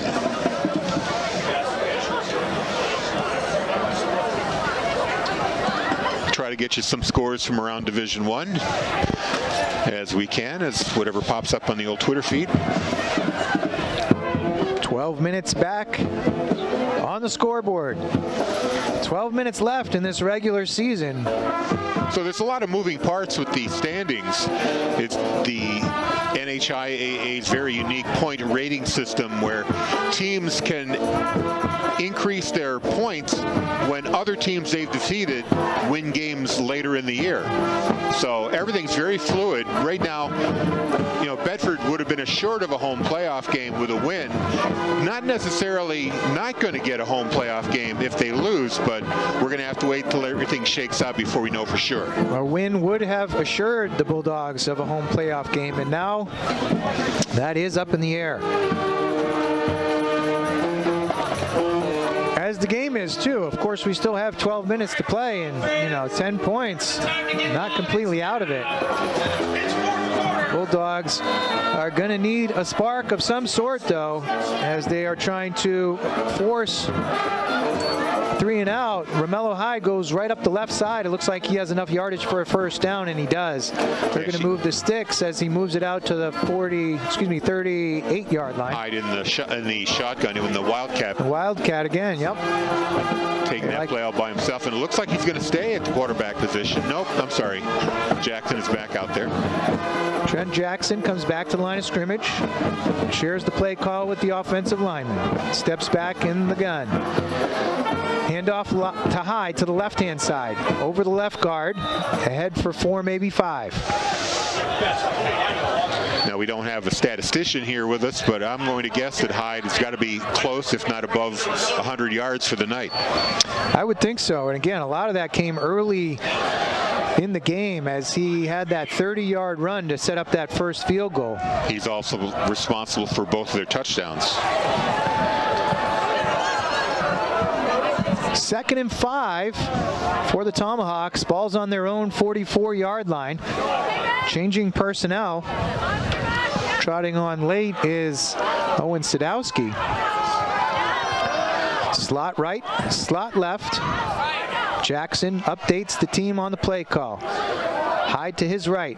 Try to get you some scores from around Division I as we can, as whatever pops up on the old Twitter feed. 12 minutes back on the scoreboard. 12 minutes left in this regular season. So there's a lot of moving parts with the standings. It's the NHIAA's very unique point rating system where teams can increase their points when other teams they've defeated win games later in the year. So everything's very fluid. Right now, you know, Bedford would have been assured of a home playoff game with a win. Not necessarily not going to get a home playoff game if they lose, but we're going to have to wait till everything shakes out before we know for sure. A win would have assured the Bulldogs of a home playoff game, and now that is up in the air. As the game is, too. Of course, we still have 12 minutes to play, and, you know, 10 points, not completely out of it. Bulldogs are going to need a spark of some sort, though, as they are trying to force 3 and out. Romello Hyde goes right up the left side. It looks like he has enough yardage for a first down, and he does. They're going to move the sticks as he moves it out to the 38-yard line. Hyde in the shotgun, in the Wildcat. The Wildcat again, yep. Taking that play out by himself, and it looks like he's going to stay at the quarterback position. Nope, I'm sorry. Jackson is back out there. Trent Jackson comes back to the line of scrimmage, shares the play call with the offensive lineman, steps back in the gun. Handoff to Hyde to the left-hand side, over the left guard, ahead for 4, maybe 5. Now, we don't have a statistician here with us, but I'm going to guess that Hyde has got to be close, if not above 100 yards for the night. I would think so. And again, a lot of that came early in the game as he had that 30-yard run to set up that first field goal. He's also responsible for both of their touchdowns. 2nd and 5 for the Tomahawks. Ball's on their own 44-yard line. Changing personnel. Trotting on late is Owen Sadowski. Slot right, slot left. Jackson updates the team on the play call. Hyde to his right.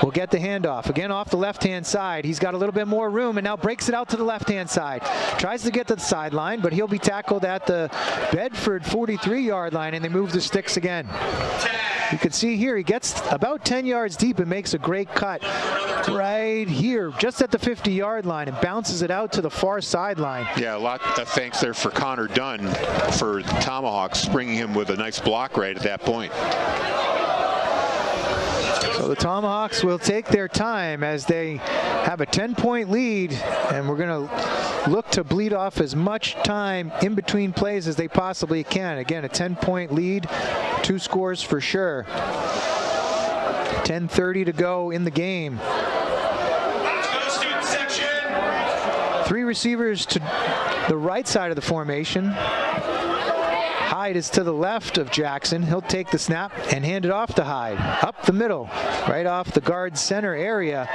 Will get the handoff. Again off the left-hand side. He's got a little bit more room and now breaks it out to the left-hand side. Tries to get to the sideline, but he'll be tackled at the Bedford 43-yard line, and they move the sticks again. You can see here he gets about 10 yards deep and makes a great cut right here, just at the 50-yard line, and bounces it out to the far sideline. Yeah, a lot of thanks there for Connor Dunn for the Tomahawks, springing him with a nice block right at that point. So the Tomahawks will take their time as they have a 10-point lead, and we're going to look to bleed off as much time in between plays as they possibly can. Again, a 10-point lead, 2 scores for sure. 10:30 to go in the game. 3 receivers to the right side of the formation. Hyde is to the left of Jackson. He'll take the snap and hand it off to Hyde. Up the middle, right off the guard center area,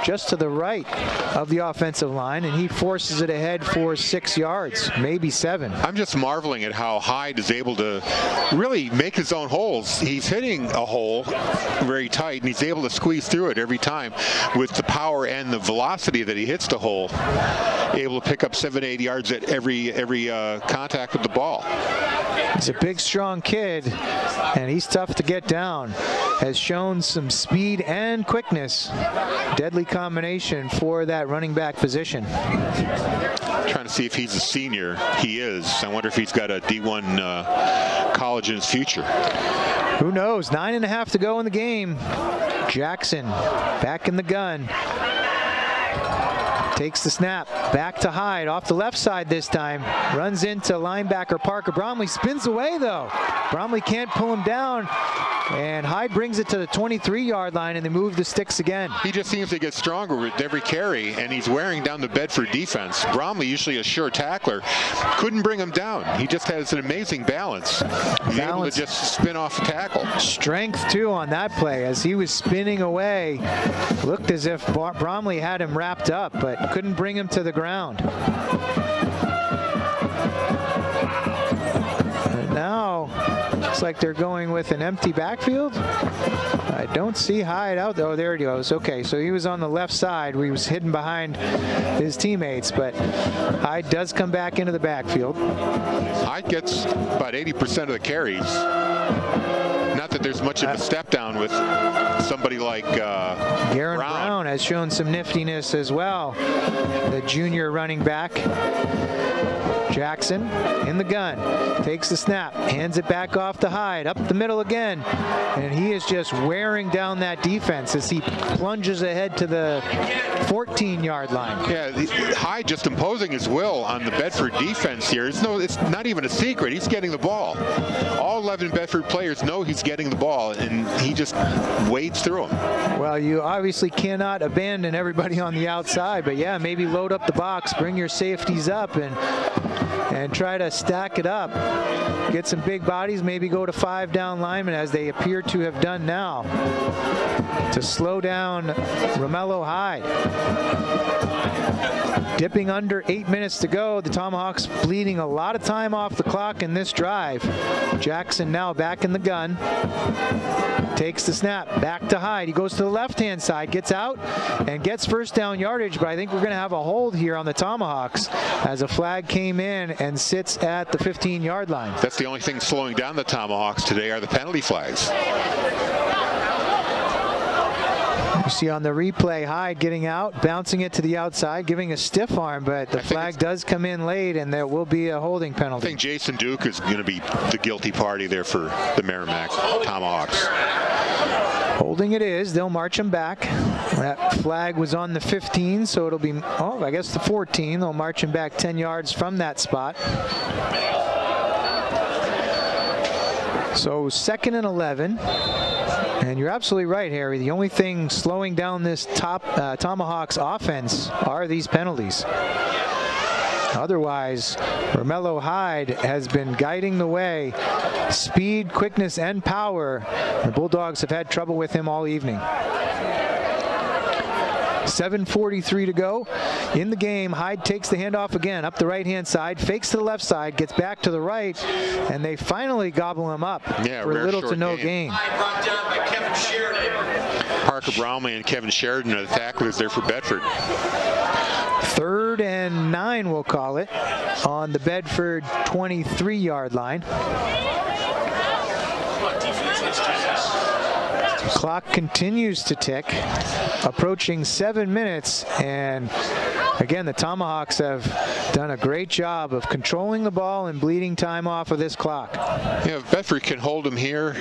just to the right of the offensive line, and he forces it ahead for 6 yards, maybe 7. I'm just marveling at how Hyde is able to really make his own holes. He's hitting a hole very tight, and he's able to squeeze through it every time with the power and the velocity that he hits the hole. Able to pick up 7-8 yards at every contact with the ball. He's a big, strong kid, and he's tough to get down. Has shown some speed and quickness. Deadly combination for that running back position. Trying to see if he's a senior. He is. I wonder if he's got a D1 college in his future. Who knows? 9.5 to go in the game. Jackson back in the gun. Takes the snap, back to Hyde, off the left side this time. Runs into linebacker Parker Bromley, spins away though. Bromley can't pull him down, and Hyde brings it to the 23-yard line, and they move the sticks again. He just seems to get stronger with every carry, and he's wearing down the Bedford defense. Bromley, usually a sure tackler, couldn't bring him down. He just has an amazing balance. He's able to just spin off the tackle. Strength too on that play as he was spinning away. Looked as if Bromley had him wrapped up, but couldn't bring him to the ground. And now looks like they're going with an empty backfield. I don't see Hyde out. Oh, there he goes. Okay, so he was on the left side where he was hidden behind his teammates, but Hyde does come back into the backfield. Hyde gets about 80% of the carries. Not that there's much of a step down with somebody like Garen Brown has shown some niftiness as well. The junior running back. Jackson in the gun, takes the snap, hands it back off to Hyde, up the middle again, and he is just wearing down that defense as he plunges ahead to the 14-yard line. Yeah, Hyde just imposing his will on the Bedford defense here. It's not even a secret. He's getting the ball. All 11 Bedford players know he's getting the ball, and he just wades through them. Well, you obviously cannot abandon everybody on the outside, but yeah, maybe load up the box, bring your safeties up, and try to stack it up. Get some big bodies, maybe go to 5 down linemen as they appear to have done now to slow down Romello Hyde. Dipping under 8 minutes to go. The Tomahawks bleeding a lot of time off the clock in this drive. Jackson now back in the gun. Takes the snap, back to Hyde. He goes to the left-hand side, gets out, and gets first down yardage, but I think we're going to have a hold here on the Tomahawks as a flag came in and sits at the 15-yard line. That's the only thing slowing down the Tomahawks today are the penalty flags. You see on the replay, Hyde getting out, bouncing it to the outside, giving a stiff arm, but the flag does come in late, and there will be a holding penalty. I think Jason Duke is going to be the guilty party there for the Merrimack Tomahawks. Holding it is. They'll march him back. That flag was on the 15, so it'll be, I guess the 14. They'll march him back 10 yards from that spot. So 2nd and 11. And you're absolutely right, Harry. The only thing slowing down this Tomahawks offense are these penalties. Otherwise, Romello Hyde has been guiding the way. Speed, quickness, and power. The Bulldogs have had trouble with him all evening. 7:43 to go in the game. Hyde takes the handoff again up the right-hand side, fakes to the left side, gets back to the right, and they finally gobble him up for little to no gain. Brought down by Kevin Sheridan. Parker Bromley and Kevin Sheridan are the tacklers there for Bedford. 3rd and 9, we'll call it, on the Bedford 23-yard line. Clock continues to tick, approaching 7 minutes, and again, the Tomahawks have done a great job of controlling the ball and bleeding time off of this clock. Yeah, if Bedford can hold them here,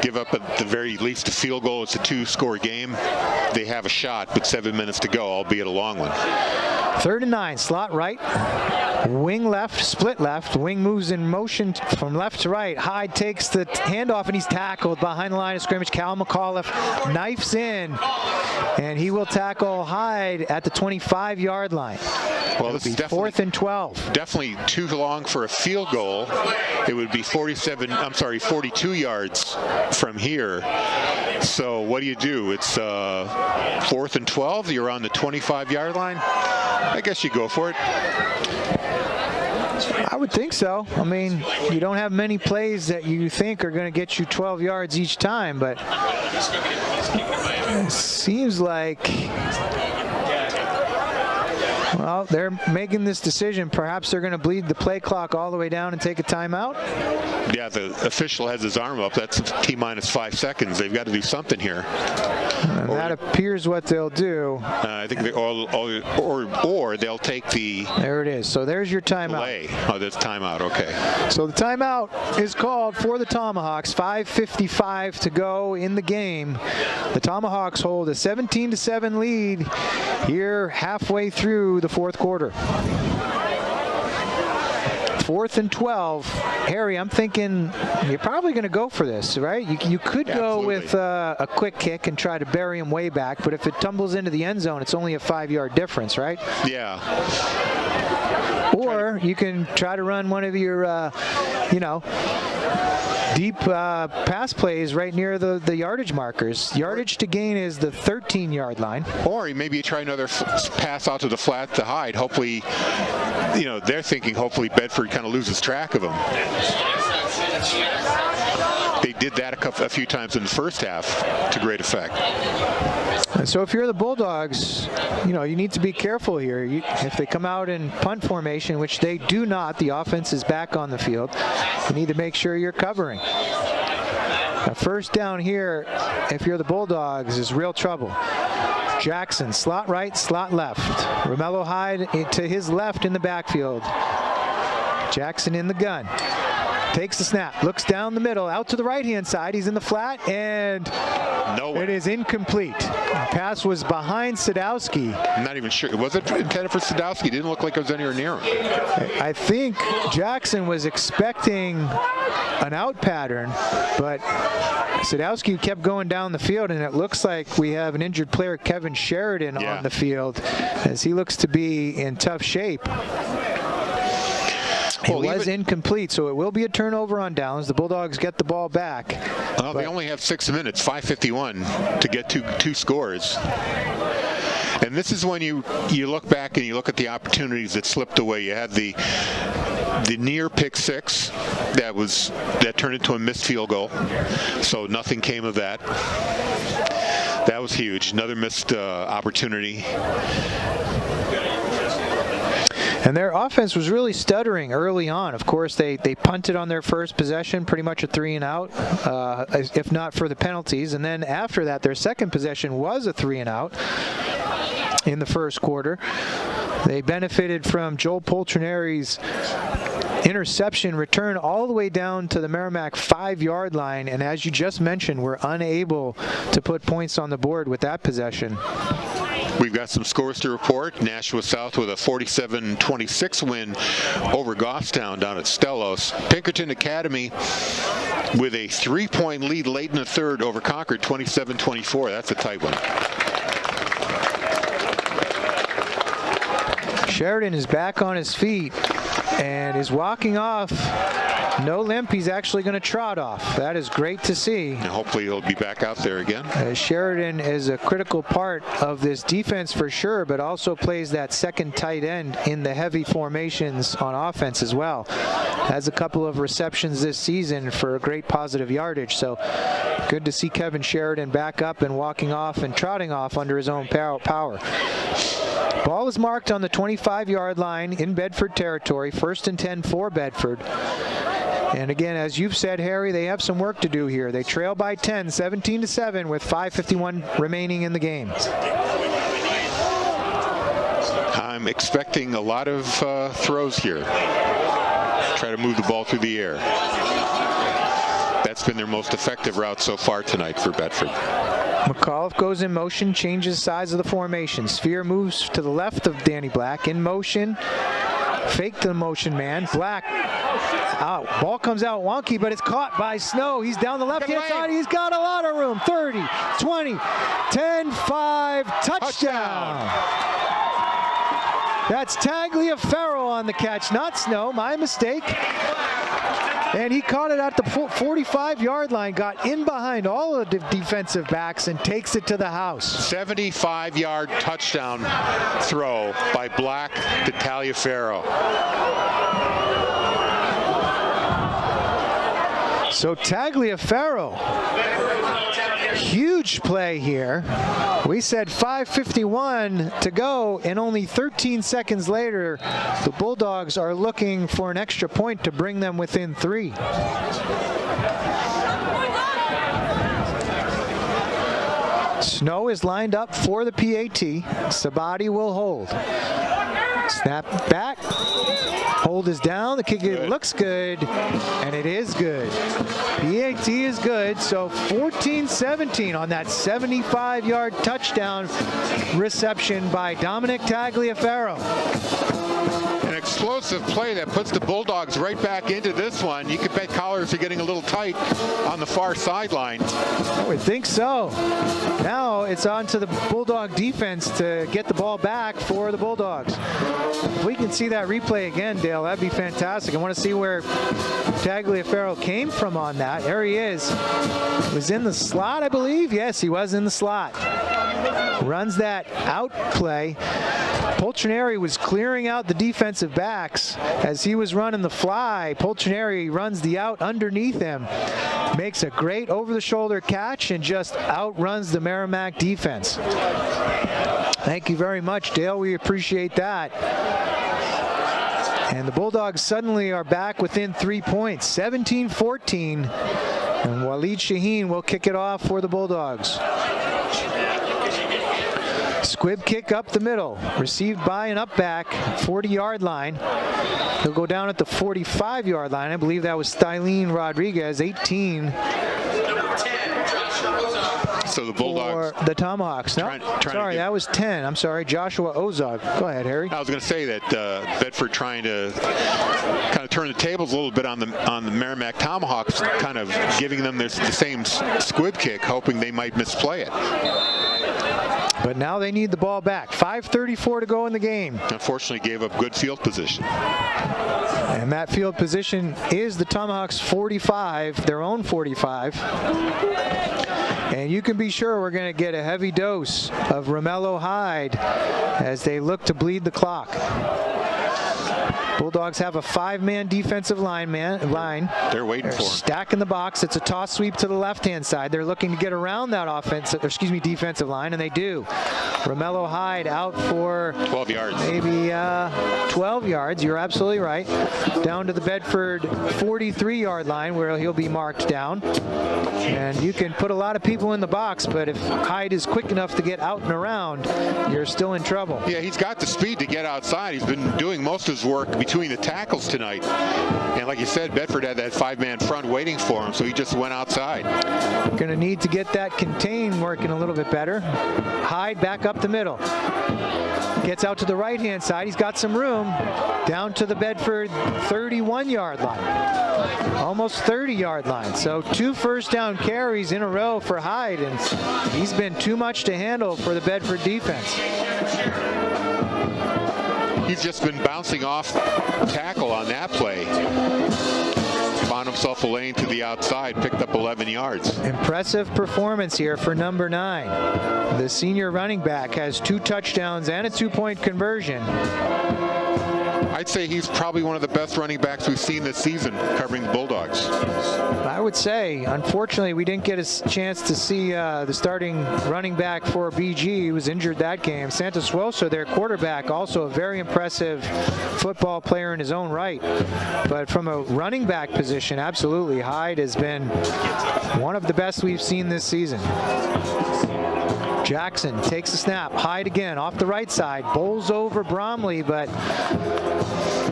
give up at the very least a field goal. It's a 2-score game. They have a shot, but 7 minutes to go, albeit a long one. 3rd and 9, slot right, wing left, split left. Wing moves in motion from left to right. Hyde takes the handoff, and he's tackled behind the line of scrimmage. Cal McAuliffe knifes in, and he will tackle Hyde at the 25-yard line. Well, this is 4th and 12. Definitely too long for a field goal. It would be 42 yards from here. So what do? It's 4th and 12. You're on the 25-yard line. I guess you go for it. I would think so. I mean, you don't have many plays that you think are going to get you 12 yards each time, but it seems like Well, they're making this decision. Perhaps they're going to bleed the play clock all the way down and take a timeout. Yeah, the official has his arm up. That's T-minus 5 seconds. They've got to do something here. And that appears what they'll do. I think or they'll take the. There it is. So there's your timeout. Delay. Oh, that's timeout. Okay. So the timeout is called for the Tomahawks. 5:55 to go in the game. The Tomahawks hold a 17-7 lead here halfway through the fourth quarter. 4th and 12. Harry, I'm thinking you're probably going to go for this, right? You could go with a quick kick and try to bury him way back, but if it tumbles into the end zone, it's only a 5-yard difference, right? Yeah. Or you can try to run one of your, deep pass plays right near the yardage markers. Yardage to gain is the 13-yard line. Or maybe you try another pass out to the flat to hide. Hopefully, they're thinking hopefully Bedford kind of loses track of them. They did that a few times in the first half to great effect. And so if you're the Bulldogs, you need to be careful here. If they come out in punt formation, which they do not, the offense is back on the field, you need to make sure you're covering. A first down here, if you're the Bulldogs, is real trouble. Jackson, slot right, slot left. Romello Hyde to his left in the backfield. Jackson in the gun. Takes the snap, looks down the middle, out to the right-hand side. He's in the flat, and it is incomplete. The pass was behind Sadowski. I'm not even sure. Was it intended for Sadowski? It didn't look like it was anywhere near him. I think Jackson was expecting an out pattern, but Sadowski kept going down the field, and it looks like we have an injured player, Kevin Sheridan, on the field, as he looks to be in tough shape. It was incomplete, so it will be a turnover on downs. The Bulldogs get the ball back. Well, they only have 6 minutes, 5:51, to get two scores. And this is when you look back and you look at the opportunities that slipped away. You had the near pick six that turned into a missed field goal, so nothing came of that. That was huge. Another missed opportunity. And their offense was really stuttering early on. Of course, they punted on their first possession, pretty much a 3-and-out, if not for the penalties. And then after that, their second possession was a 3-and-out in the first quarter. They benefited from Joel Poltrineri's interception return all the way down to the Merrimack 5-yard line. And as you just mentioned, were unable to put points on the board with that possession. We've got some scores to report. Nashua South with a 47-26 win over Goffstown down at Stellos. Pinkerton Academy with a 3-point lead late in the third over Concord, 27-24. That's a tight one. Sheridan is back on his feet and is walking off. No limp, he's actually going to trot off. That is great to see. And hopefully he'll be back out there again. Sheridan is a critical part of this defense for sure, but also plays that second tight end in the heavy formations on offense as well. Has a couple of receptions this season for a great positive yardage. So good to see Kevin Sheridan back up and walking off and trotting off under his own power. Ball is marked on the 25-yard line in Bedford territory. 1st and 10 for Bedford. And again, as you've said, Harry, they have some work to do here. They trail by 10, 17-7, with 5:51 remaining in the game. I'm expecting a lot of throws here. Try to move the ball through the air. That's been their most effective route so far tonight for Bedford. McAuliffe goes in motion, changes size of the formation. Sphere moves to the left of Danny Black. In motion, fake the motion man. Black out. Ball comes out wonky, but it's caught by Snow. He's down the left-hand side. He's got a lot of room. 30, 20, 10, 5, touchdown. That's Tagliaferro on the catch, not Snow. My mistake. And he caught it at the 45-yard line, got in behind all of the defensive backs, and takes it to the house. 75-yard touchdown throw by Black to Tagliaferro. So Tagliaferro, huge play here. We said 5:51 to go, and only 13 seconds later, the Bulldogs are looking for an extra point to bring them within 3. Snow is lined up for the PAT. Sabati will hold. Snap back. Hold is down. The kick looks good, and it is good. PAT is good, so 14-17 on that 75-yard touchdown reception by Dominic Tagliaferro. An explosive play that puts the Bulldogs right back into this one. You could bet collars are getting a little tight on the far sideline. I would think so. Now it's on to the Bulldog defense to get the ball back for the Bulldogs. If we can see that replay again, Dale, that'd be fantastic. I want to see where Tagliaferro came from on that. There he is. Was in the slot, I believe. Yes, he was in the slot. Runs that out play. Polchineri was clearing out the defensive backs as he was running the fly. Polchineri runs the out underneath him, makes a great over-the-shoulder catch, and just outruns the Merrimack defense. Thank you very much, Dale. We appreciate that. And the Bulldogs suddenly are back within 3 points, 17-14, and Waleed Shaheen will kick it off for the Bulldogs. Squib kick up the middle, received by an up back, 40-yard line. He'll go down at the 45-yard line. I believe that was Stylene Rodriguez, 18. So the Bulldogs. For the Tomahawks. No, sorry, that was 10. I'm sorry, Joshua Ozog. Go ahead, Harry. I was going to say that Bedford trying to kind of turn the tables a little bit on the Merrimack Tomahawks, kind of giving them the same squib kick, hoping they might misplay it. But now they need the ball back. 5:34 to go in the game. Unfortunately, gave up good field position. And that field position is the Tomahawks' 45, their own 45. And you can be sure we're going to get a heavy dose of Romello Hyde as they look to bleed the clock. Bulldogs have a 5-man defensive line. They're waiting for him. Stacking the box. It's a toss sweep to the left-hand side. They're looking to get around that defensive line, and they do. Romello Hyde out for 12 yards. Maybe 12 yards. You're absolutely right. Down to the Bedford 43-yard line where he'll be marked down. And you can put a lot of people in the box, but if Hyde is quick enough to get out and around, you're still in trouble. Yeah, he's got the speed to get outside. He's been doing most of his work between the tackles tonight. And like you said, Bedford had that 5-man front waiting for him, so he just went outside. Going to need to get that contain working a little bit better. Hyde back up the middle. Gets out to the right-hand side. He's got some room. Down to the Bedford 31-yard line. Almost 30-yard line. So 2 first-down carries in a row for Hyde, and he's been too much to handle for the Bedford defense. He's just been bouncing off tackle on that play. Found himself a lane to the outside, picked up 11 yards. Impressive performance here for number 9. The senior running back has 2 touchdowns and a 2-point conversion. I'd say he's probably one of the best running backs we've seen this season covering the Bulldogs. I would say, unfortunately, we didn't get a chance to see the starting running back for BG. He was injured that game. Santos-Suoso, their quarterback, also a very impressive football player in his own right. But from a running back position, absolutely, Hyde has been one of the best we've seen this season. Jackson takes the snap. Hyde again off the right side. Bowls over Bromley, but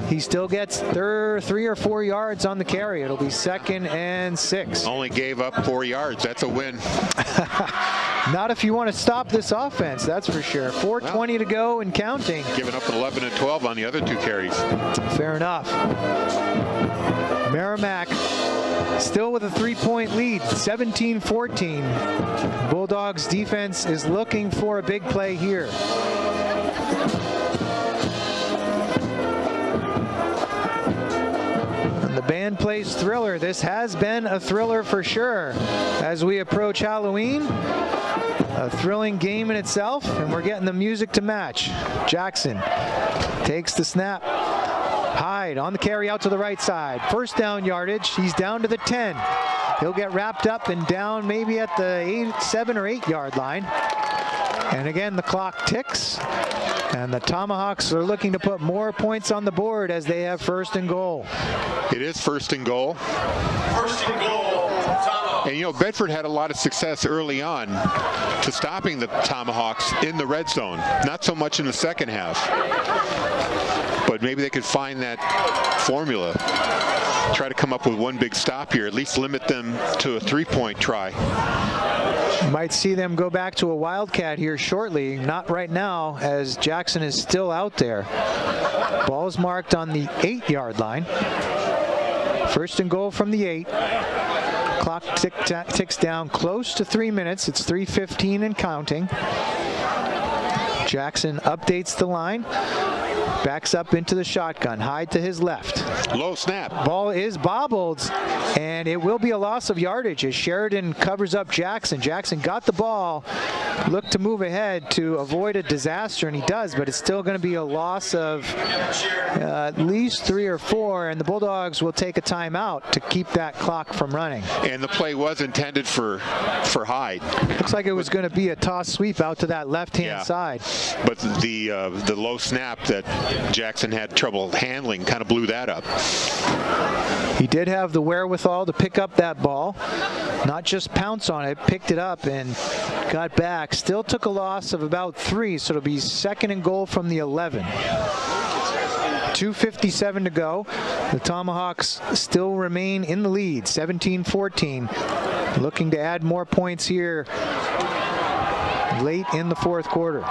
he still gets 3 or 4 yards on the carry. It'll be 2nd and 6. Only gave up 4 yards. That's a win. Not if you want to stop this offense, that's for sure. 4:20 to go and counting. Giving up 11 and 12 on the other 2 carries. Fair enough. Merrimack still with a 3-point lead, 17-14. Bulldogs defense is looking for a big play here. And the band plays Thriller. This has been a thriller for sure. As we approach Halloween, a thrilling game in itself, and we're getting the music to match. Jackson takes the snap. Hyde on the carry out to the right side. First down yardage. He's down to the 10. He'll get wrapped up and down maybe at the 7 or 8 yard line. And again, the clock ticks. And the Tomahawks are looking to put more points on the board as they have first and goal. It is first and goal. First and goal, Tomahawks. And, you know, Bedford had a lot of success early on to stopping the Tomahawks in the red zone. Not so much in the second half. But maybe they could find that formula. Try to come up with one big stop here. At least limit them to a 3-point try. Might see them go back to a Wildcat here shortly. Not right now, as Jackson is still out there. Ball is marked on the 8-yard line. First and goal from the 8. Clock ticks down close to 3 minutes. It's 3:15 and counting. Jackson updates the line. Backs up into the shotgun. Hyde to his left. Low snap. Ball is bobbled, and it will be a loss of yardage as Sheridan covers up Jackson. Jackson got the ball, looked to move ahead to avoid a disaster, and he does, but it's still going to be a loss of at least 3 or 4, and the Bulldogs will take a timeout to keep that clock from running. And the play was intended for Hyde. Looks like it was going to be a toss sweep out to that left-hand side. But the low snap that Jackson had trouble handling kind of blew that up. He did have the wherewithal to pick up that ball, not just pounce on it, picked it up and got back. Still took a loss of about 3, so it'll be second and goal from the 11. 2:57 to go. The Tomahawks still remain in the lead, 17-14. Looking to add more points here late in the fourth quarter.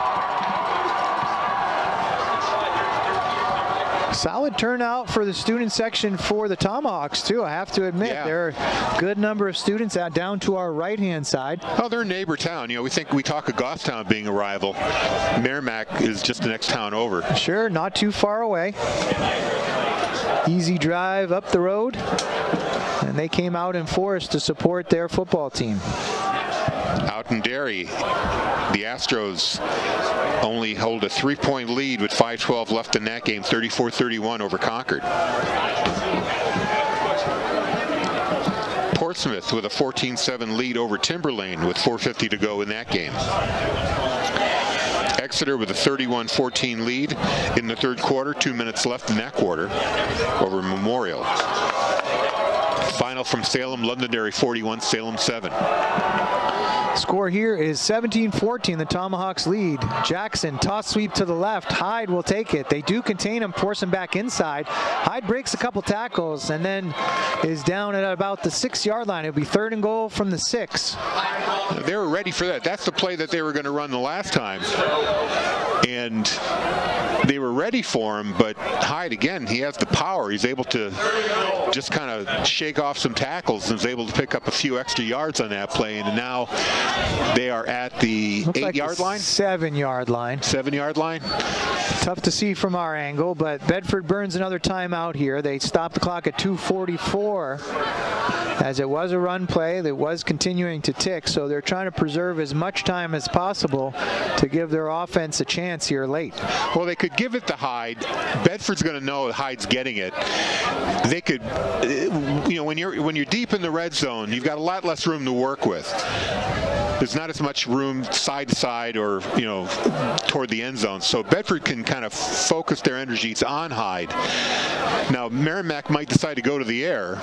Solid turnout for the student section for the Tomahawks, too. I have to admit, there are a good number of students out down to our right-hand side. Oh, they're a neighbor town. You know, we talk of Goffstown being a rival. Merrimack is just the next town over. Sure, not too far away. Easy drive up the road, and they came out in force to support their football team. Out in Derry, the Astros only hold a 3-point lead with 5:12 left in that game, 34-31 over Concord. Portsmouth with a 14-7 lead over Timberlane with 4:50 to go in that game. Exeter with a 31-14 lead in the third quarter, 2 minutes left in that quarter over Memorial. Final from Salem, Londonderry 41, Salem 7. Score here is 17-14, the Tomahawks lead. Jackson, toss sweep to the left. Hyde will take it. They do contain him, force him back inside. Hyde breaks a couple tackles and then is down at about the 6-yard line. It'll be third and goal from the 6. They were ready for that. That's the play that they were going to run the last time. And they were ready for him, but Hyde, again, he has the power. He's able to just kind of shake off some tackles and is able to pick up a few extra yards on that play. And now they are at the 8-yard line? 7-yard line. 7-yard line? Tough to see from our angle, but Bedford burns another timeout here. They stop the clock at 2:44 as it was a run play that was continuing to tick, so they're trying to preserve as much time as possible to give their offense a chance here late. Well, they could give it to Hyde. Bedford's going to know Hyde's getting it. They could, you know, when you're deep in the red zone, you've got a lot less room to work with. There's not as much room side to side or, you know, toward the end zone. So Bedford can kind of focus their energies on Hyde. Now, Merrimack might decide to go to the air.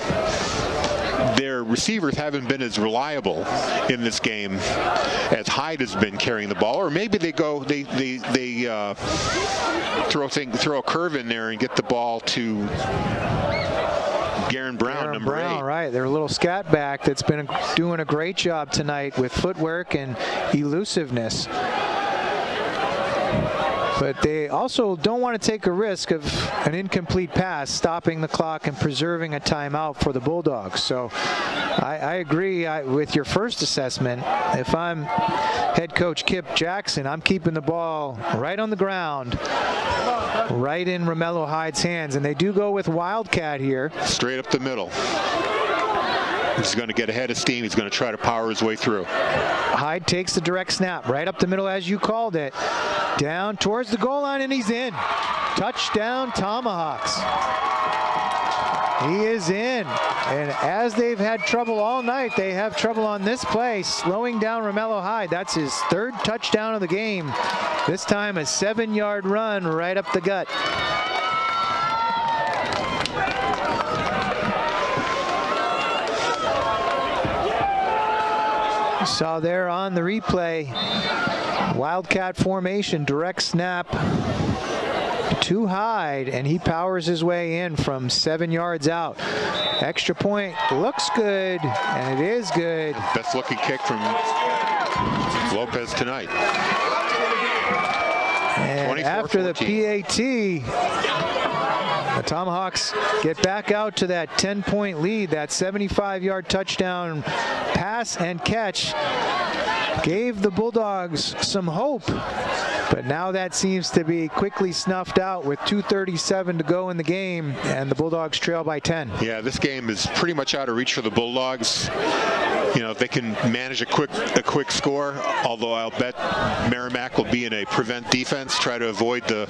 Their receivers haven't been as reliable in this game as Hyde has been carrying the ball, or maybe they throw a curve in there and get the ball to Garen Brown, number 8. Right, their little scat back that's been doing a great job tonight with footwork and elusiveness. But they also don't want to take a risk of an incomplete pass, stopping the clock and preserving a timeout for the Bulldogs. So I agree with your first assessment. If I'm head coach Kip Jackson, I'm keeping the ball right on the ground, right in Romello Hyde's hands. And they do go with Wildcat here. Straight up the middle. He's going to get ahead of steam. He's going to try to power his way through. Hyde takes the direct snap right up the middle, as you called it. Down towards the goal line, and he's in. Touchdown, Tomahawks. He is in. And as they've had trouble all night, they have trouble on this play, slowing down Romello Hyde. That's his third touchdown of the game. This time a 7-yard run right up the gut. You saw there on the replay, Wildcat formation, direct snap to Hyde, and he powers his way in from 7 yards out. Extra point looks good, and it is good. Best looking kick from Lopez tonight. And after the PAT, the Tomahawks get back out to that 10-point lead. That 75-yard touchdown pass and catch gave the Bulldogs some hope, but now that seems to be quickly snuffed out with 2:37 to go in the game, and the Bulldogs trail by 10. Yeah, this game is pretty much out of reach for the Bulldogs. You know, if they can manage a quick score, although I'll bet Merrimack will be in a prevent defense, try to avoid the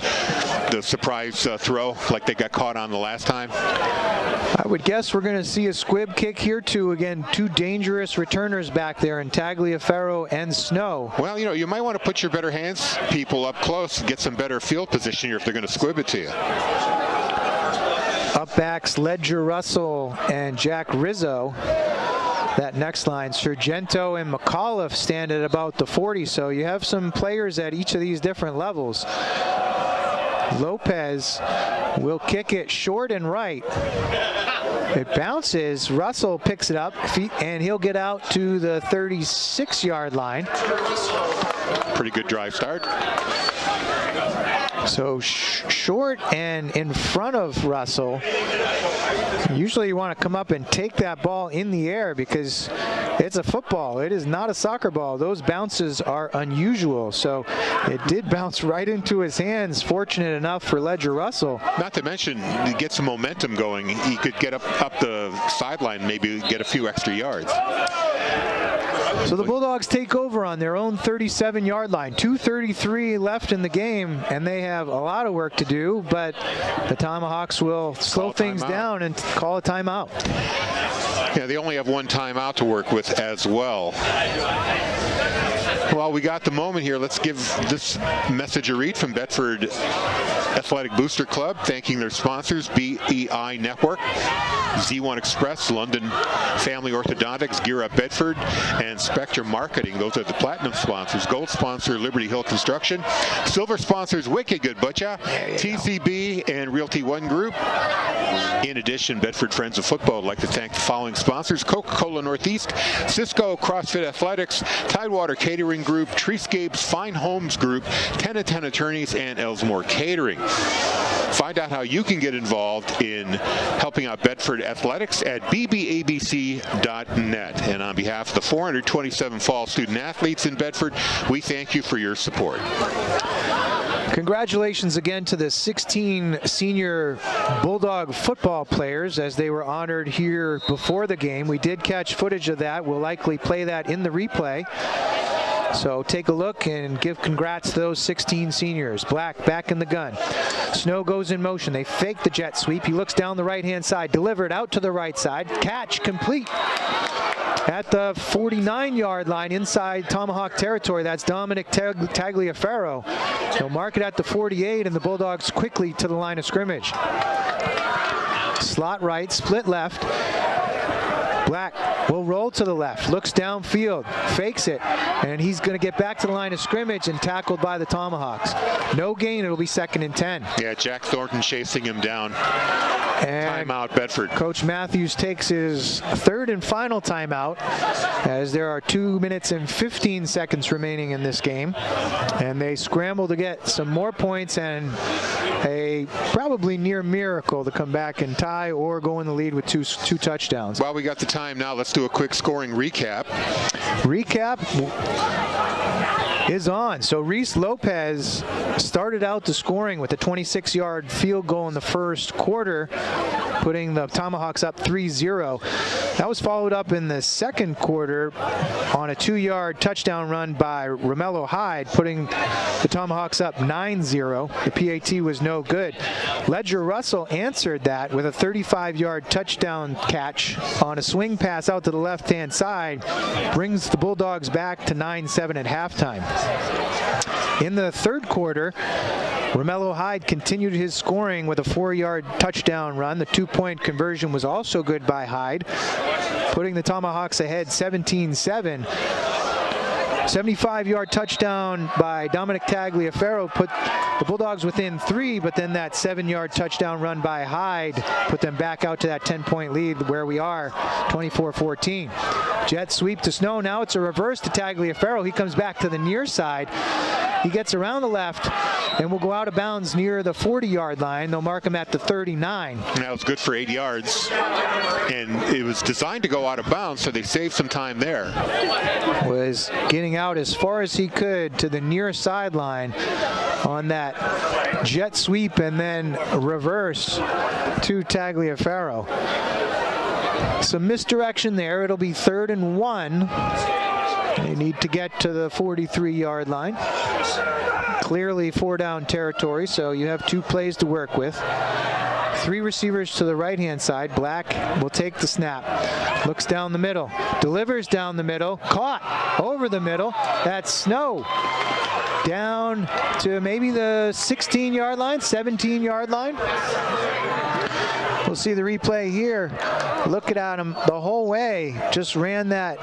surprise throw like they got caught on the last time. I would guess we're going to see a squib kick here too. Again, two dangerous returners back there in Tagliaferro and Snow. Well, you know, you might want to put your better hands people up close and get some better field position here if they're going to squib it to you. Up backs Ledger Russell and Jack Rizzo. That next line, Sargento and McAuliffe stand at about the 40, so you have some players at each of these different levels. Lopez will kick it short and right. It bounces. Russell picks it up, and he'll get out to the 36-yard line. Pretty good drive start. So short and in front of Russell. Usually you want to come up and take that ball in the air because it's a football. It is not a soccer ball. Those bounces are unusual. So it did bounce right into his hands. Fortunate enough for Ledger Russell. Not to mention, to get some momentum going, he could get up the sideline, maybe get a few extra yards. So the Bulldogs take over on their own 37-yard line. 2:33 left in the game, and they have a lot of work to do, but the Tomahawks will slow things down and call a timeout. Yeah, they only have one timeout to work with as well. Well, we got the moment here. Let's give this message a read from Bedford Athletic Booster Club, thanking their sponsors, BEI Network, Z1 Express, London Family Orthodontics, Gear Up Bedford, and Spectrum Marketing. Those are the platinum sponsors. Gold sponsor, Liberty Hill Construction. Silver sponsors, Wicked Good Butcher, TCB, and Realty One Group. In addition, Bedford Friends of Football would like to thank the following sponsors: Coca-Cola Northeast, Cisco CrossFit Athletics, Tidewater Catering Group, Treescapes Fine Homes Group, 10 and 10 Attorneys, and Ellsmore Catering. Find out how you can get involved in helping out Bedford Athletics at bbabc.net. And on behalf of the 427 fall student athletes in Bedford, we thank you for your support. Congratulations again to the 16 senior Bulldog football players as they were honored here before the game. We did catch footage of that. We'll likely play that in the replay. So take a look and give congrats to those 16 seniors. Black back in the gun. Snow goes in motion. They fake the jet sweep. He looks down the right-hand side. Delivered out to the right side. Catch complete. At the 49-yard line inside Tomahawk territory, that's Dominic Tagliaferro. He'll mark it at the 48, and the Bulldogs quickly to the line of scrimmage. Slot right, split left. Black will roll to the left, looks downfield, fakes it, and he's going to get back to the line of scrimmage and tackled by the Tomahawks. No gain, it'll be 2nd and 10. Yeah, Jack Thornton chasing him down. And timeout, Bedford. Coach Matthews takes his 3rd and final timeout as there are 2 minutes and 15 seconds remaining in this game. And they scramble to get some more points and a probably near miracle to come back and tie or go in the lead with two touchdowns. Well, we got the time now. Let's do a quick scoring recap. is on. So Reese Lopez started out the scoring with a 26-yard field goal in the first quarter, putting the Tomahawks up 3-0. That was followed up in the second quarter on a 2-yard touchdown run by Romello Hyde, putting the Tomahawks up 9-0. The PAT was no good. Ledger Russell answered that with a 35-yard touchdown catch on a swing pass out to the left-hand side, brings the Bulldogs back to 9-7 at halftime. In the third quarter, Romello Hyde continued his scoring with a 4-yard touchdown run. The 2-point conversion was also good by Hyde, putting the Tomahawks ahead 17-7. 75-yard touchdown by Dominic Tagliaferro put the Bulldogs within 3, but then that 7-yard touchdown run by Hyde put them back out to that 10-point lead where we are, 24-14. Jet sweep to Snow. Now it's a reverse to Tagliaferro. He comes back to the near side. He gets around the left and will go out of bounds near the 40-yard line. They'll mark him at the 39. That was good for 8 yards, and it was designed to go out of bounds, so they saved some time there. Was getting out as far as he could to the near sideline on that jet sweep and then reverse to Tagliaferro. Some misdirection there. It'll be 3rd and 1. They need to get to the 43-yard line. Clearly 4-down territory, so you have 2 plays to work with. 3 receivers to the right-hand side. Black will take the snap. Looks down the middle. Delivers down the middle. Caught over the middle. That's Snow. Down to maybe the 16-yard line, 17-yard line. We'll see the replay here. Looking at him the whole way. Just ran that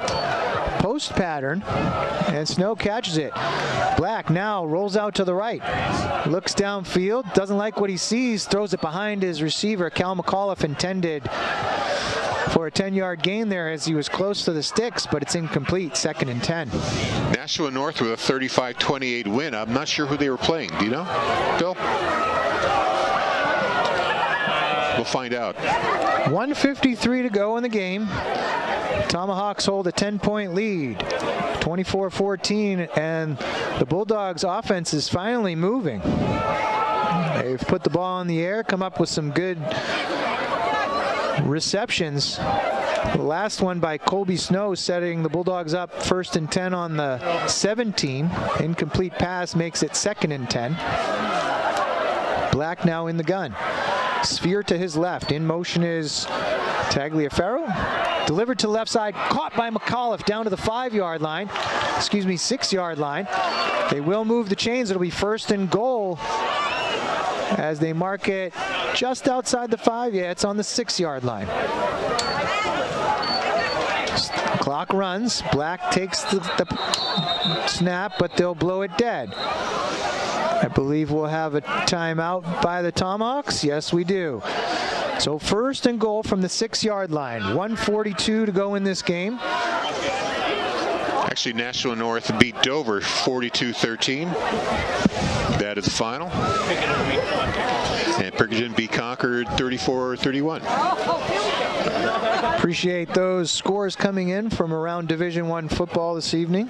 post pattern, and Snow catches it. Black now rolls out to the right. Looks downfield. Doesn't like what he sees. Throws it behind his receiver. Cal McAuliffe intended for a 10-yard gain there as he was close to the sticks, but it's incomplete. 2nd and 10. Nashua North with a 35-28 win. I'm not sure who they were playing. Do you know, Bill? We'll find out. 1:53 to go in the game. Tomahawks hold a 10-point lead, 24-14, and the Bulldogs offense is finally moving. They've put the ball in the air, come up with some good receptions. The last one by Colby Snow, setting the Bulldogs up 1st and 10 on the 17. Incomplete pass makes it 2nd and 10. Black now in the gun. Sphere to his left. In motion is Tagliaferro. Delivered to the left side. Caught by McAuliffe down to the 5-yard line. 6-yard line. They will move the chains. It'll be 1st and goal as they mark it just outside the 5. Yeah, it's on the 6-yard line. Clock runs. Black takes the snap, but they'll blow it dead. I believe we'll have a timeout by the Tomahawks. Yes, we do. So 1st and goal from the 6-yard line. 1:42 to go in this game. Actually, Nashua North beat Dover 42-13. That is the final. And Pickerington beat Concord 34-31. Appreciate those scores coming in from around Division I football this evening.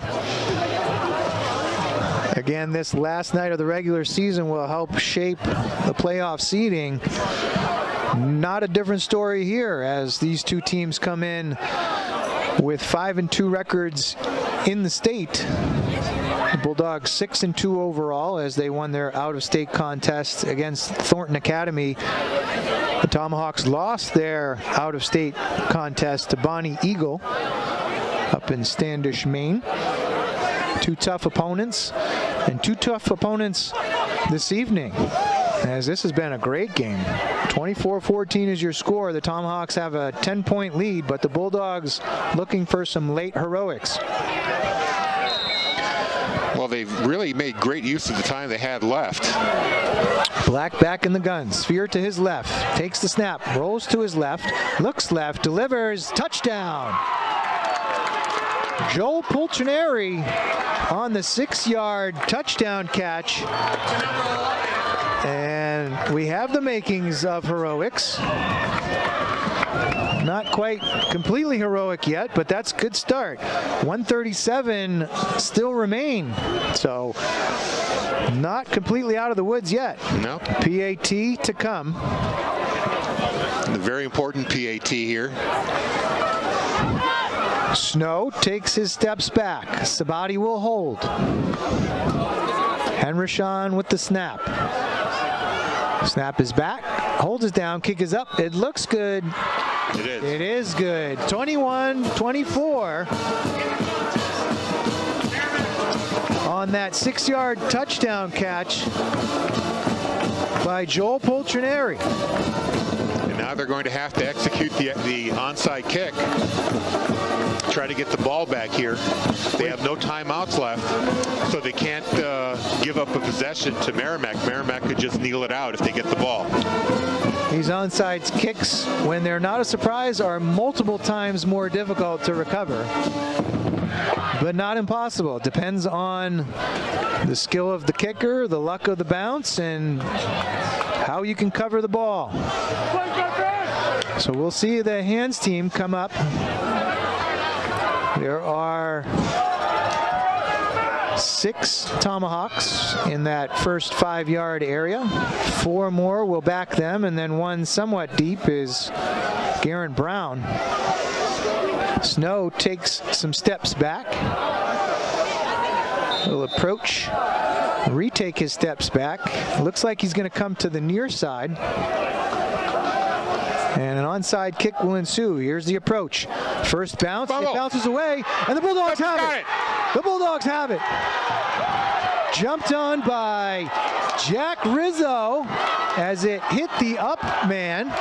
Again, this last night of the regular season will help shape the playoff seeding. Not a different story here as these 2 teams come in with 5-2 records in the state. The Bulldogs 6-2 overall as they won their out-of-state contest against Thornton Academy. The Tomahawks lost their out-of-state contest to Bonnie Eagle up in Standish, Maine. 2 tough opponents, and 2 tough opponents this evening, as this has been a great game. 24-14 is your score. The Tomahawks have a 10-point lead, but the Bulldogs looking for some late heroics. Well, they've really made great use of the time they had left. Black back in the gun. Sphere to his left. Takes the snap. Rolls to his left. Looks left. Delivers. Touchdown. Joel Pulcinari on the 6-yard touchdown catch. And we have the makings of heroics. Not quite completely heroic yet, but that's a good start. 137 still remain, so not completely out of the woods yet. No. PAT to come. The very important PAT here. Snow takes his steps back. Sabati will hold. Henrishon with the snap. Snap is back. Holds it down. Kick is up. It looks good. It is. It is good. 21-24 on that 6-yard touchdown catch by Joel Poltrinari. And now they're going to have to execute the onside kick. Try to get the ball back here. They have no timeouts left, so they can't give up a possession to Merrimack. Merrimack could just kneel it out if they get the ball. These onside kicks, when they're not a surprise, are multiple times more difficult to recover, but not impossible. It depends on the skill of the kicker, the luck of the bounce, and how you can cover the ball. So we'll see the hands team come up. There are 6 Tomahawks in that first 5-yard area. 4 more will back them, and then one somewhat deep is Garen Brown. Snow takes some steps back. Will approach, retake his steps back. Looks like he's going to come to the near side. And an onside kick will ensue. Here's the approach. First bounce, it bounces away, and the Bulldogs have it. The Bulldogs have it. Jumped on by Jack Rizzo as it hit the up man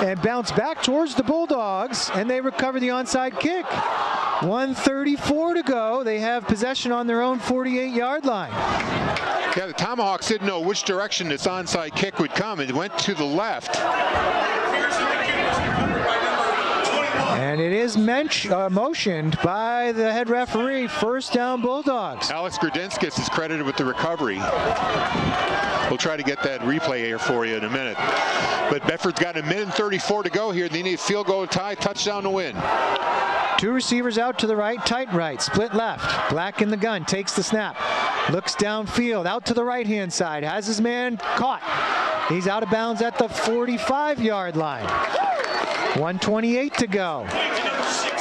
and bounced back towards the Bulldogs, and they recover the onside kick. 1:34 to go. They have possession on their own 48-yard line. Yeah, the Tomahawks didn't know which direction this onside kick would come. It went to the left. And it is motioned by the head referee. First down, Bulldogs. Alex Grodinskis is credited with the recovery. We'll try to get that replay here for you in a minute. But Bedford's got 1:34 to go here. They need a field goal tie, touchdown to win. 2 receivers out to the right, tight right, split left. Black in the gun, takes the snap. Looks downfield, out to the right-hand side. Has his man caught. He's out of bounds at the 45-yard line. 1:28 to go.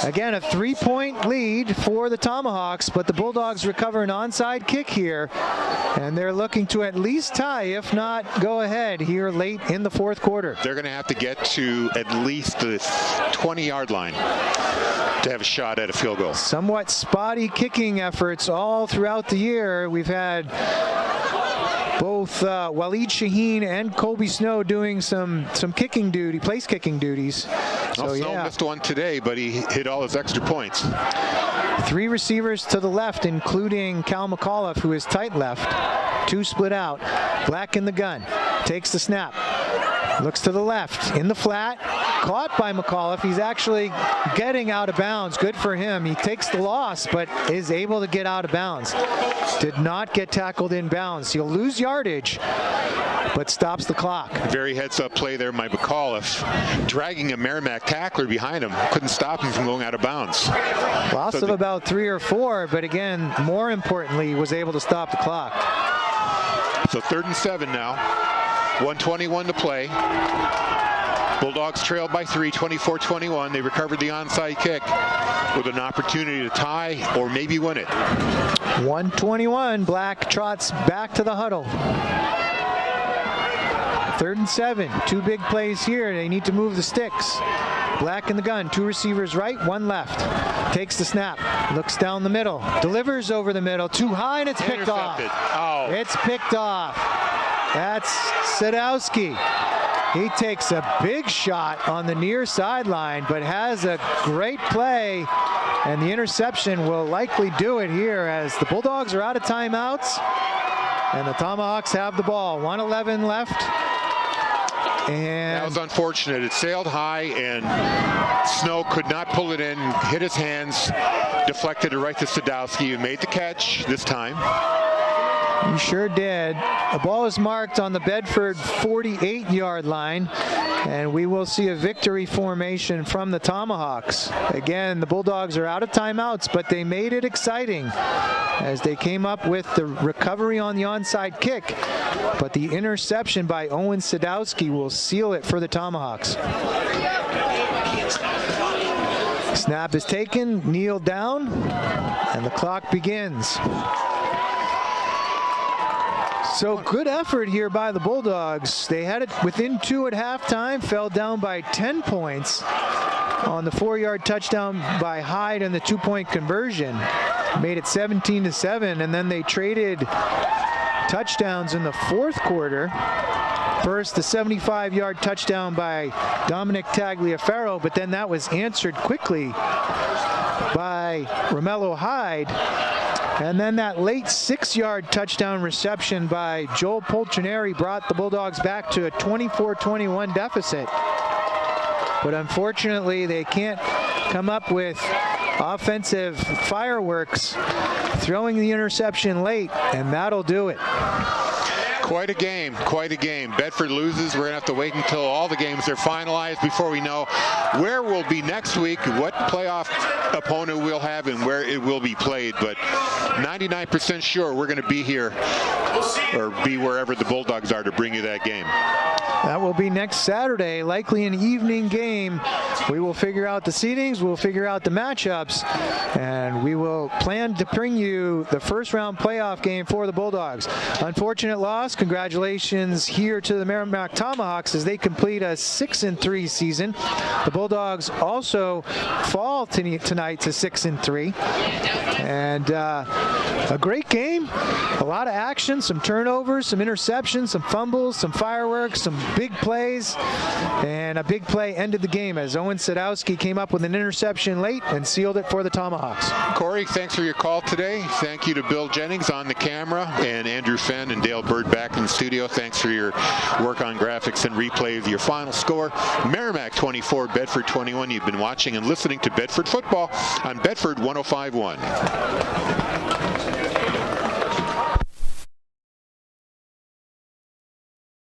Again, a 3-point lead for the Tomahawks, but the Bulldogs recover an onside kick here, and they're looking to at least tie, if not go ahead here late in the 4th quarter. They're going to have to get to at least the 20-yard line to have a shot at a field goal. Somewhat spotty kicking efforts all throughout the year. We've had both Waleed Shaheen and Colby Snow doing some kicking duty, place kicking duties. So Snow missed one today, but he hit all his extra points. 3 receivers to the left, including Cal McAuliffe, who is tight left. 2 split out. Black in the gun. Takes the snap. Looks to the left. In the flat. Caught by McAuliffe. He's actually getting out of bounds. Good for him. He takes the loss, but is able to get out of bounds. Did not get tackled in bounds. He'll lose yardage, but stops the clock. Very heads-up play there by McAuliffe, dragging a Merrimack tackler behind him. Couldn't stop him from going out of bounds. Loss of about 3 or 4, but again, more importantly, was able to stop the clock. So 3rd and 7 now. 1:21 to play. Bulldogs trailed by 3, 24-21. They recovered the onside kick with an opportunity to tie or maybe win it. 1:21. Black trots back to the huddle. 3rd and 7. 2 big plays here. They need to move the sticks. Black in the gun. 2 receivers right, 1 left. Takes the snap. Looks down the middle. Delivers over the middle. Too high, and it's picked off. Oh. It's picked off. That's Sadowski. He takes a big shot on the near sideline, but has a great play, and the interception will likely do it here as the Bulldogs are out of timeouts, and the Tomahawks have the ball. 1:11 left. And that was unfortunate. It sailed high, and Snow could not pull it in, hit his hands, deflected it right to Sadowski, who made the catch this time. He sure did. The ball is marked on the Bedford 48-yard line, and we will see a victory formation from the Tomahawks. Again, the Bulldogs are out of timeouts, but they made it exciting as they came up with the recovery on the onside kick, but the interception by Owen Sadowski will seal it for the Tomahawks. Snap is taken, kneel down, and the clock begins. So good effort here by the Bulldogs. They had it within 2 at halftime, fell down by 10 points on the 4-yard touchdown by Hyde and the 2-point conversion. Made it 17-7, and then they traded touchdowns in the fourth quarter. First, the 75-yard touchdown by Dominic Tagliaferro, but then that was answered quickly by Romello Hyde. And then that late 6-yard touchdown reception by Joel Poltrineri brought the Bulldogs back to a 24-21 deficit. But unfortunately, they can't come up with offensive fireworks, throwing the interception late, and that'll do it. Quite a game, quite a game. Bedford loses. We're going to have to wait until all the games are finalized before we know where we'll be next week, what playoff opponent we'll have, and where it will be played. But 99% sure we're going to be here or be wherever the Bulldogs are to bring you that game. That will be next Saturday, likely an evening game. We will figure out the seedings, we'll figure out the matchups, and we will plan to bring you the first-round playoff game for the Bulldogs. Unfortunate loss. Congratulations here to the Merrimack Tomahawks as they complete a 6-3 season. The Bulldogs also fall tonight to 6-3. And a great game, a lot of action, some turnovers, some interceptions, some fumbles, some fireworks, some big plays, and a big play ended the game as Owen Sadowski came up with an interception late and sealed it for the Tomahawks. Corey, thanks for your call today. Thank you to Bill Jennings on the camera and Andrew Fenn and Dale Bird back in the studio. Thanks for your work on graphics and replays. Your final score, Merrimack 24, Bedford 21. You've been watching and listening to Bedford Football on Bedford 105.1.